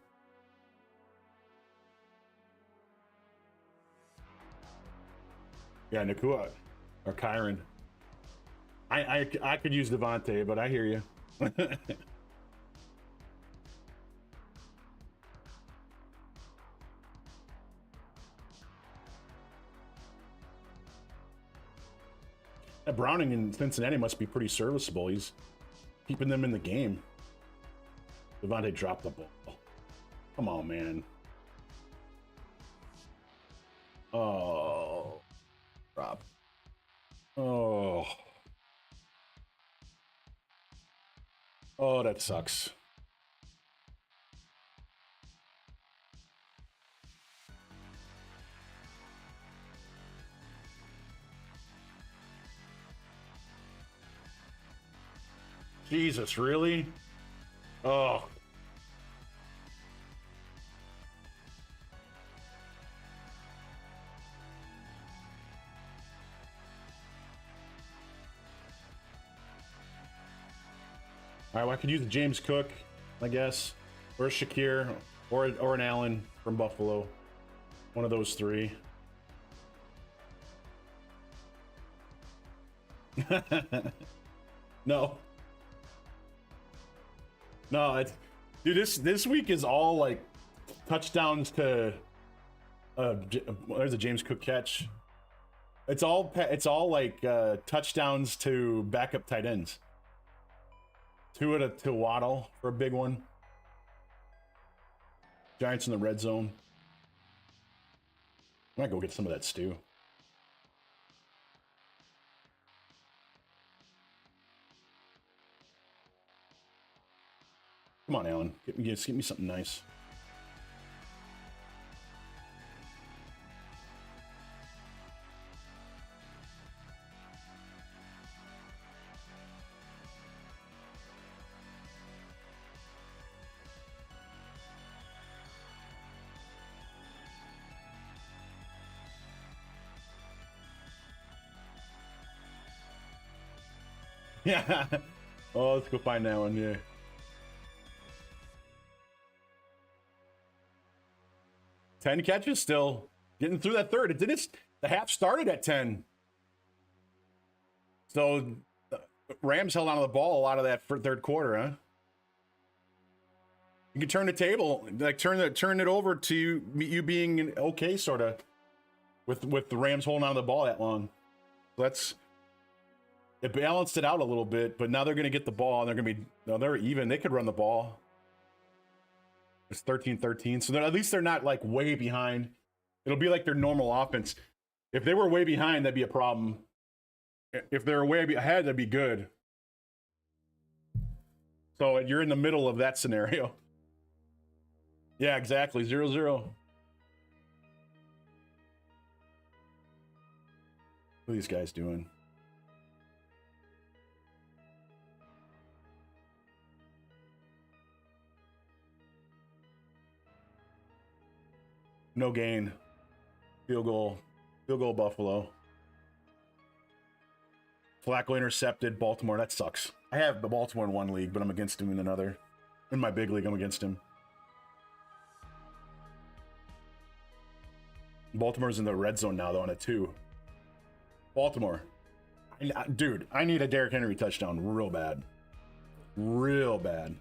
Yeah, Nakua or Kyron. I could use Devontae, but I hear you. That Browning in Cincinnati must be pretty serviceable. He's keeping them in the game. Devontae dropped the ball. Come on, man. Oh, Rob. Oh. Oh, that sucks. Jesus, really? Oh. All right, well, I could use a James Cook, I guess, or a Shakir, or an Allen from Buffalo. One of those 3. No. No, it's, dude. This week is all like touchdowns to. There's a James Cook catch. It's all like touchdowns to backup tight ends. 2 to Waddle for a big one. Giants in the red zone. I might go get some of that stew. Come on, Alan. Get me something nice. Yeah. Oh, let's go find that one. Yeah. Ten catches still getting through that third. It didn't. The half started at 10. So Rams held on to the ball a lot of that third quarter, huh? You can turn the table, like turn it over to you being okay, sort of, with the Rams holding on to the ball that long. It balanced it out a little bit, but now they're going to get the ball, and they're going to be, no, they're even. They could run the ball. It's 13-13, so at least they're not like way behind. It'll be like their normal offense. If they were way behind, that'd be a problem. If they're way ahead, that'd be good. So you're in the middle of that scenario. Yeah, exactly. 0-0. What are these guys doing? No gain. Field goal Buffalo. Flacco intercepted Baltimore. That sucks. I have the Baltimore in one league, but I'm against him in another. In my big league, I'm against him. Baltimore's in the red zone now, though, on a 2. Baltimore. Dude, I need a Derrick Henry touchdown real bad. Real bad.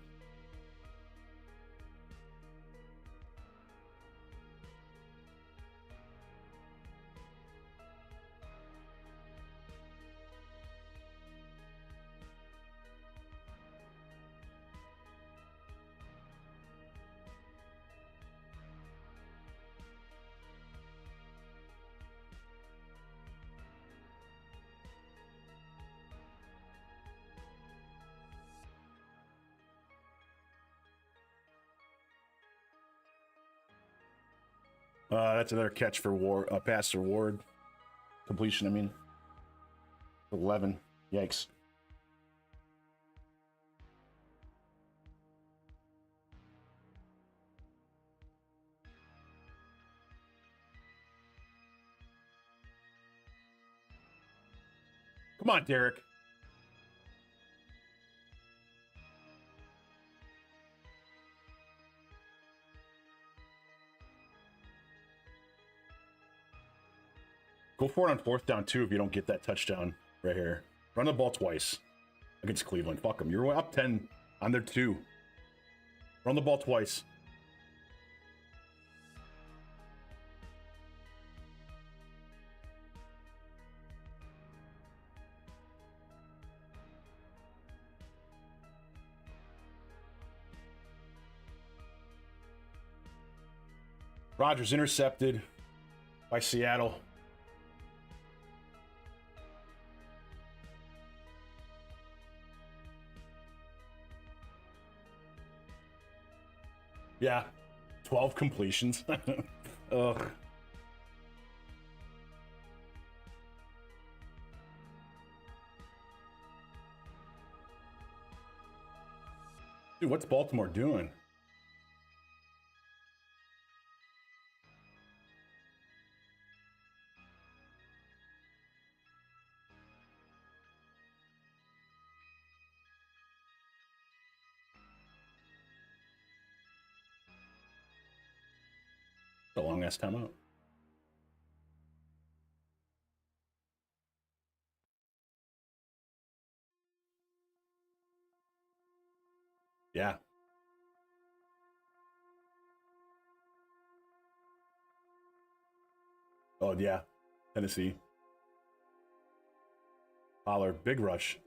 That's another catch for Ward, pass for Ward. Completion, I mean. 11. Yikes. Come on, Derek. Go for it on 4th down, too, if you don't get that touchdown right here. Run the ball twice against Cleveland. Fuck them. You're up 10 on their 2. Run the ball twice. Rodgers intercepted by Seattle. Yeah, 12 completions. Ugh. Dude, what's Baltimore doing? A long ass timeout. Yeah. Oh, yeah. Tennessee. Pollard, big rush.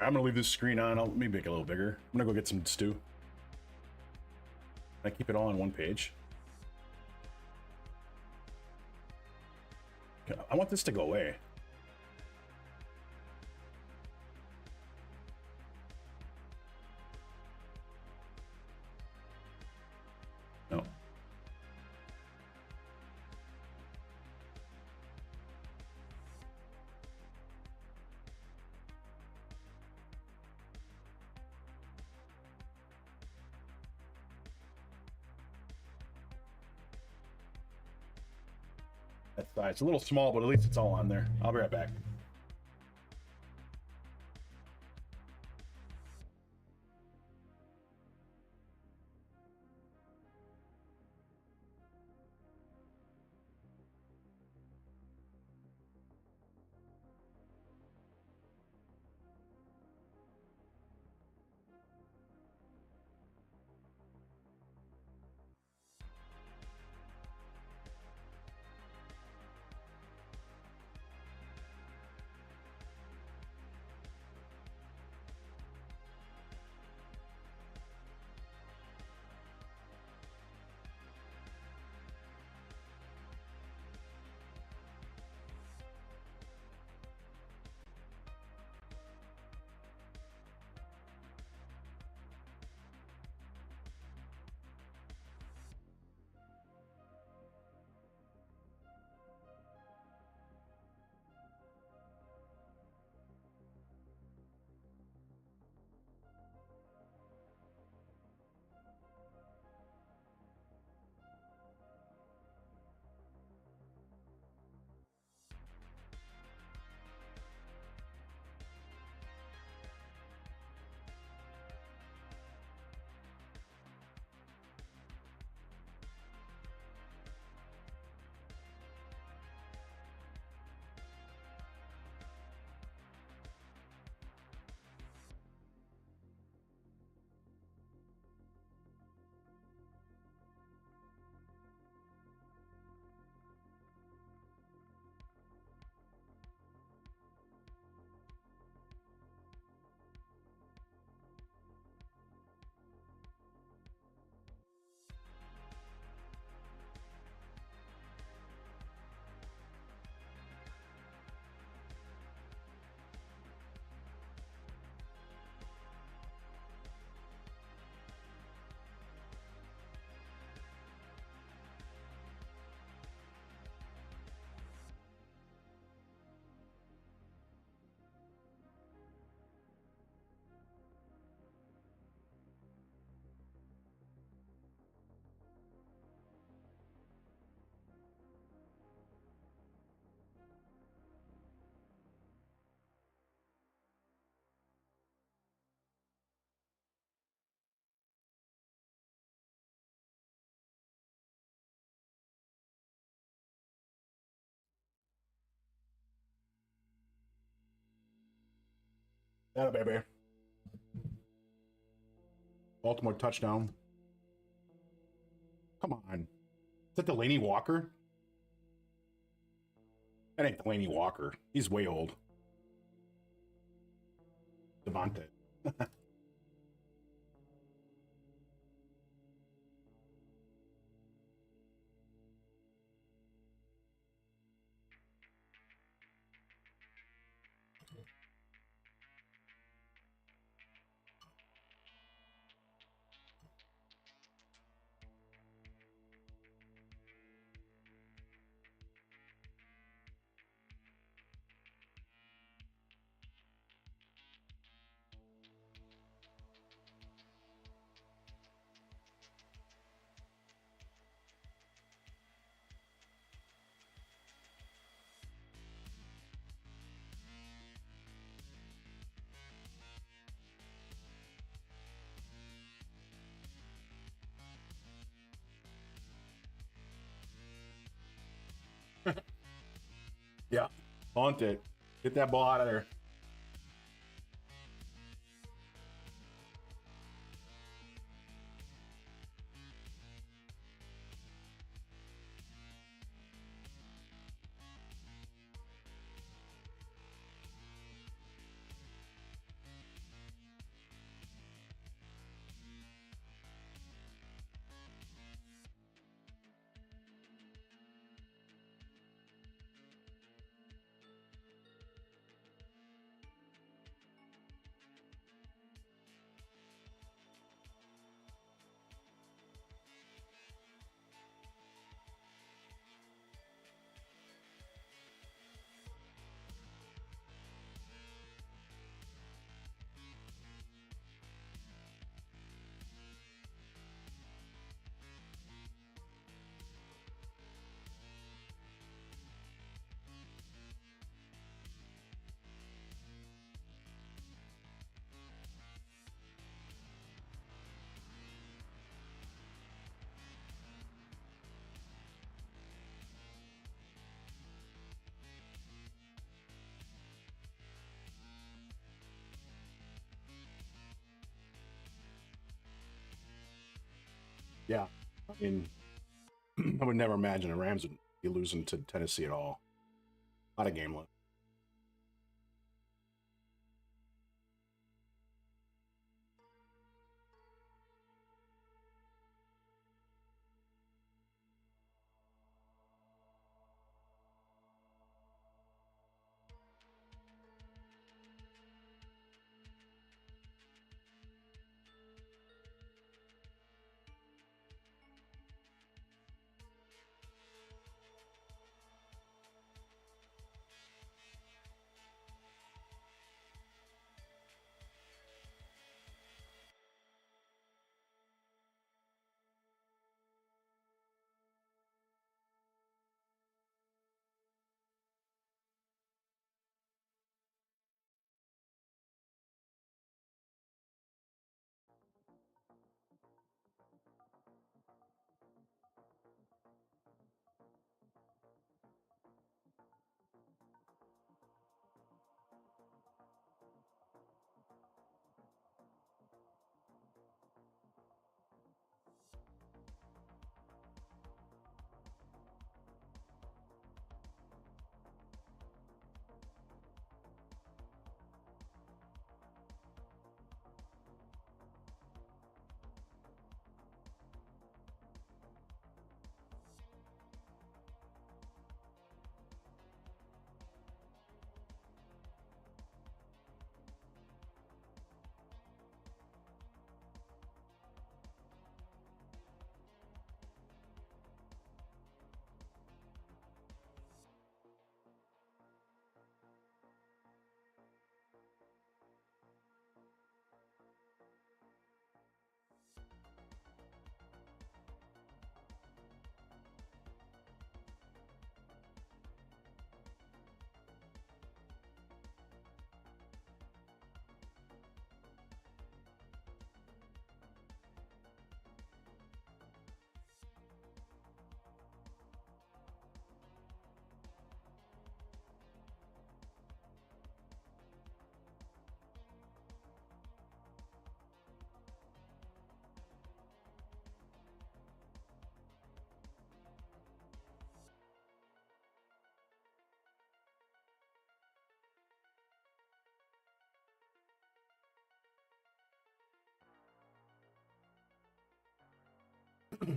I'm gonna leave this screen on. Let me make it a little bigger. I'm gonna go get some stew. Can I keep it all on one page? Okay, I want this to go away. No. It's a little small, but at least it's all on there. I'll be right back. That a baby. Baltimore touchdown. Come on. Is that Delaney Walker? That ain't Delaney Walker. He's way old. Devontae. Yeah. Punt it. Get that ball out of there. Yeah. I mean, I would never imagine the Rams would be losing to Tennessee at all. Not a game left.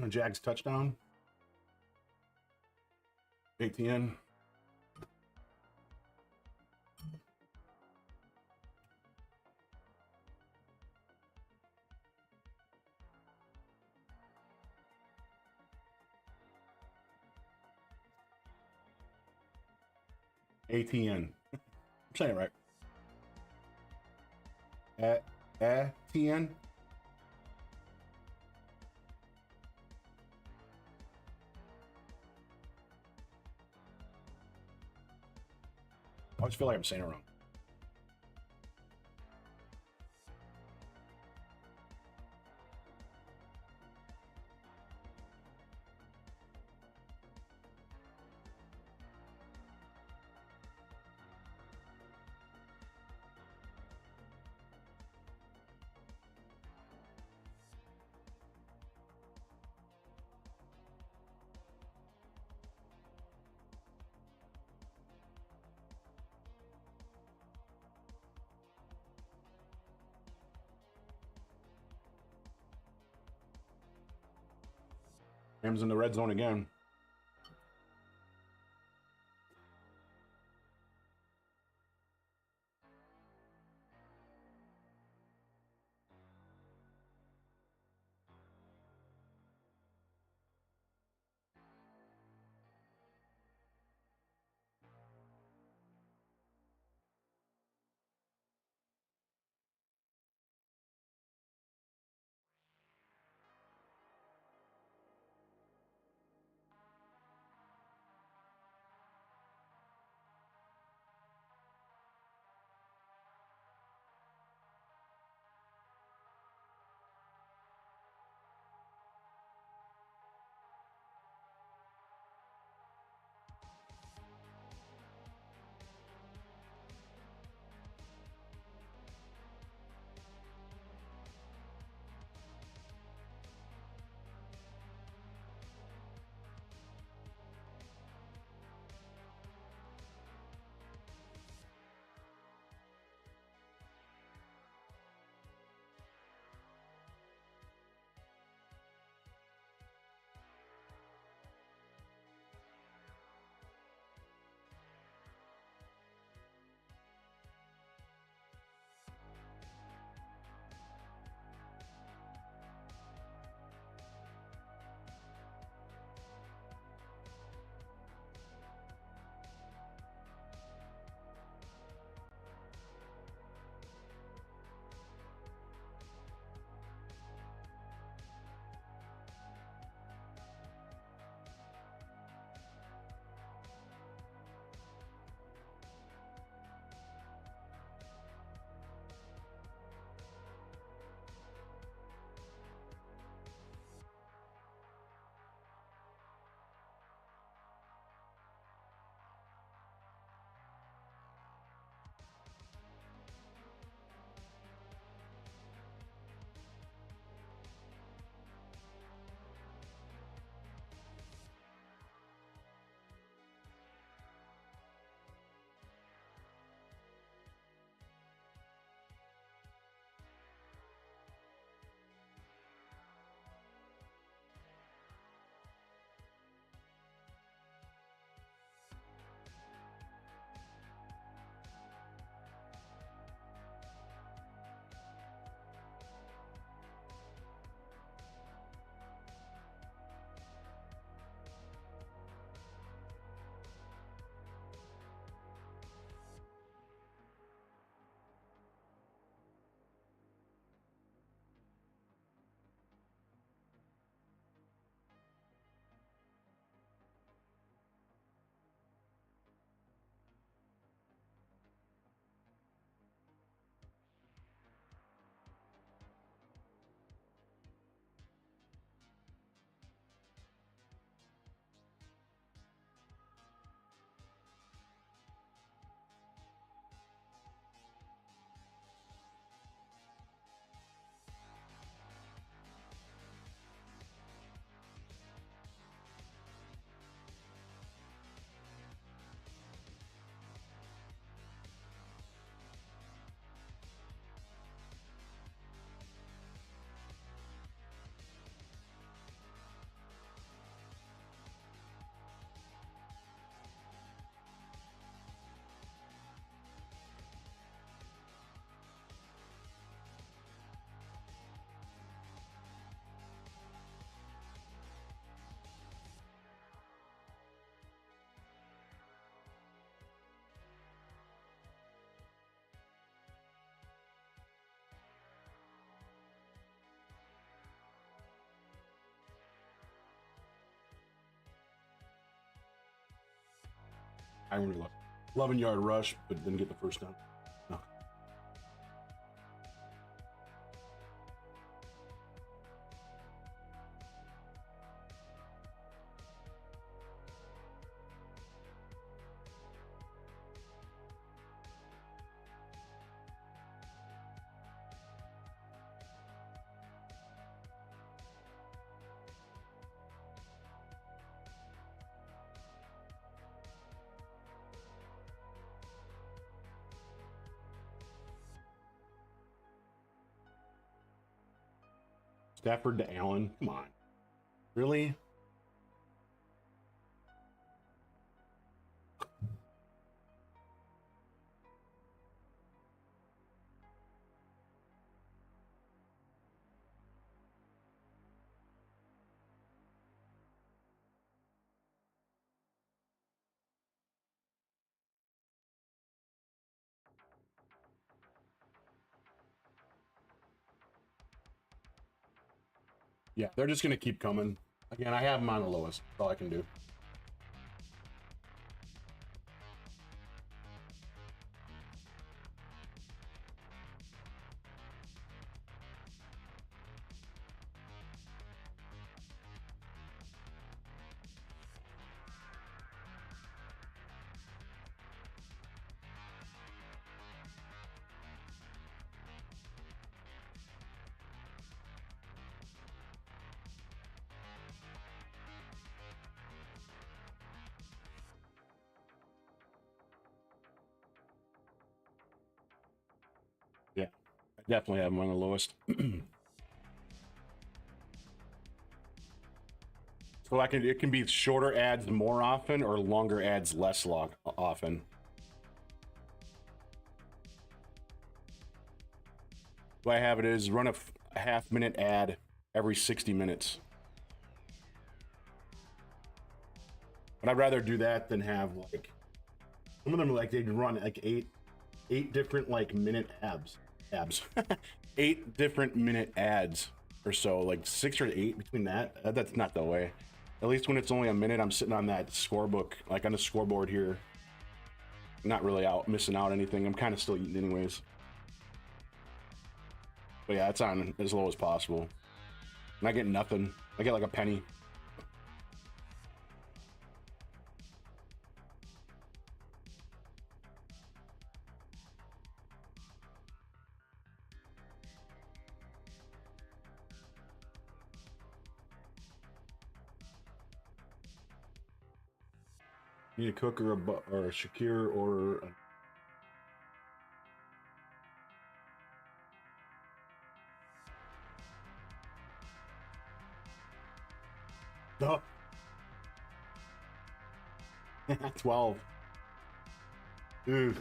A Jags touchdown. ATN. ATN. I'm saying it right. ATN. I always feel like I'm saying it wrong. Rams in the red zone again. I really love 11-yard rush, but didn't get the first down. No. Stafford to Allen. Come on. Really? Yeah, they're just going to keep coming. Again, I have them on the lowest. That's all I can do. Yeah, I definitely have them on the lowest. So it can be shorter ads more often or longer ads less long often. The way I have it is run a half-minute ad every 60 minutes. But I'd rather do that than have like some of them like they'd run like eight different like minute abs 8 different minute ads or so, like 6 or 8 between that. That's not the way. At least when it's only a minute, I'm sitting on that scorebook, like on the scoreboard here, not really missing out anything. I'm kind of still eating anyways. But yeah, it's on as low as possible. And I get nothing. I get like a penny. You need a cook or a Shakir or a... No. 12. Dude.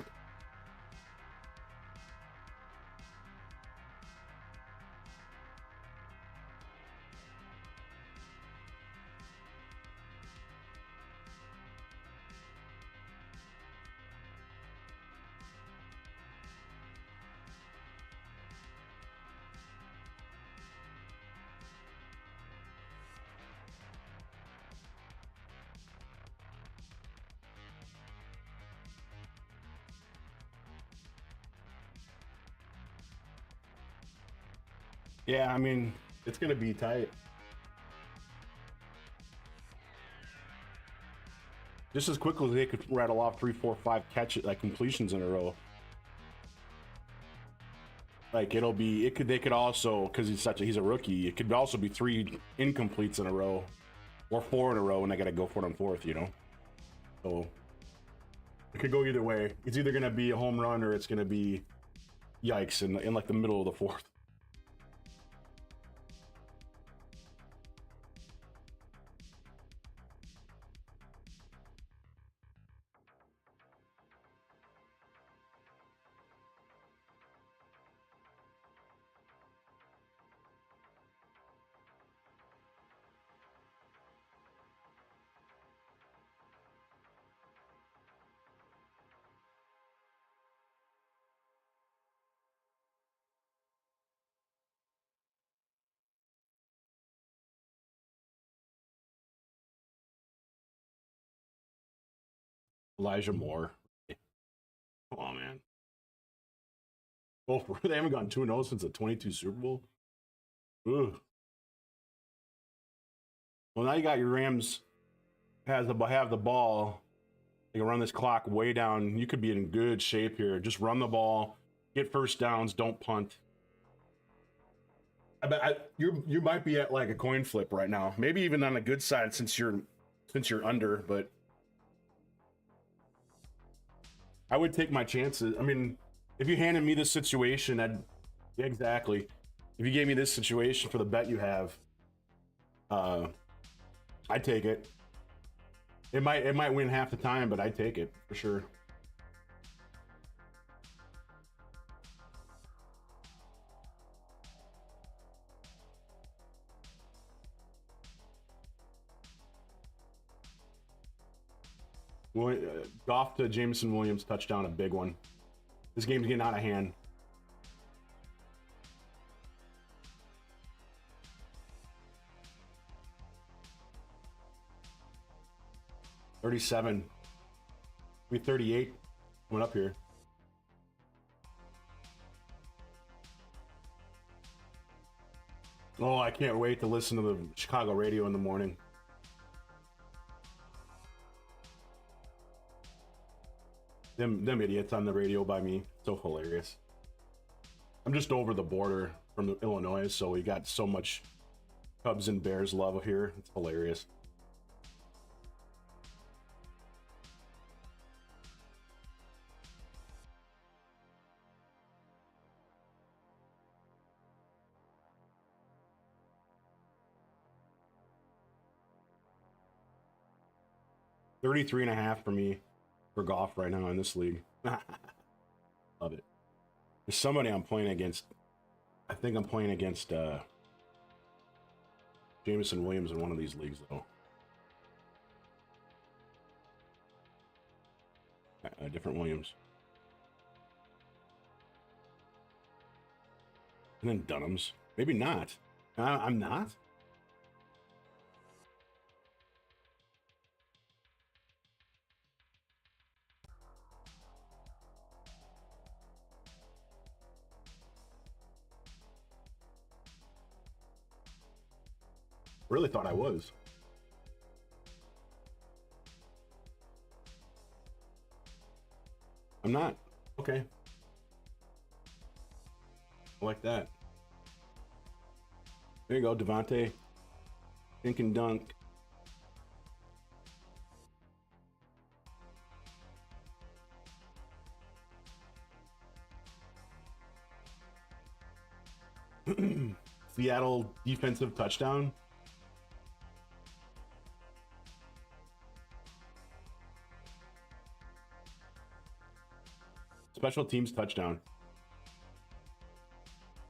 Yeah, I mean, it's gonna be tight. Just as quickly as they could rattle off 3, 4, 5 like completions in a row. Like they could also, because he's a rookie, it could also be 3 incompletes in a row, or 4 in a row, and I gotta go for it on 4th, you know. So it could go either way. It's either gonna be a home run or it's gonna be yikes in like the middle of the 4th. Elijah Moore. Come on, man. Oh, they haven't gone 2-0 since the 22 Super Bowl. Ugh. Well, now you got your Rams have the ball. They can run this clock way down. You could be in good shape here. Just run the ball, get first downs, don't punt. I bet you might be at like a coin flip right now. Maybe even on the good side since you're under, but I would take my chances. I mean, if you handed me this situation, exactly. If you gave me this situation for the bet you have, I'd take it. It might win half the time, but I'd take it for sure. Goff to Jameson Williams touchdown, a big one. This game's getting out of hand. $37. Maybe 38 coming up here. Oh, I can't wait to listen to the Chicago radio in the morning. Them idiots on the radio by me. So hilarious. I'm just over the border from Illinois, so we got so much Cubs and Bears love here. It's hilarious. $33.5 for me for Goff right now in this league. Love it. There's somebody I'm playing against. I think I'm playing against Jameson Williams in one of these leagues, though. Different Williams. And then Dunham's. Maybe not. I'm not. Really thought I was. I'm not. Okay. I like that. There you go, Devontae. Dink and dunk. Seattle defensive touchdown. Special teams touchdown.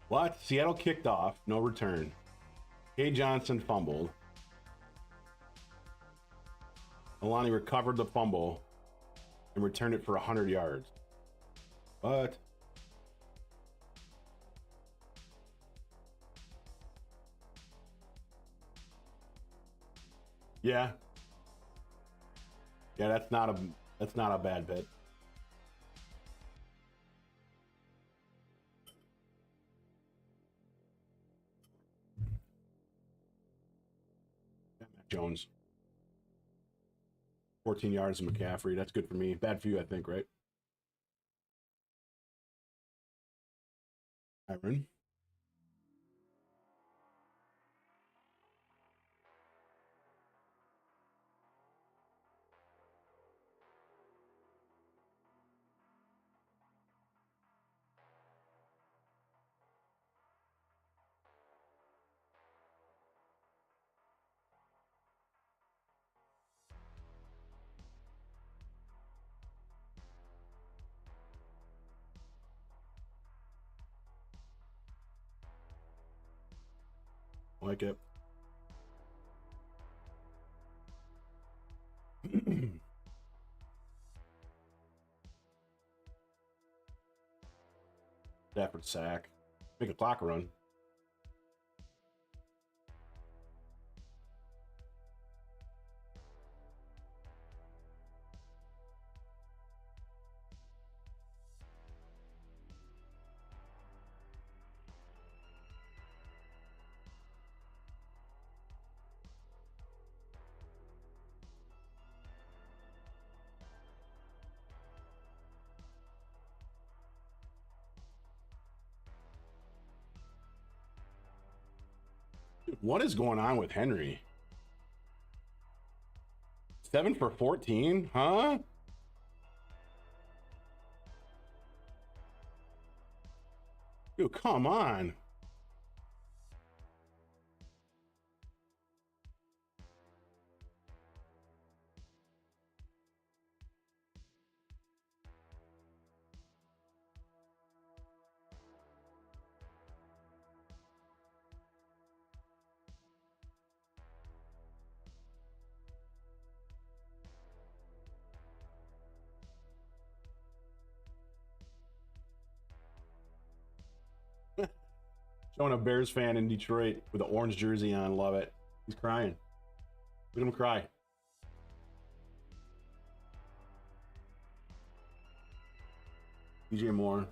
What? Seattle kicked off, no return. K. Johnson fumbled. Alani recovered the fumble and returned it for 100 yards. What? Yeah. Yeah, that's not a bad bet. Jones. 14 yards of McCaffrey. That's good for me. Bad for you, I think, right? Aaron. Like it. Stafford sack. Make a clock run. What is going on with Henry? 7 for 14, huh? Dude, come on. Showing a Bears fan in Detroit with an orange jersey on. Love it. He's crying. Look at him cry. DJ Moore.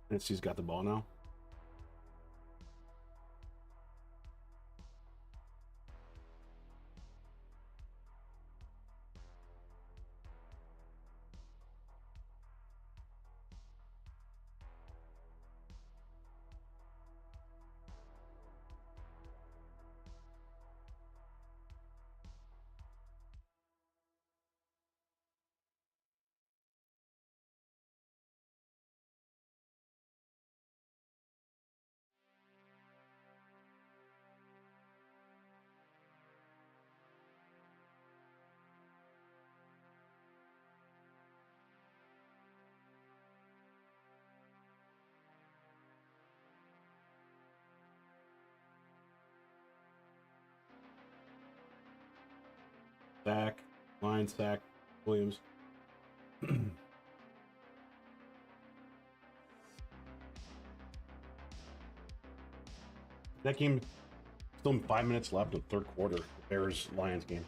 Tennessee's got the ball now. Sack, line sack, Williams. That game, still 5 minutes left of third quarter. Bears Lions game.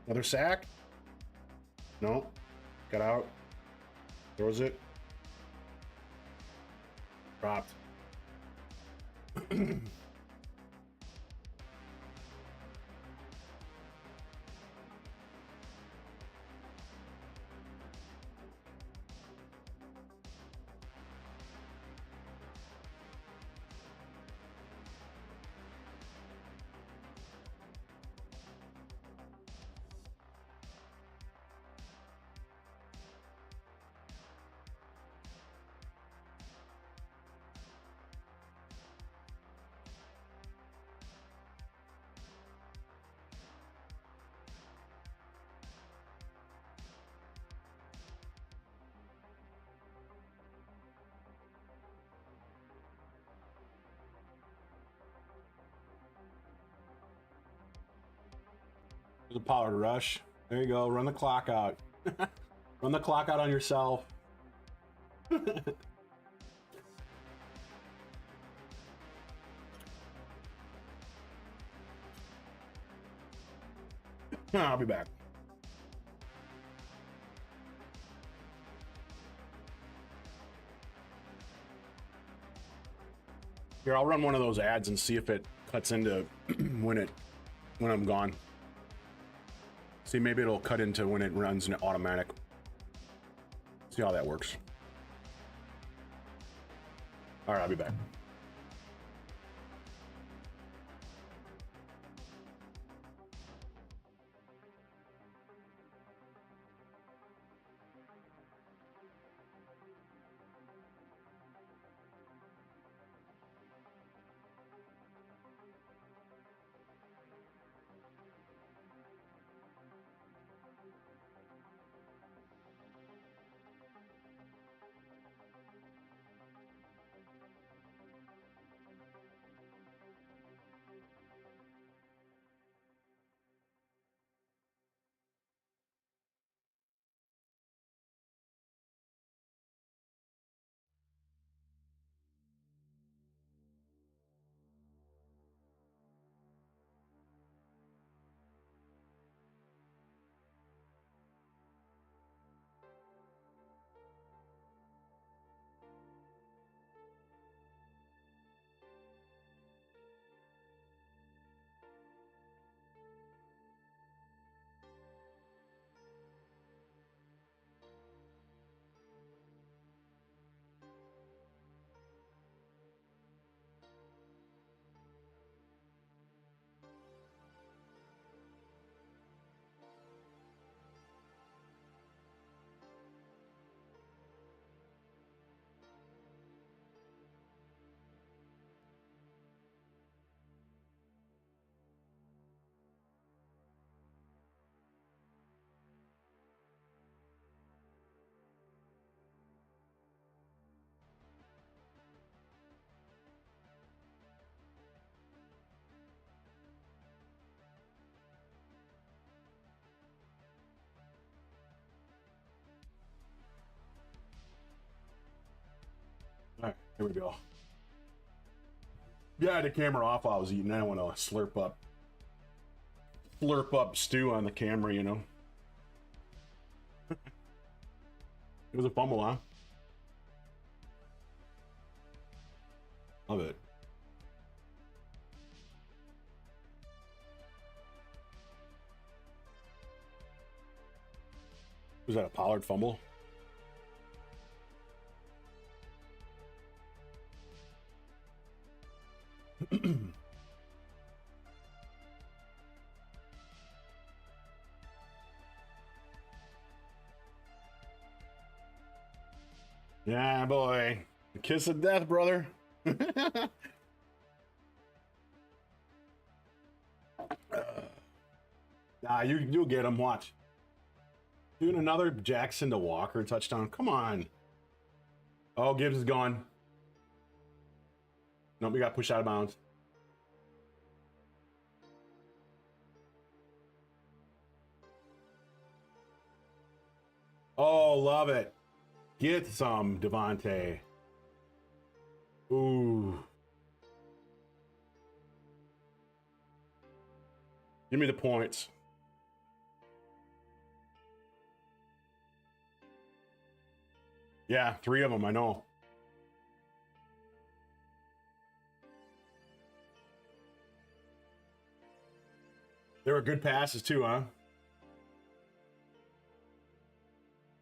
Another sack? No. Got out. Throws it. Dropped. There's a Pollard rush. There you go. Run the clock out. Run the clock out on yourself. I'll be back. Here, I'll run one of those ads and see if it cuts into when I'm gone. See, maybe it'll cut into when it runs in automatic. See how that works. All right, I'll be back. All right, here we go. Yeah, I had the camera off while I was eating. I don't want to slurp up stew on the camera, you know. It was a fumble, huh? Love it. Was that a Pollard fumble? Yeah, boy. The kiss of death, brother. Nah, you'll get him. Watch. Doing another Jackson to Walker touchdown. Come on. Oh, Gibbs is gone. Nope, we got pushed out of bounds. Oh, love it. Get some, Devontae. Ooh. Give me the points. Yeah, 3 of them, I know. They were good passes too, huh?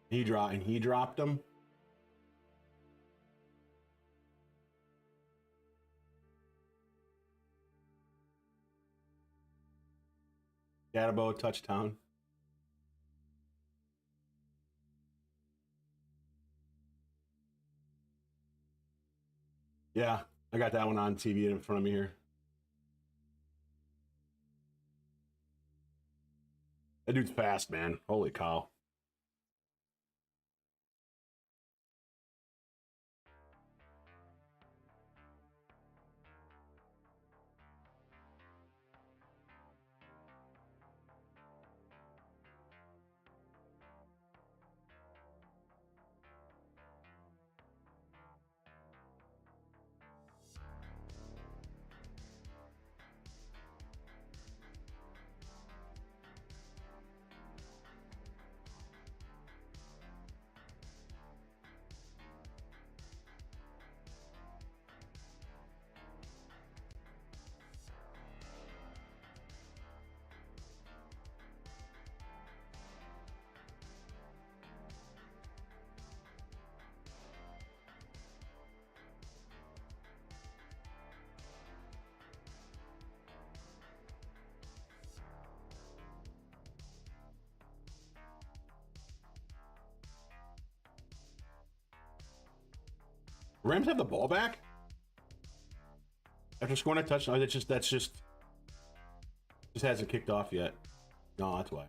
He dropped them. Gatabo touchdown. Yeah, I got that one on TV in front of me here. That dude's fast, man. Holy cow. Rams have the ball back after scoring a touchdown. That's just hasn't kicked off yet. No, that's why.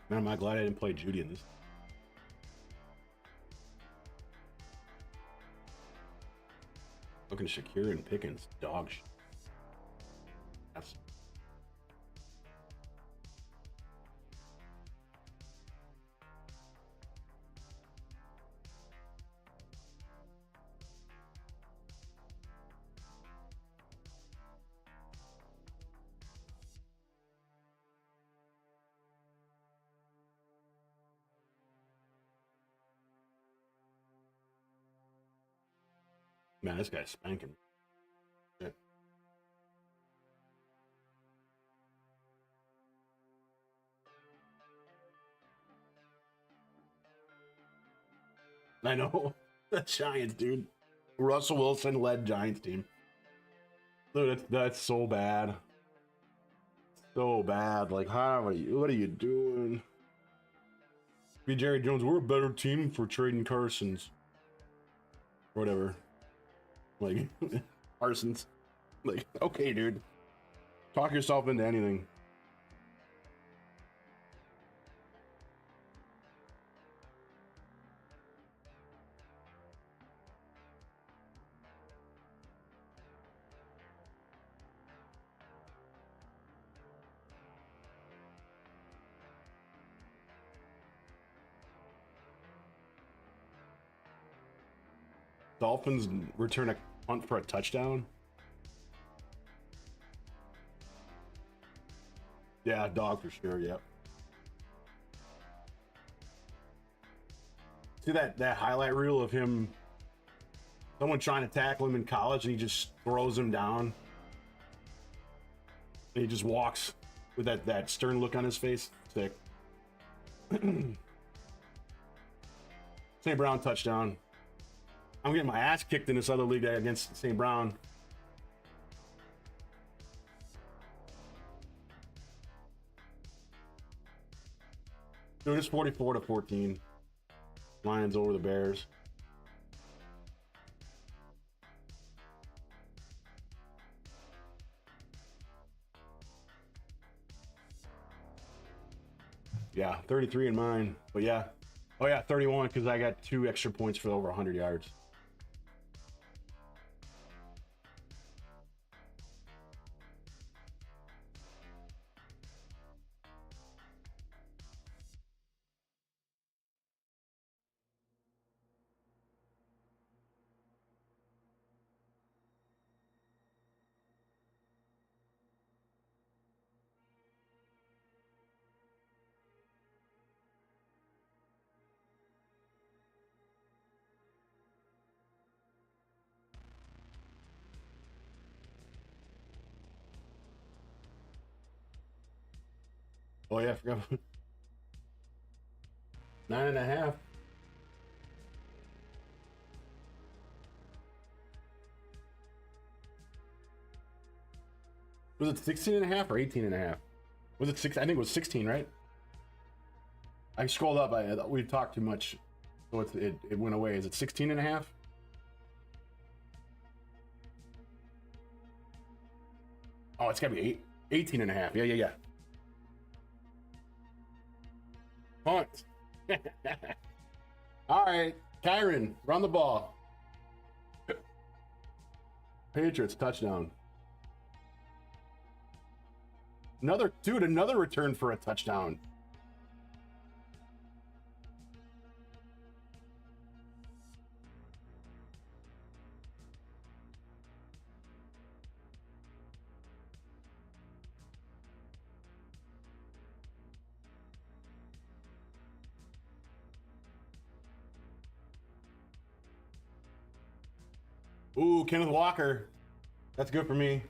Man, am I glad I didn't play Judy in this. Looking at Shakira and Pickens, dog shit. That's man, this guy's spanking. Shit. I know. The Giants, dude. Russell Wilson led Giants team. Dude, that's so bad. So bad. Like, what are you doing? Be Jerry Jones, we're a better team for trading Carsons. Whatever. Like, Parsons. Like, okay, dude. Talk yourself into anything. Dolphins return a punt for a touchdown. Yeah, dog for sure. Yep. See that highlight reel of him, someone trying to tackle him in college, and he just throws him down. And he just walks with that stern look on his face. Sick. St. Brown touchdown. I'm getting my ass kicked in this other league against St. Brown. Dude, it's 44-14. Lions over the Bears. Yeah, 33 in mine. But yeah. Oh yeah, 31 because I got 2 extra points for over 100 yards. Oh yeah, I forgot. 9.5. Was it 16.5 or 18.5? Was it 6? I think it was 16, right? I scrolled up. We talked too much, so it went away. Is it 16.5? Oh, it's gotta be 18.5. Yeah. Punt. All right, Kyron, run the ball. Patriots touchdown. Another return for a touchdown. Ooh, Kenneth Walker. That's good for me.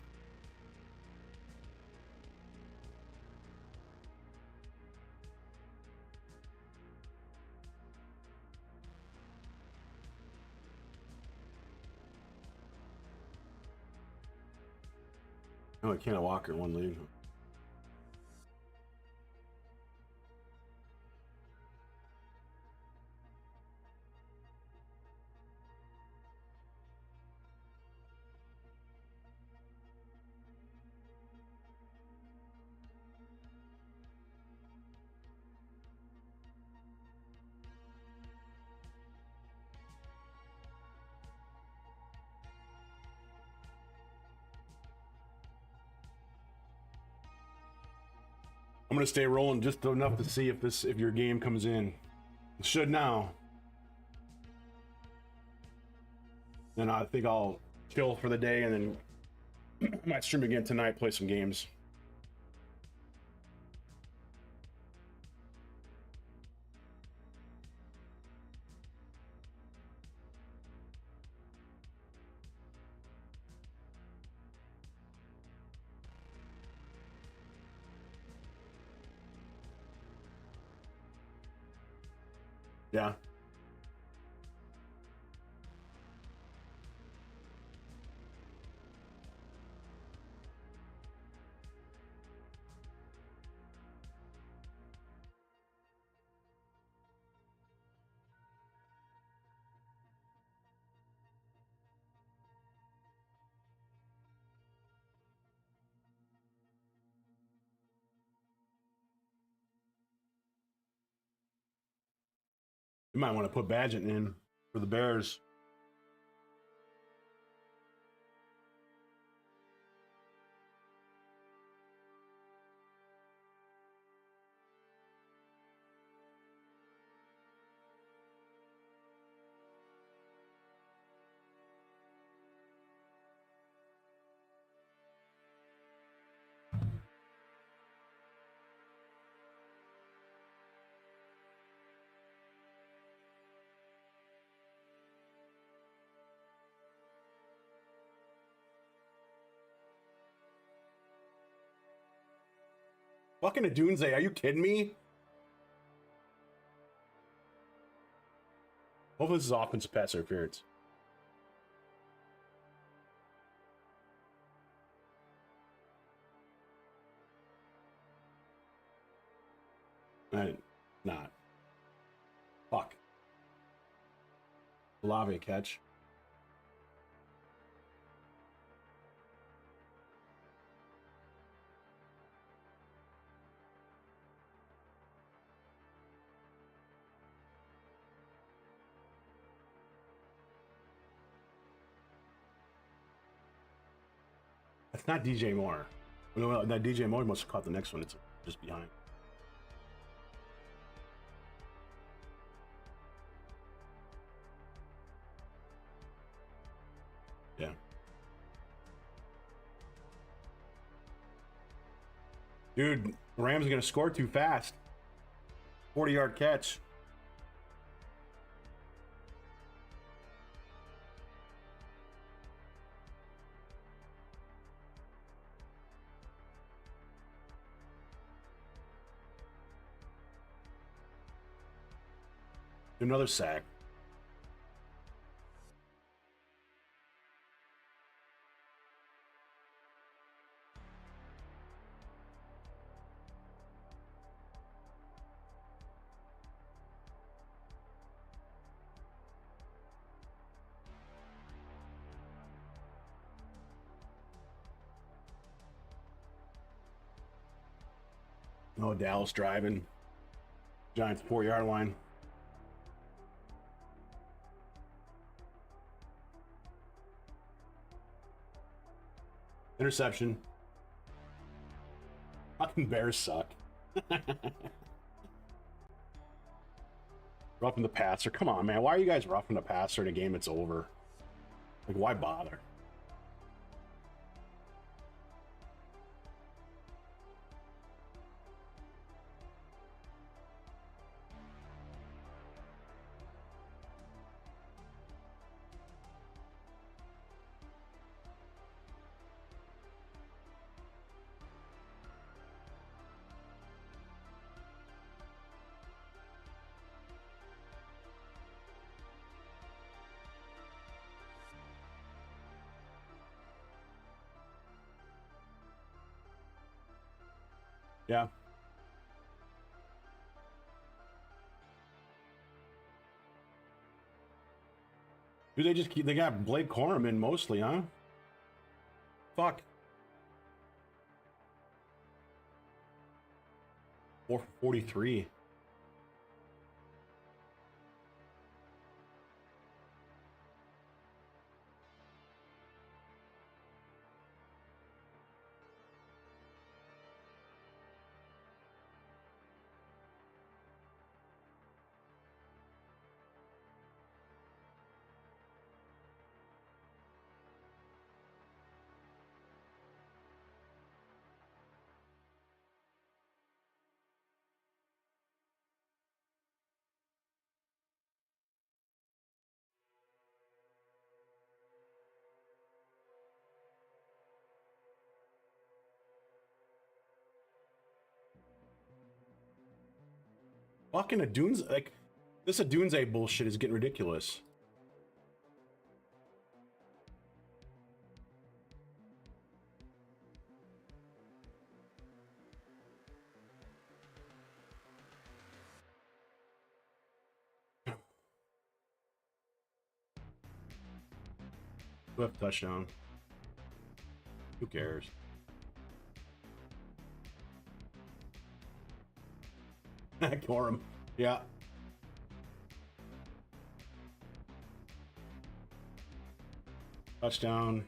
Oh, Kenneth Walker, one lead. I'm gonna stay rolling just enough to see if your game comes in. It should now. Then I think I'll chill for the day and then I might stream again tonight, play some games. Yeah. You might want to put Badgett in for the Bears. Fucking a Doomsday, are you kidding me? Hopefully this is offensive pass interference. Not. Fuck. Olave catch. That's not DJ Moore. No, that DJ Moore must have caught the next one. It's just behind. Yeah. Dude, Rams are going to score too fast. 40-yard catch. Another sack. Oh, Dallas driving. Giants 4-yard line. Interception. Fucking Bears suck. Roughing the passer. Come on, man. Why are you guys roughing the passer in a game that's over? Like, why bother? Yeah. Do they just keep? They got Blake Corum in mostly, huh? Fuck. 443. Fucking Adunes, like, this Adunze bullshit is getting ridiculous. Swift touchdown. Who cares? Corum. Yeah. Touchdown.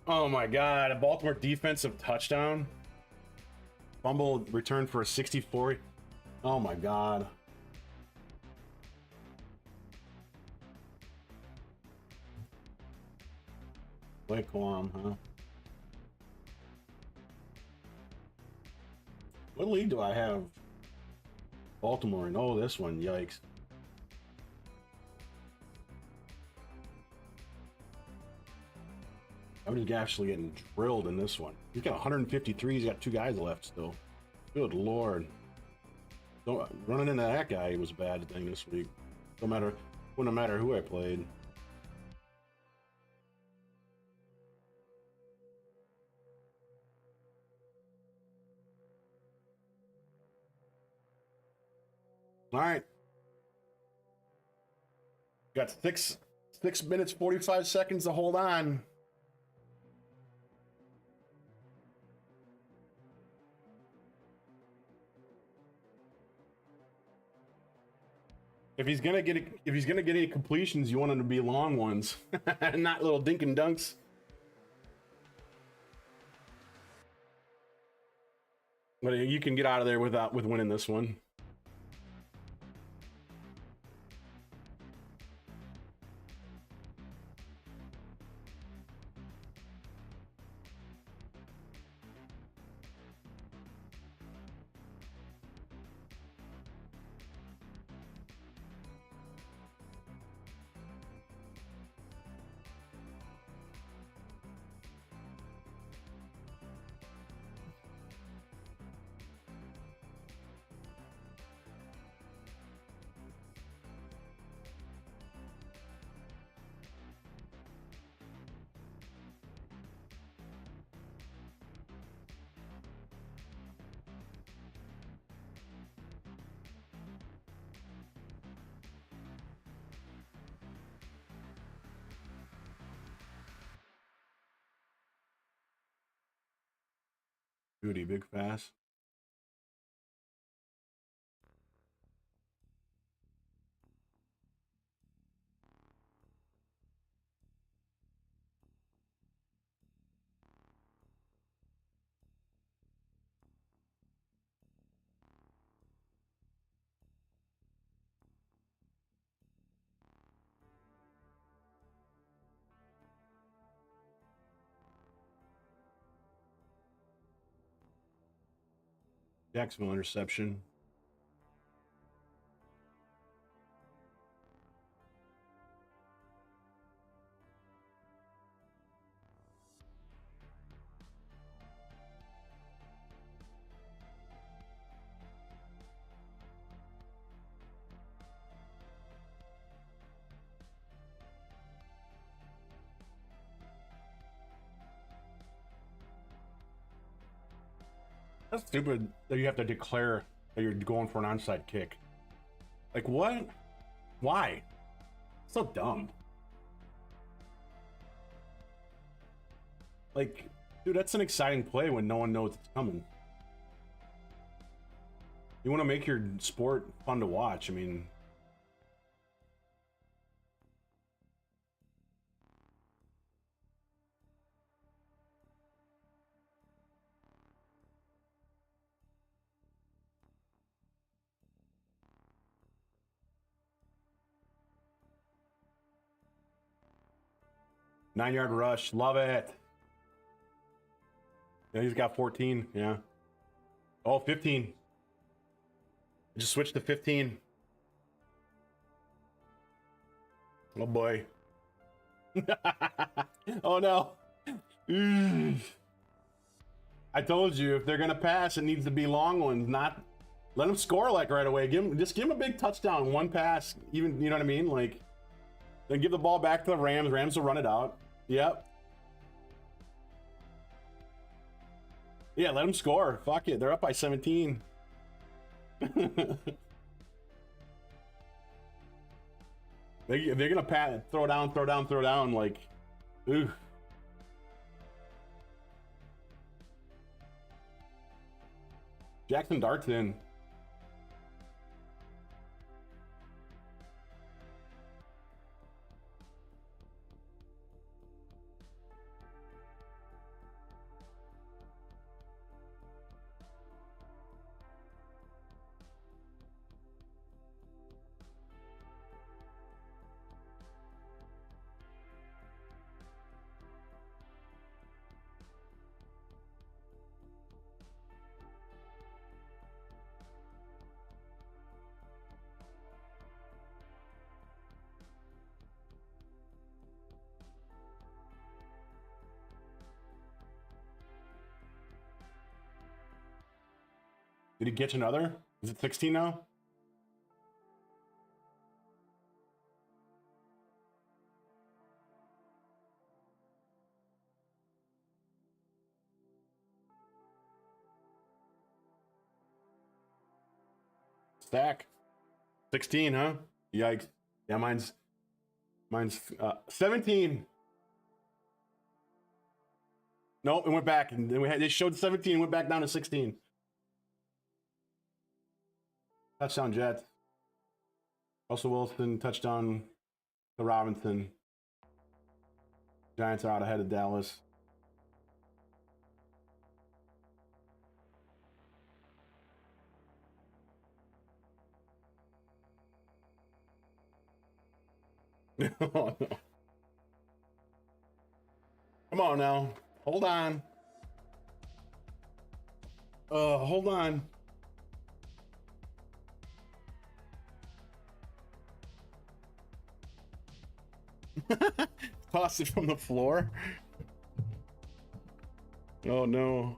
Oh my god, a Baltimore defensive touchdown. Fumble return for a 64. Oh my god. Blake Corum, huh? What league do I have Baltimore in? Oh, this one. Yikes. I'm just actually getting drilled in this one. He's got 153. He's got 2 guys left still. Good lord. Don't, running into that guy was a bad thing this week. Wouldn't matter who I played. All right. Got 6 minutes 45 seconds to hold on. If he's gonna get any completions, you want them to be long ones, not little dink and dunks. But you can get out of there with winning this one. Beauty, big fast. Jacksonville interception. That's stupid that you have to declare that you're going for an onside kick. Like, what? Why? So dumb. Like, dude, that's an exciting play when no one knows it's coming. You want to make your sport fun to watch. I mean, nine-yard rush. Love it. Yeah, he's got 14. Yeah. Oh, 15. Just switched to 15. Oh boy. Oh no. I told you, if they're gonna pass, it needs to be long ones, not let them score like right away. Just give them a big touchdown, one pass, even, you know what I mean? Like, then give the ball back to the Rams. Rams will run it out. Yep. Yeah, let them score. Fuck it. They're up by 17. They're gonna pat, throw down, like, ooh. Jackson Dart's in. Did he get another? Is it 16 now? Stack. 16, huh? Yikes. Yeah, mine's 17. Nope, it went back, and then they showed 17, went back down to 16. Touchdown Jets. Russell Wilson, touchdown to Robinson. Giants are out ahead of Dallas. Oh, no. Come on now. Hold on. Hold on. Toss it from the floor. Oh no.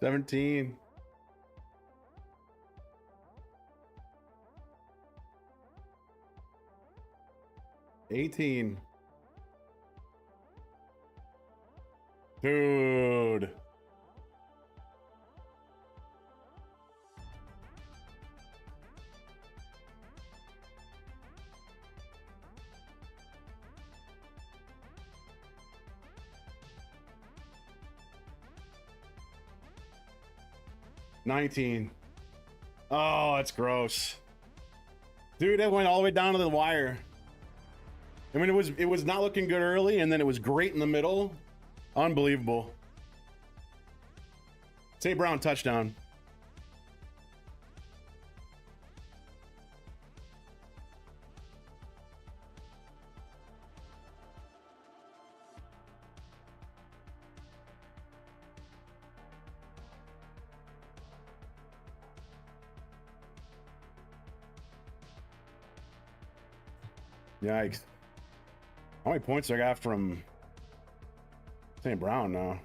$17. $18. Dude. 19. Oh, that's gross. Dude, that went all the way down to the wire. I mean, it was not looking good early, and then it was great in the middle. Unbelievable. St. Brown touchdown. Yikes. How many points I got from St. Brown now?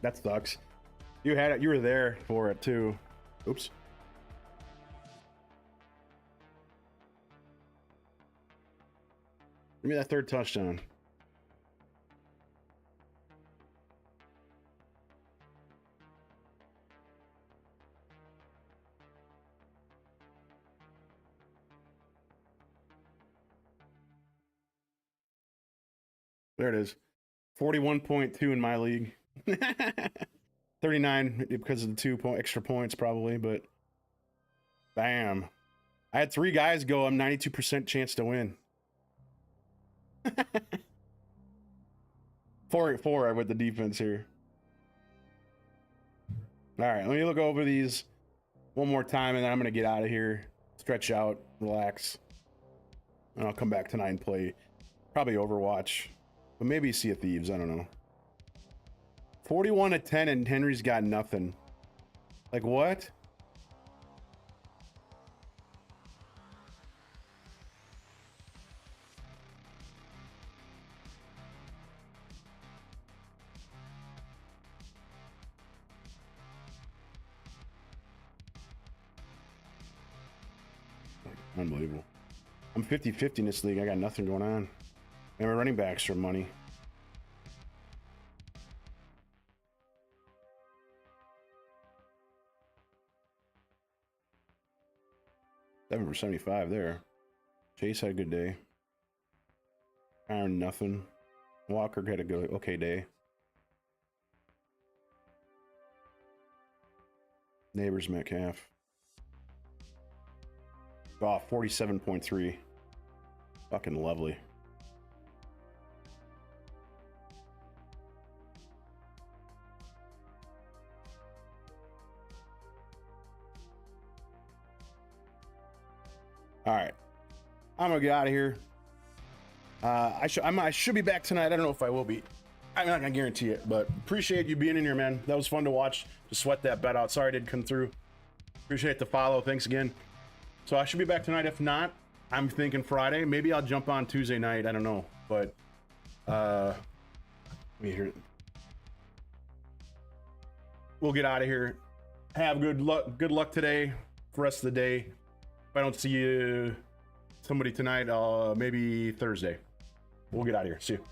That sucks. You had it. You were there for it too. Oops. Give me that third touchdown. There it is. 41.2 in my league. 39 because of the extra points probably, but bam. I had 3 guys go. I'm 92% chance to win. 4 with the defense here. All right, let me look over these one more time, and then I'm gonna get out of here, stretch out, relax, and I'll come back tonight and play probably Overwatch, but maybe Sea of Thieves. I don't know. 41-10, and Henry's got nothing. Like what? Unbelievable. I'm 50-50 in this league. I got nothing going on. And my running backs are money. Seven for 75 there. Chase had a good day. Aaron, nothing. Walker had a good, okay day. Neighbors Metcalf. Oh, 47.3. Fucking lovely. All right, I'm gonna get out of here. I should be back tonight. I don't know if I will be. I'm not gonna guarantee it, but appreciate you being in here, man. That was fun to watch. To sweat that bet out. Sorry I didn't come through. Appreciate the follow. Thanks again. So I should be back tonight. If not, I'm thinking Friday. Maybe I'll jump on Tuesday night. I don't know, but let me hear it. We'll get out of here. Have good luck today. For the rest of the day. If I don't see somebody tonight, maybe Thursday. We'll get out of here. See you.